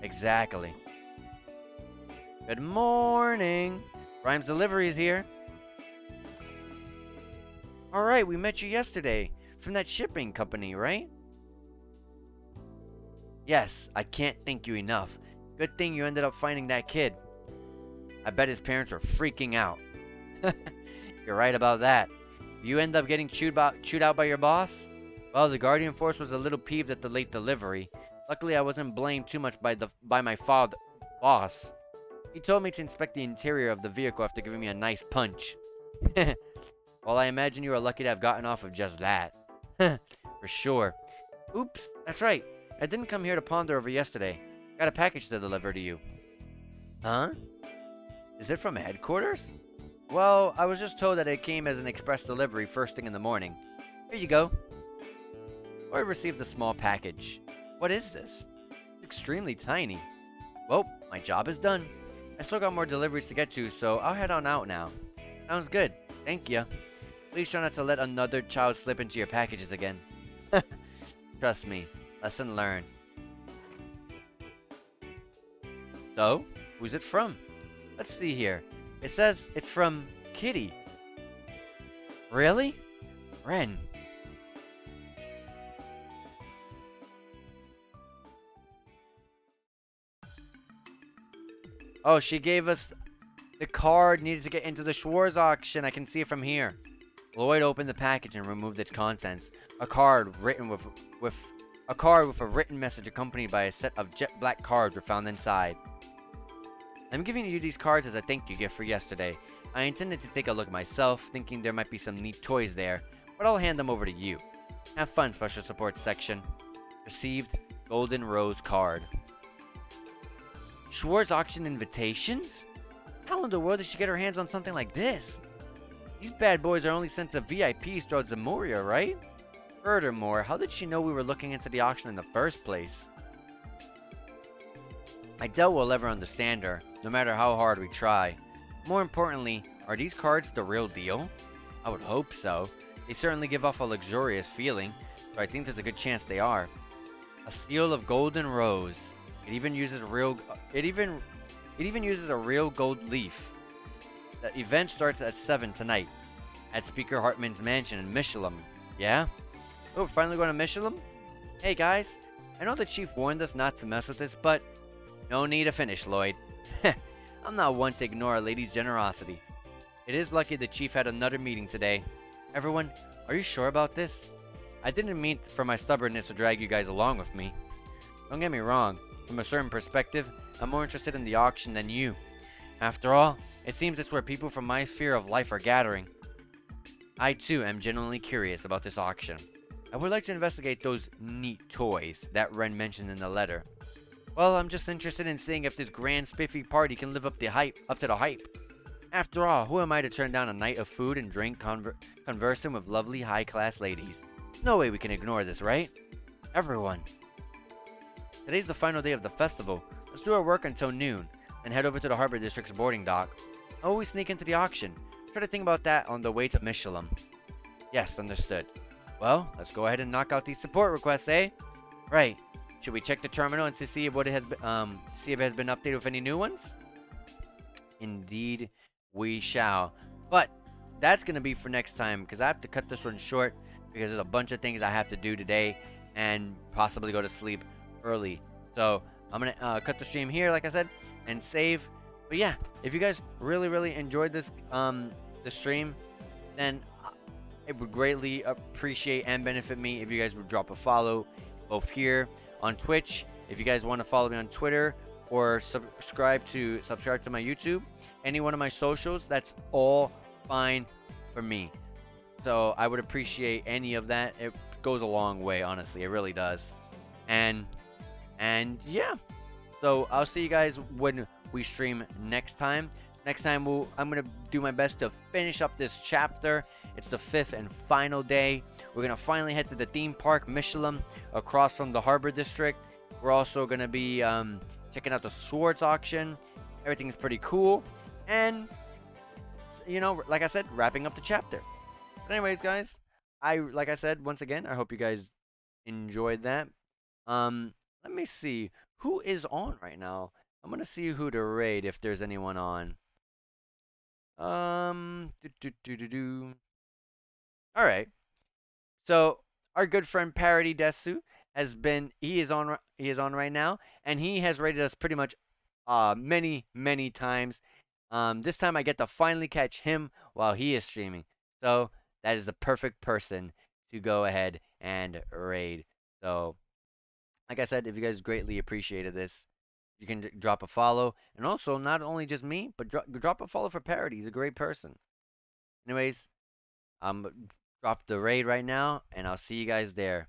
Exactly. Good morning. Rhymes Delivery is here. Alright, we met you yesterday. From that shipping company, right? Yes, I can't thank you enough. Good thing you ended up finding that kid. I bet his parents were freaking out. You're right about that. You end up getting chewed out by your boss? Well, the Guardian Force was a little peeved at the late delivery. Luckily, I wasn't blamed too much by my boss. He told me to inspect the interior of the vehicle after giving me a nice punch. Well, I imagine you were lucky to have gotten off of just that. For sure. Oops, that's right. I didn't come here to ponder over yesterday. Got a package to deliver to you. Huh? Is it from headquarters? Well, I was just told that it came as an express delivery first thing in the morning. Here you go. I received a small package. What is this? It's extremely tiny. Well, my job is done. I still got more deliveries to get to, so I'll head on out now. Sounds good. Thank you. Please try not to let another child slip into your packages again. Trust me. Lesson learned. So, who's it from? Let's see here. It says it's from Kitty. Really? Ren. Oh, she gave us the card needed to get into the Schwarz auction. I can see it from here. Lloyd opened the package and removed its contents. A card with a written message accompanied by a set of jet black cards were found inside. I'm giving you these cards as a thank you gift for yesterday. I intended to take a look myself, thinking there might be some neat toys there, but I'll hand them over to you. Have fun, Special Support Section. Received Golden Rose card. Schwarz auction invitations? How in the world did she get her hands on something like this? These bad boys are only sent to VIPs throughout Zemuria, right? Furthermore, how did she know we were looking into the auction in the first place? I doubt we'll ever understand her, no matter how hard we try. More importantly, are these cards the real deal? I would hope so. They certainly give off a luxurious feeling, so I think there's a good chance they are. A seal of Golden Rose. It even uses a real gold leaf. The event starts at 7 tonight at Speaker Hartman's mansion in Michelin. Yeah? Oh, we're finally going to Michelin? Hey guys, I know the chief warned us not to mess with this, but no need to finish, Lloyd. I'm not one to ignore a lady's generosity. It is lucky the chief had another meeting today. Everyone, are you sure about this? I didn't mean for my stubbornness to drag you guys along with me. Don't get me wrong, from a certain perspective, I'm more interested in the auction than you. After all, it seems it's where people from my sphere of life are gathering. I too am genuinely curious about this auction. I would like to investigate those neat toys that Ren mentioned in the letter. Well, I'm just interested in seeing if this grand spiffy party can live up to the hype. After all, who am I to turn down a night of food and drink conversing with lovely high-class ladies? No way we can ignore this, right? Everyone. Today's the final day of the festival. Let's do our work until noon, then head over to the Harbor District's boarding dock. I'll always sneak into the auction. Try to think about that on the way to Michelin. Yes, understood. Well, let's go ahead and knock out these support requests, eh? Right. Should we check the terminal and to see if it has been updated with any new ones? Indeed, we shall. But that's gonna be for next time because I have to cut this one short because there's a bunch of things I have to do today and possibly go to sleep early. So I'm gonna cut the stream here, like I said, and save. But yeah, if you guys really enjoyed this the stream, then it would greatly appreciate and benefit me if you guys would drop a follow both here on Twitch. If you guys want to follow me on Twitter or subscribe to my YouTube, any one of my socials, that's all fine for me. So I would appreciate any of that. It goes a long way, honestly. It really does. And yeah. So I'll see you guys when we stream next time. Next time I'm gonna do my best to finish up this chapter. It's the 5th and final day. We're gonna finally head to the theme park Michelin across from the Harbor District. We're also gonna be checking out the swords auction. Everything's pretty cool. And you know, like I said, wrapping up the chapter. But anyways, guys, like I said, once again, I hope you guys enjoyed that. Let me see who is on right now. I'm gonna see who to raid if there's anyone on. All right. So our good friend Parody Desu he is on right now, and he has rated us pretty much many times. This time I get to finally catch him while he is streaming. So that is the perfect person to go ahead and raid. So like I said, if you guys greatly appreciated this, you can drop a follow. And also, not only just me, but drop a follow for Parody. He's a great person. Anyways, drop the raid right now, and I'll see you guys there.